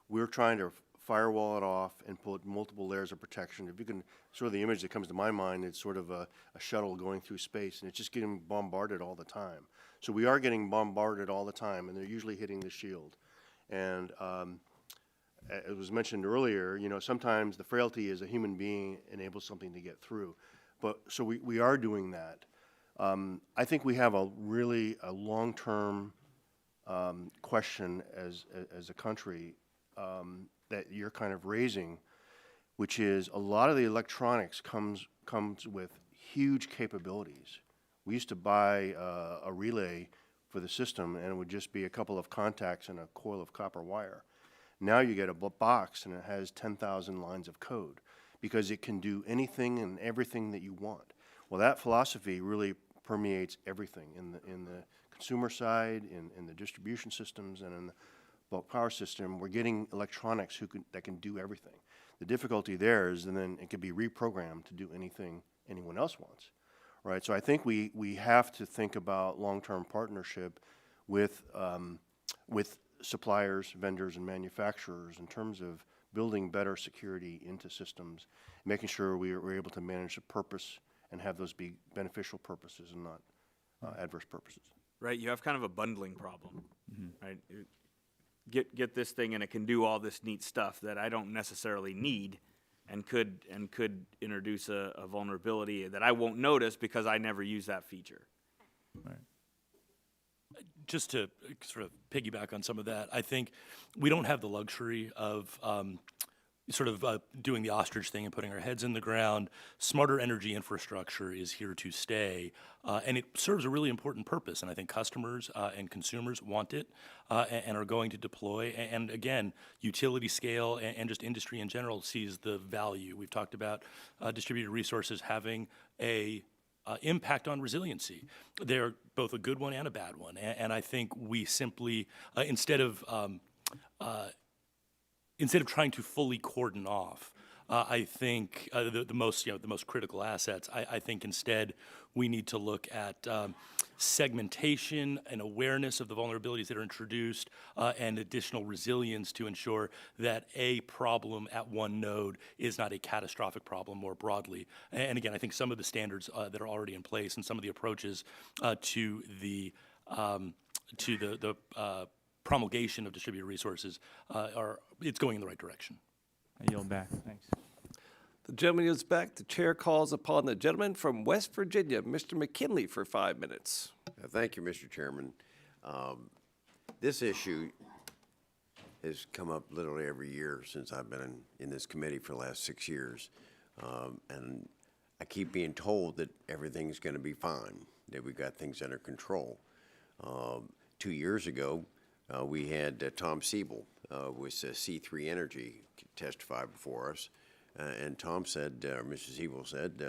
We're trying to firewall it off and put multiple layers of protection. If you can, sort of the image that comes to my mind, it's sort of a shuttle going through space, and it's just getting bombarded all the time. So we are getting bombarded all the time, and they're usually hitting the shield. And as was mentioned earlier, you know, sometimes the frailty as a human being enables something to get through. But so we are doing that. I think we have a long-term question as a country that you're kind of raising, which is a lot of the electronics comes with huge capabilities. We used to buy a relay for the system, and it would just be a couple of contacts and a coil of copper wire. Now you get a box, and it has 10,000 lines of code because it can do anything and everything that you want. Well, that philosophy really permeates everything in the consumer side, in the distribution systems, and in the bulk power system. We're getting electronics that can do everything. The difficulty there is, and then it can be reprogrammed to do anything anyone else wants, right? So I think we have to think about long-term partnership with suppliers, vendors, and manufacturers in terms of building better security into systems, making sure we're able to manage the purpose and have those be beneficial purposes and not adverse purposes. Right, you have kind of a bundling problem, right? Get this thing and it can do all this neat stuff that I don't necessarily need, and could introduce a vulnerability that I won't notice because I never use that feature. Right. Just to sort of piggyback on some of that, I think we don't have the luxury of sort of doing the ostrich thing and putting our heads in the ground. Smarter energy infrastructure is here to stay, and it serves a really important purpose. And I think customers and consumers want it and are going to deploy. And again, utility scale and just industry in general sees the value. We've talked about distributed resources having a impact on resiliency. They're both a good one and a bad one. And I think we simply, instead of trying to fully cordon off, I think the most critical assets, I think instead we need to look at segmentation and awareness of the vulnerabilities that are introduced and additional resilience to ensure that a problem at one node is not a catastrophic problem more broadly. And again, I think some of the standards that are already in place and some of the approaches to the promulgation of distributed resources it's going in the right direction. I yield back. Thanks. The gentleman yields back. The chair calls upon the gentleman from West Virginia, Mr. McKinley, for 5 minutes. Thank you, Mr. Chairman. This issue has come up literally every year since I've been in this committee for the last 6 years. And I keep being told that everything's going to be fine, that we've got things under control. 2 years ago, we had Tom Siebel with C3 Energy testify before us. And Tom said, Mr. Siebel said,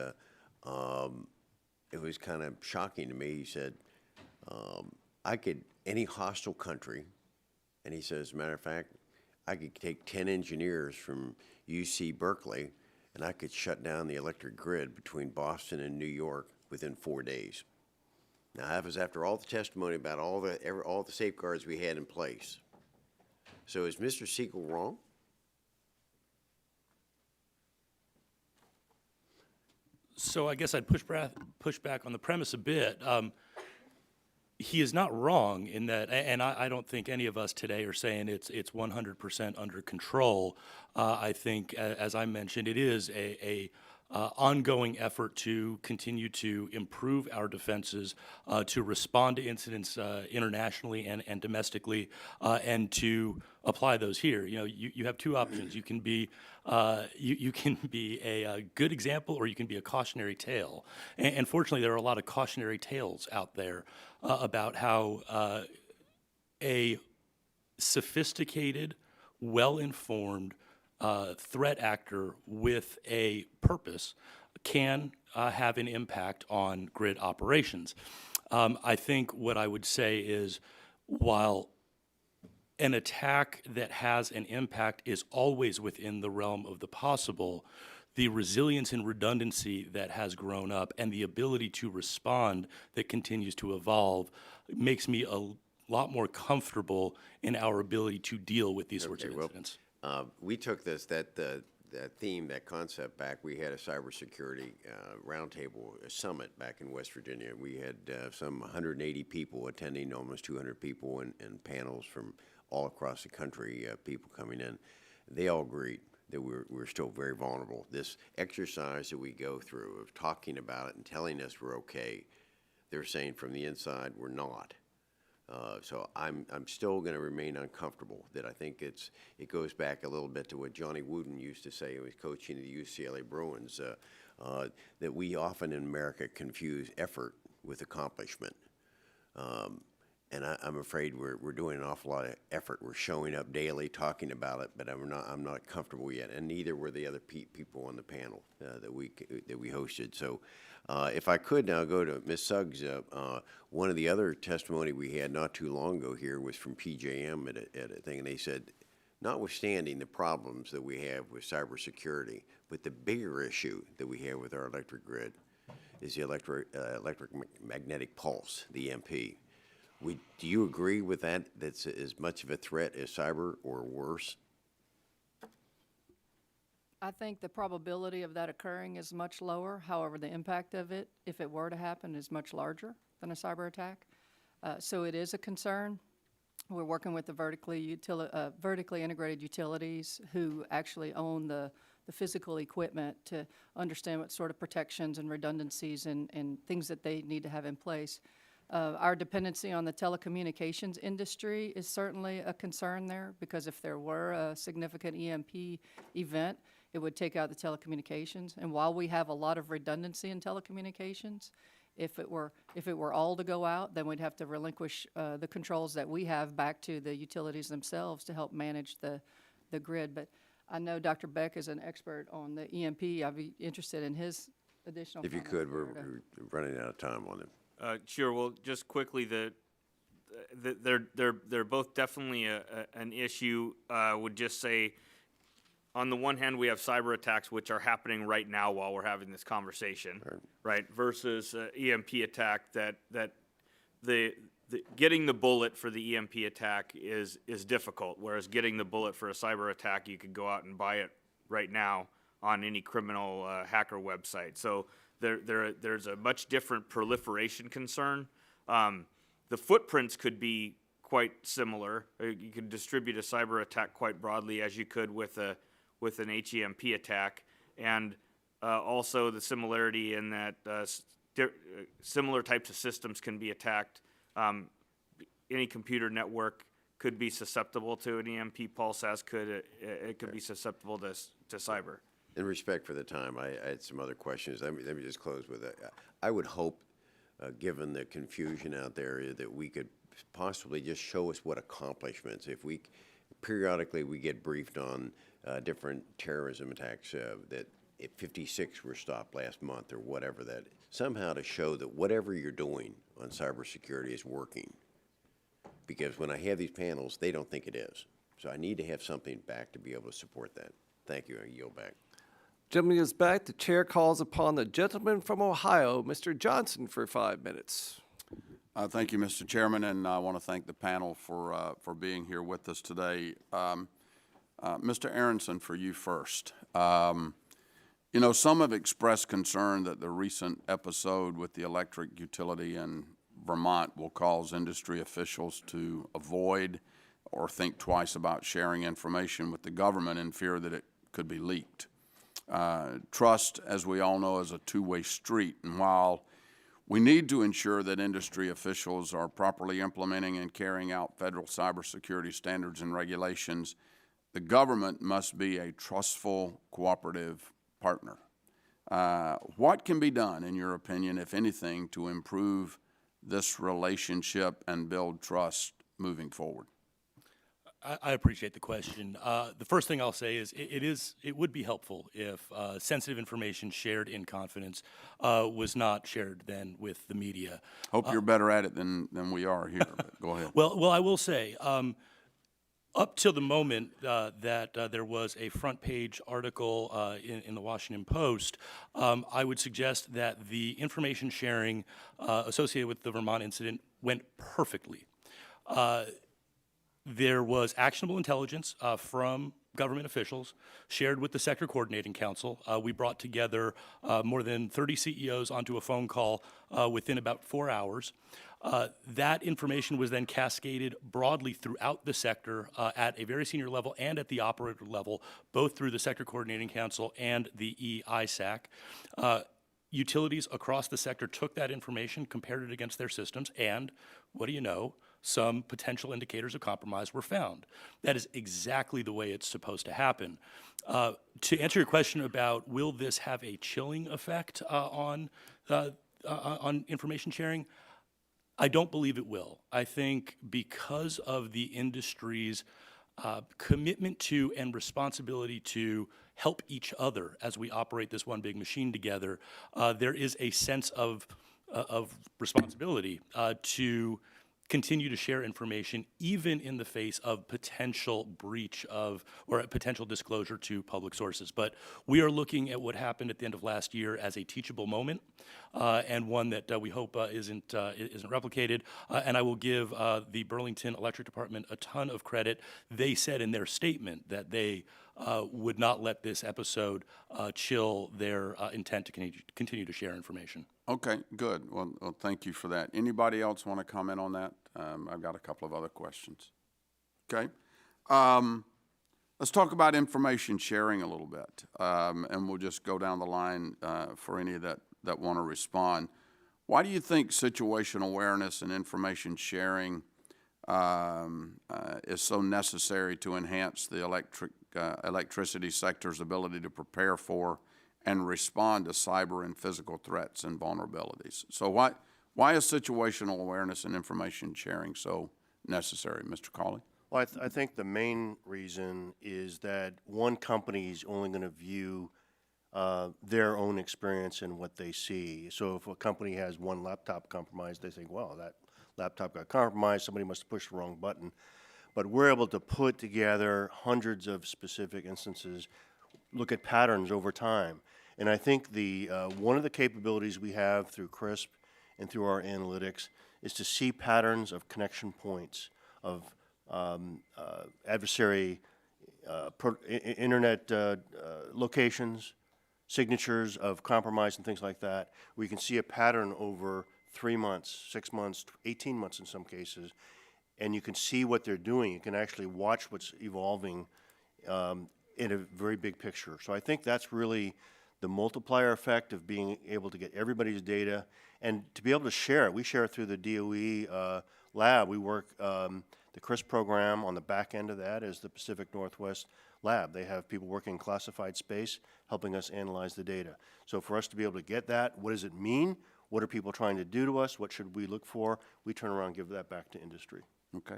it was kind of shocking to me. He said, any hostile country, and he said, as a matter of fact, I could take 10 engineers from UC Berkeley, and I could shut down the electric grid between Boston and New York within 4 days. Now, that was after all the testimony about all the safeguards we had in place. So is Mr. Siegel wrong? So I guess I'd push back on the premise a bit. He is not wrong in that, and I don't think any of us today are saying it's 100% under control. I think, as I mentioned, it is a ongoing effort to continue to improve our defenses, to respond to incidents internationally and domestically, and to apply those here. You know, you have two options. You can be you can be a good example, or you can be a cautionary tale. And fortunately, there are a lot of cautionary tales out there about how a sophisticated, well-informed threat actor with a purpose can have an impact on grid operations. I think what I would say is, while an attack that has an impact is always within the realm of the possible, the resilience and redundancy that has grown up and the ability to respond that continues to evolve makes me a lot more comfortable in our ability to deal with these sorts of incidents. We took that theme, that concept back. We had a cybersecurity roundtable summit back in West Virginia. We had some 180 people attending, almost 200 people, and panels from all across the country, people coming in. They all agreed that we're still very vulnerable. This exercise that we go through of talking about it and telling us we're okay, they're saying from the inside we're not. So I'm still going to remain uncomfortable. That I think it goes back a little bit to what Johnny Wooden used to say when he was coaching the UCLA Bruins, that we often in America confuse effort with accomplishment. And I'm afraid we're doing an awful lot of effort. We're showing up daily, talking about it, but I'm not comfortable yet, and neither were the other people on the panel that we hosted. So, if I could now go to Ms. Suggs, one of the other testimony we had not too long ago here was from PJM at a thing, and they said, notwithstanding the problems that we have with cybersecurity, but the bigger issue that we have with our electric grid is the electromagnetic pulse, the EMP. Do you agree with that? That's as much of a threat as cyber, or worse? I think the probability of that occurring is much lower. However, the impact of it, if it were to happen, is much larger than a cyber attack. So it is a concern. We're working with the vertically integrated utilities who actually own the physical equipment to understand what sort of protections and redundancies and things that they need to have in place. Our dependency on the telecommunications industry is certainly a concern there, because if there were a significant EMP event, it would take out the telecommunications. And while we have a lot of redundancy in telecommunications, if it were all to go out, then we'd have to relinquish the controls that we have back to the utilities themselves to help manage the grid. But I know Dr. Beck is an expert on the EMP. I'd be interested in his additional If you comments could, there we're running out of time on it. Sure. Well, just quickly, they're both definitely an issue. Would just say, on the one hand, we have cyber attacks which are happening right now while we're having this conversation, right? Versus EMP attack that the getting the bullet for the EMP attack is difficult, whereas getting the bullet for a cyber attack, you could go out and buy it right now on any criminal hacker website. So there's a much different proliferation concern. The footprints could be quite similar. You could distribute a cyber attack quite broadly as you could with an HEMP attack, and also the similarity in that similar types of systems can be attacked. Any computer network could be susceptible to an EMP pulse, as could it could be susceptible to cyber. In respect for the time, I had some other questions. Let me just close with it. I would hope, given the confusion out there, that we could possibly just show us what accomplishments. If we periodically we get briefed on different terrorism attacks, that 56 were stopped last month or whatever, that somehow to show that whatever you're doing on cybersecurity is working. Because when I have these panels, they don't think it is. So I need to have something back to be able to support that. Thank you. I yield back. Gentleman is back. The chair calls upon the gentleman from Ohio, Mr. Johnson, for 5 minutes. Thank you, Mr. Chairman, and I want to thank the panel for being here with us today. Mr. Aronson, for you first. You know, some have expressed concern that the recent episode with the electric utility in Vermont will cause industry officials to avoid or think twice about sharing information with the government in fear that it could be leaked. Trust, as we all know, is a two-way street, and while we need to ensure that industry officials are properly implementing and carrying out federal cybersecurity standards and regulations, the government must be a trustful, cooperative partner. What can be done, in your opinion, if anything, to improve this relationship and build trust moving forward? I appreciate the question. The first thing I'll say is it would be helpful if sensitive information shared in confidence was not shared then with the media. Hope you're better at it than we are here, but go ahead. Well, I will say, up till the moment that there was a front page article in the Washington Post, I would suggest that the information sharing associated with the Vermont incident went perfectly. There was actionable intelligence from government officials shared with the Sector Coordinating Council. We brought together more than 30 CEOs onto a phone call within about 4 hours. That information was then cascaded broadly throughout the sector at a very senior level and at the operator level, both through the Sector Coordinating Council and the EISAC. Utilities across the sector took that information, compared it against their systems, and what do you know? Some potential indicators of compromise were found. That is exactly the way it's supposed to happen. To answer your question about will this have a chilling effect on information sharing, I don't believe it will. I think because of the industry's commitment to and responsibility to help each other as we operate this one big machine together, there is a sense of responsibility to continue to share information even in the face of potential breach of or a potential disclosure to public sources. But we are looking at what happened at the end of last year as a teachable moment and one that we hope isn't replicated. And I will give the Burlington Electric Department a ton of credit. They said in their statement that they would not let this episode chill their intent to continue to share information. Okay, good. Well, thank you for that. Anybody else want to comment on that? I've got a couple of other questions. Okay. Let's talk about information sharing a little bit, and we'll just go down the line for any that want to respond. Why do you think situational awareness and information sharing is so necessary to enhance the electricity sector's ability to prepare for and respond to cyber and physical threats and vulnerabilities? So why is situational awareness and information sharing so necessary, Mr. Cawley? Well, I think the main reason is that one company is only going to view their own experience and what they see. So if a company has one laptop compromised, they think, well, that laptop got compromised, somebody must have pushed the wrong button. But we're able to put together hundreds of specific instances, look at patterns over time. And I think one of the capabilities we have through CRISP and through our analytics is to see patterns of connection points, of adversary internet locations, signatures of compromise and things like that. We can see a pattern over 3 months, 6 months, 18 months in some cases, and you can see what they're doing. You can actually watch what's evolving in a very big picture. So I think that's really the multiplier effect of being able to get everybody's data and to be able to share it. We share it through the DOE lab. We work, the CRISP program on the back end of that is the Pacific Northwest lab. They have people working in classified space helping us analyze the data. So for us to be able to get that, what does it mean? What are people trying to do to us? What should we look for? We turn around and give that back to industry. Okay.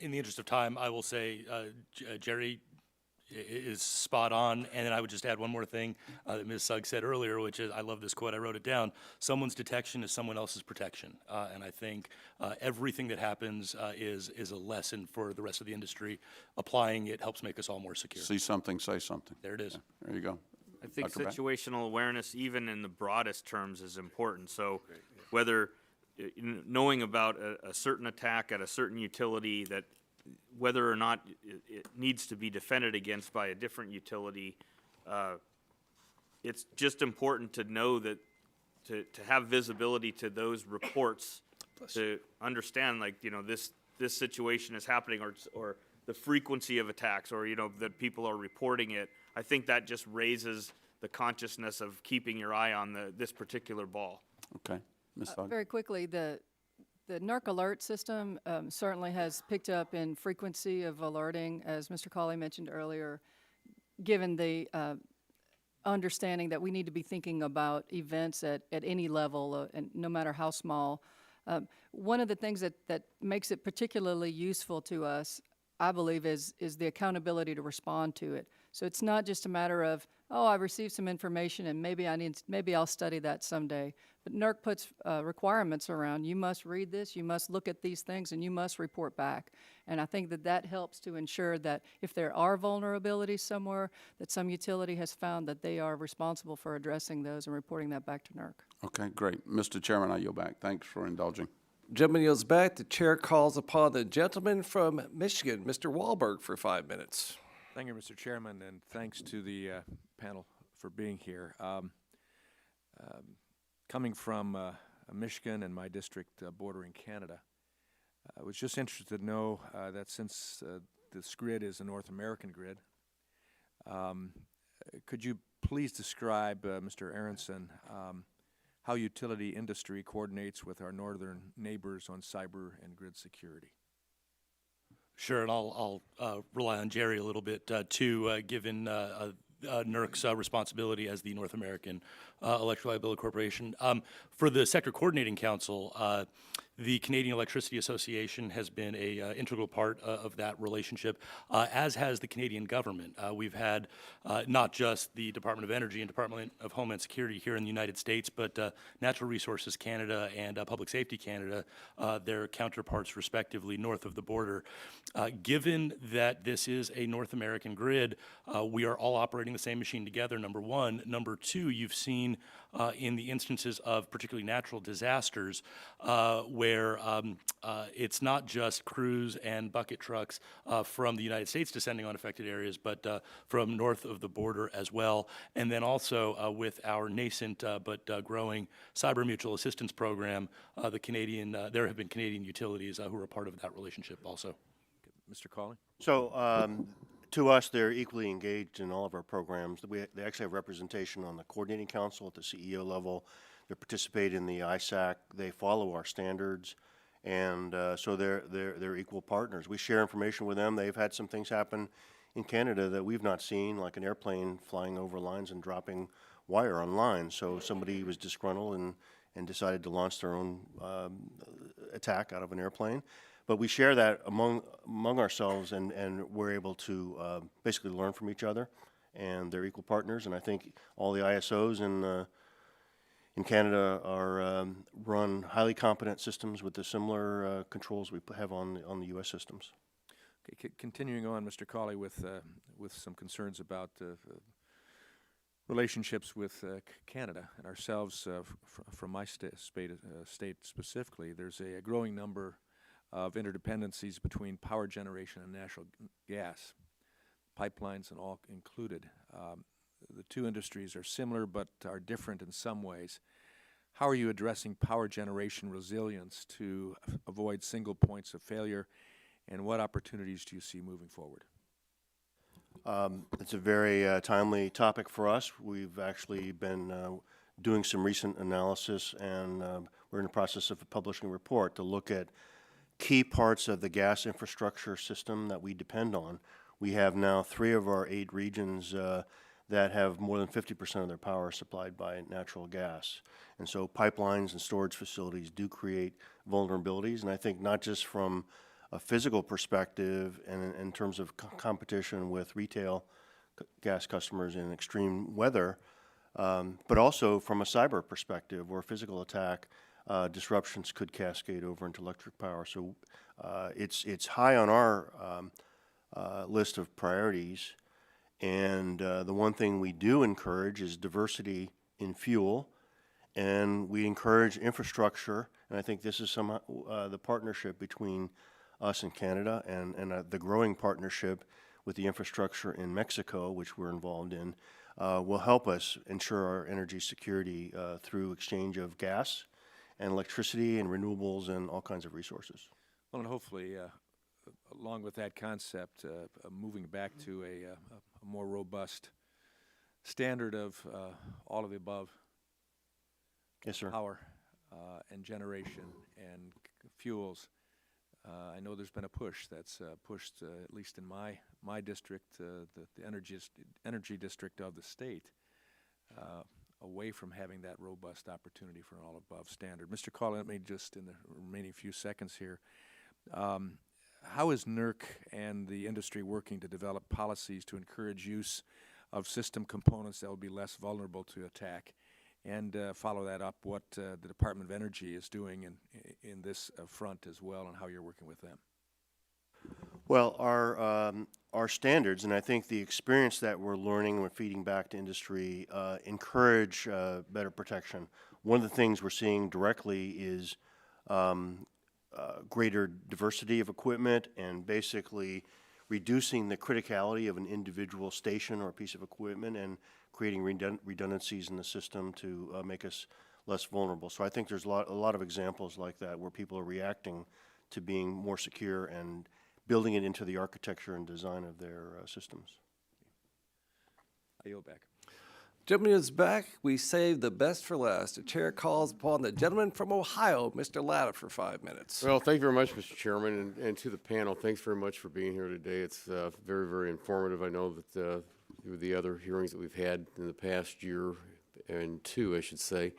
In the interest of time, I will say Jerry is spot on, and then I would just add one more thing that Ms. Sugg said earlier, which is, I love this quote, I wrote it down, someone's detection is someone else's protection, and I think everything that happens is a lesson for the rest of the industry. Applying it helps make us all more secure. See something, say something. There it is. Yeah, there you go. I think Dr. Beck? situational awareness, even in the broadest terms, is important. So whether knowing about a certain attack at a certain utility, that whether or not it needs to be defended against by a different utility, it's just important to know that to have visibility to those reports, to understand, like, this situation is happening, or the frequency of attacks, or that people are reporting it. I think that just raises the consciousness of keeping your eye on this particular ball. Okay. Ms. Sugg? Very quickly, the NERC alert system certainly has picked up in frequency of alerting, as Mr. Cawley mentioned earlier, given the understanding that we need to be thinking about events at any level, and no matter how small. One of the things that makes it particularly useful to us, I believe, is the accountability to respond to it. So it's not just a matter of, oh, I received some information and maybe I'll study that someday. But NERC puts requirements around, you must read this, you must look at these things, and you must report back. And I think that helps to ensure that if there are vulnerabilities somewhere, that some utility has found that they are responsible for addressing those and reporting that back to NERC. Okay, great. Mr. Chairman, I yield back. Thanks for indulging. Gentleman yields back. The chair calls upon the gentleman from Michigan, Mr. Wahlberg, for 5 minutes. Thank you, Mr. Chairman, and thanks to the panel for being here. Coming from Michigan and my district bordering Canada, I was just interested to know that since this grid is a North American grid, could you please describe, Mr. Aronson, how utility industry coordinates with our northern neighbors on cyber and grid security? Sure, and I'll rely on Jerry a little bit too, given NERC's responsibility as the North American Electric Liability Corporation. For the Sector Coordinating Council, the Canadian Electricity Association has been an integral part of that relationship, as has the Canadian government. We've had not just the Department of Energy and Department of Homeland Security here in the United States, but Natural Resources Canada and Public Safety Canada, their counterparts respectively north of the border. Given that this is a North American grid, we are all operating the same machine together, number one. Number two, you've seen in the instances of particularly natural disasters where it's not just crews and bucket trucks from the United States descending on affected areas, but from north of the border as well. And then also with our nascent but growing cyber mutual assistance program, there have been Canadian utilities who are a part of that relationship also. Mr. Cawley? So to us, they're equally engaged in all of our programs. They actually have representation on the coordinating council at the CEO level. They participate in the ISAC. They follow our standards, and so they're equal partners. We share information with them. They've had some things happen in Canada that we've not seen, like an airplane flying over lines and dropping wire on lines. So somebody was disgruntled and decided to launch their own attack out of an airplane. But we share that among ourselves, and we're able to basically learn from each other, and they're equal partners. And I think all the ISOs in Canada are run highly competent systems with the similar controls we have on the U.S. systems. Okay, continuing on, Mr. Cawley, with some concerns about relationships with Canada and ourselves, from my state specifically, there's a growing number of interdependencies between power generation and natural gas, pipelines and all included. The two industries are similar but are different in some ways. How are you addressing power generation resilience to avoid single points of failure, and what opportunities do you see moving forward? It's a very timely topic for us. We've actually been doing some recent analysis, and we're in the process of publishing a report to look at key parts of the gas infrastructure system that we depend on. We have now 3 of our 8 regions that have more than 50% of their power supplied by natural gas. And so pipelines and storage facilities do create vulnerabilities, and I think not just from a physical perspective and in terms of competition with retail gas customers in extreme weather, but also from a cyber perspective, where physical attack disruptions could cascade over into electric power. So it's high on our list of priorities, and the one thing we do encourage is diversity in fuel, and we encourage infrastructure, and I think this is some the partnership between us and Canada, and the growing partnership with the infrastructure in Mexico, which we're involved in, will help us ensure our energy security through exchange of gas and electricity and renewables and all kinds of resources. Well, and hopefully, along with that concept, moving back to a more robust standard of all of the above. Yes, sir. Power and generation and fuels. I know there's been a push that's pushed, at least in my district, the energy district of the state, away from having that robust opportunity for an all-above standard. Mr. Cawley, let me just, in the remaining few seconds here, how is NERC and the industry working to develop policies to encourage use of system components that will be less vulnerable to attack? And follow that up, what the Department of Energy is doing in this front as well, and how you're working with them. Well, our standards, and I think the experience that we're learning and we're feeding back to industry, encourage better protection. One of the things we're seeing directly is greater diversity of equipment, and basically reducing the criticality of an individual station or piece of equipment, and creating redundancies in the system to make us less vulnerable. So I think there's a lot of examples like that where people are reacting to being more secure and building it into the architecture and design of their systems. I yield back. Gentleman is back. We saved the best for last. The chair calls upon the gentleman from Ohio, Mr. Latta, for 5 minutes. Well, thank you very much, Mr. Chairman, and to the panel, thanks very much for being here today. It's very, very informative. I know that through the other hearings that we've had in the past year and 2, I should say,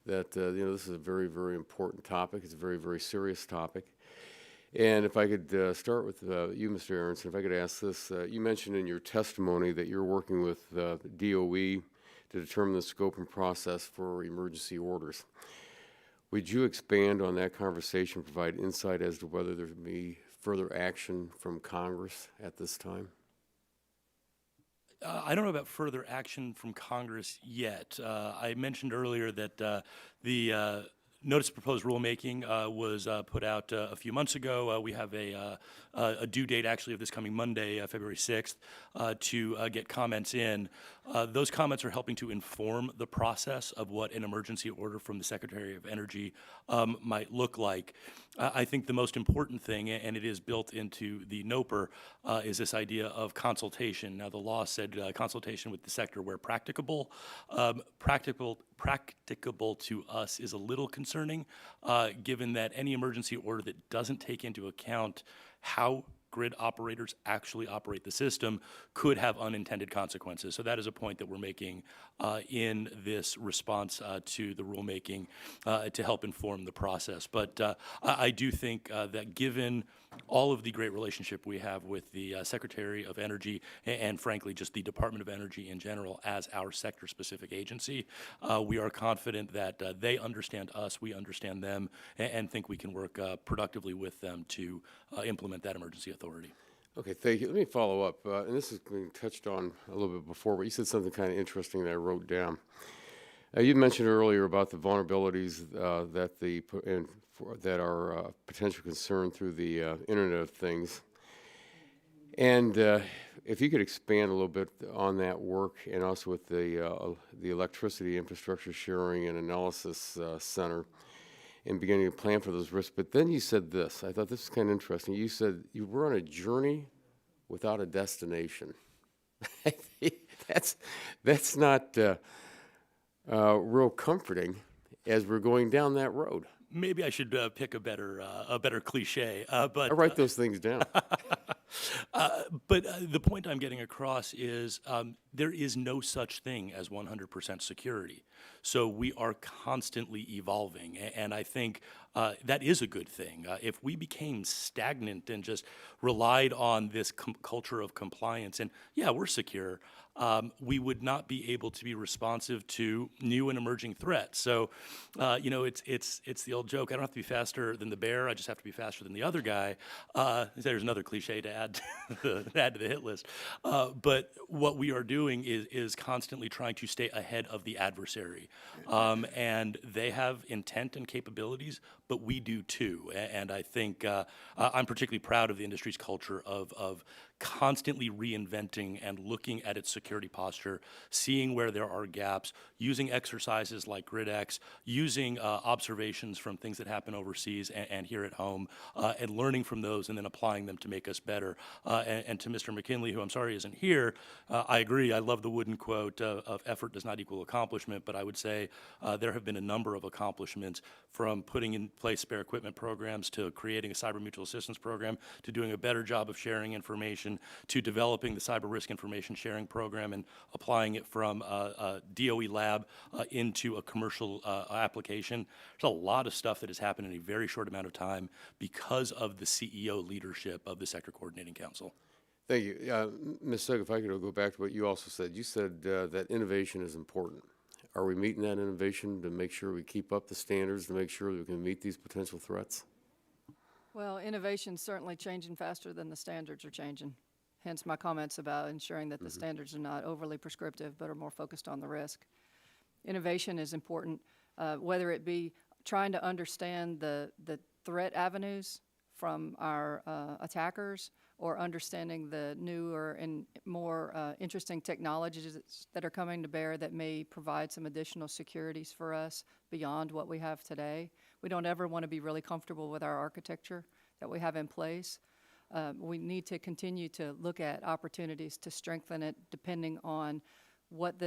that this is a very, very important topic. It's a very, very serious topic. And if I could start with you, Mr. Aronson, if I could ask this. You mentioned in your testimony that you're working with DOE to determine the scope and process for emergency orders. Would you expand on that conversation, provide insight as to whether there be further action from Congress at this time? I don't know about further action from Congress yet. I mentioned earlier that the notice of proposed rulemaking was put out a few months ago. We have a due date actually of this coming Monday, February 6th, to get comments in. Those comments are helping to inform the process of what an emergency order from the Secretary of Energy might look like. I think the most important thing, and it is built into the NOPR, is this idea of consultation. Now, the law said consultation with the sector where practicable. practicable to us is a little concerning, given that any emergency order that doesn't take into account how grid operators actually operate the system could have unintended consequences. So that is a point that we're making in this response to the rulemaking to help inform the process. But I do think that given all of the great relationship we have with the Secretary of Energy and frankly just the Department of Energy in general as our sector-specific agency, we are confident that they understand us, we understand them, and think we can work productively with them to implement that emergency authority. Okay, thank you. Let me follow up, and this is being touched on a little bit before, but you said something kind of interesting that I wrote down. You mentioned earlier about the vulnerabilities that are a potential concern through the Internet of Things. And if you could expand a little bit on that work, and also with the Electricity Infrastructure Sharing and Analysis Center, and beginning to plan for those risks. But then you said this. I thought this was kind of interesting. You said you were on a journey without a destination. That's not real comforting as we're going down that road. Maybe I should pick a better cliche. But I write those things down. But the point I'm getting across is there is no such thing as 100% security. So we are constantly evolving, and I think that is a good thing. If we became stagnant and just relied on this culture of compliance, and yeah, we're secure, we would not be able to be responsive to new and emerging threats. So, you know, it's the old joke. I don't have to be faster than the bear. I just have to be faster than the other guy. There's another cliche to add to the hit list. But what we are doing is constantly trying to stay ahead of the adversary. And they have intent and capabilities, but we do too. And I think I'm particularly proud of the industry's culture of constantly reinventing and looking at its security posture, seeing where there are gaps, using exercises like GridX, using observations from things that happen overseas and here at home, and learning from those and then applying them to make us better. And to Mr. McKinley, who I'm sorry isn't here, I agree. I love the wooden quote of effort does not equal accomplishment, but I would say there have been a number of accomplishments, from putting in place spare equipment programs to creating a cyber mutual assistance program to doing a better job of sharing information to developing the cyber risk information sharing program and applying it from a DOE lab into a commercial application. There's a lot of stuff that has happened in a very short amount of time because of the CEO leadership of the Sector Coordinating Council. Thank you. Ms. Sugg, if I could go back to what you also said. You said that innovation is important. Are we meeting that innovation to make sure we keep up the standards, to make sure that we can meet these potential threats? Well, innovation's certainly changing faster than the standards are changing. Hence my comments about ensuring that the standards are not overly prescriptive but are more focused on the risk. Innovation is important, whether it be trying to understand the threat avenues from our attackers, or understanding the newer and more interesting technologies that are coming to bear that may provide some additional securities for us beyond what we have today. We don't ever want to be really comfortable with our architecture that we have in place. We need to continue to look at opportunities to strengthen it depending on what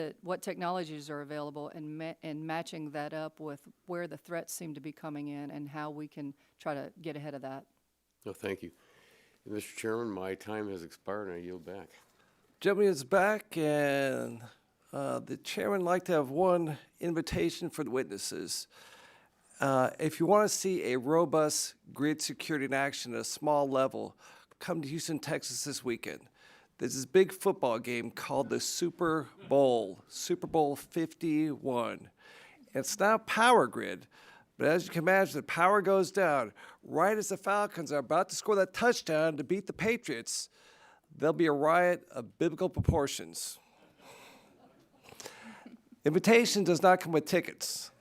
technologies are available, and matching that up with where the threats seem to be coming in and how we can try to get ahead of that. No, thank you. Mr. Chairman, my time has expired and I yield back. Gentleman is back, and the chairman would like to have one invitation for the witnesses. If you want to see a robust grid security in action at a small level, come to Houston, Texas this weekend. There's this big football game called the Super Bowl 51. It's not power grid, but as you can imagine, the power goes down. Right as the Falcons are about to score that touchdown to beat the Patriots, there'll be a riot of biblical proportions. Invitation does not come with tickets,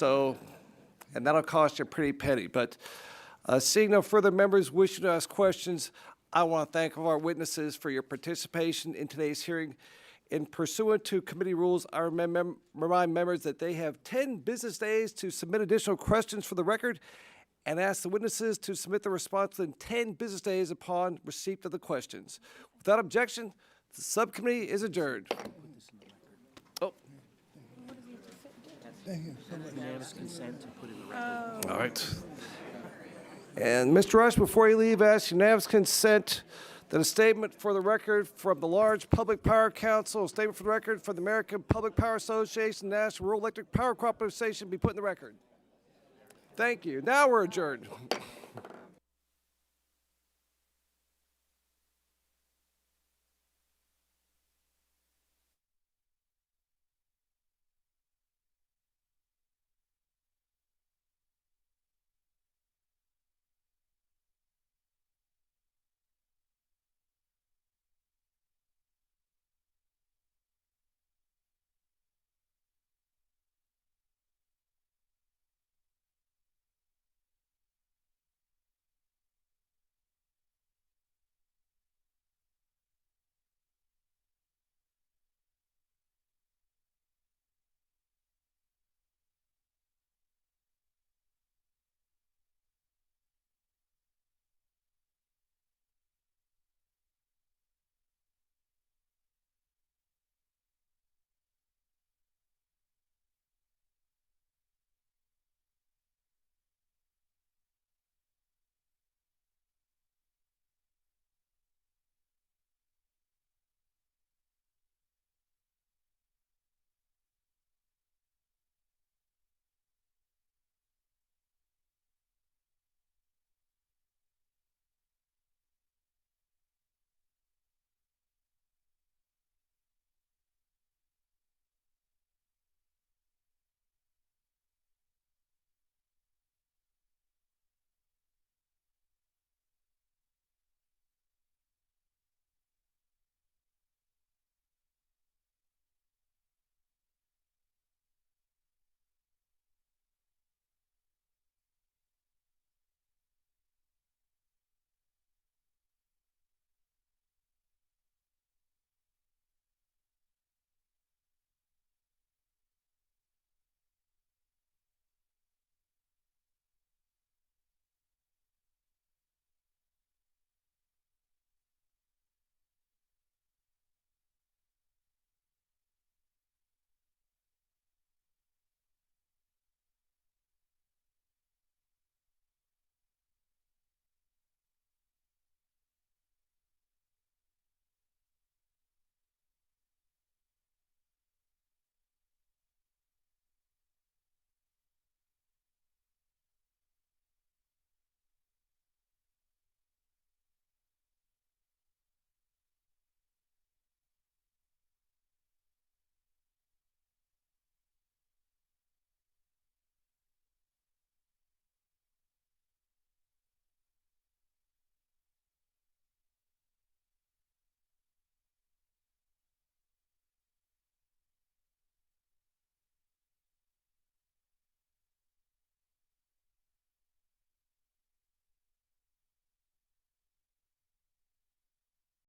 and that'll cost you a pretty penny. But seeing no further members wishing to ask questions, I want to thank all our witnesses for your participation in today's hearing. In pursuant to committee rules, I remind members that they have 10 business days to submit additional questions for the record, and ask the witnesses to submit the response within 10 business days upon receipt of the questions. Without objection, the subcommittee is adjourned. Thank you so much. Unanimous consent to put in the record. All right. And Mr. Rush, before you leave, I ask unanimous consent that a statement for the record from the large Public Power Council, a statement for the record from the American Public Power Association, National Rural Electric Power Cooperative Association be put in the record. Thank you. Now we're adjourned.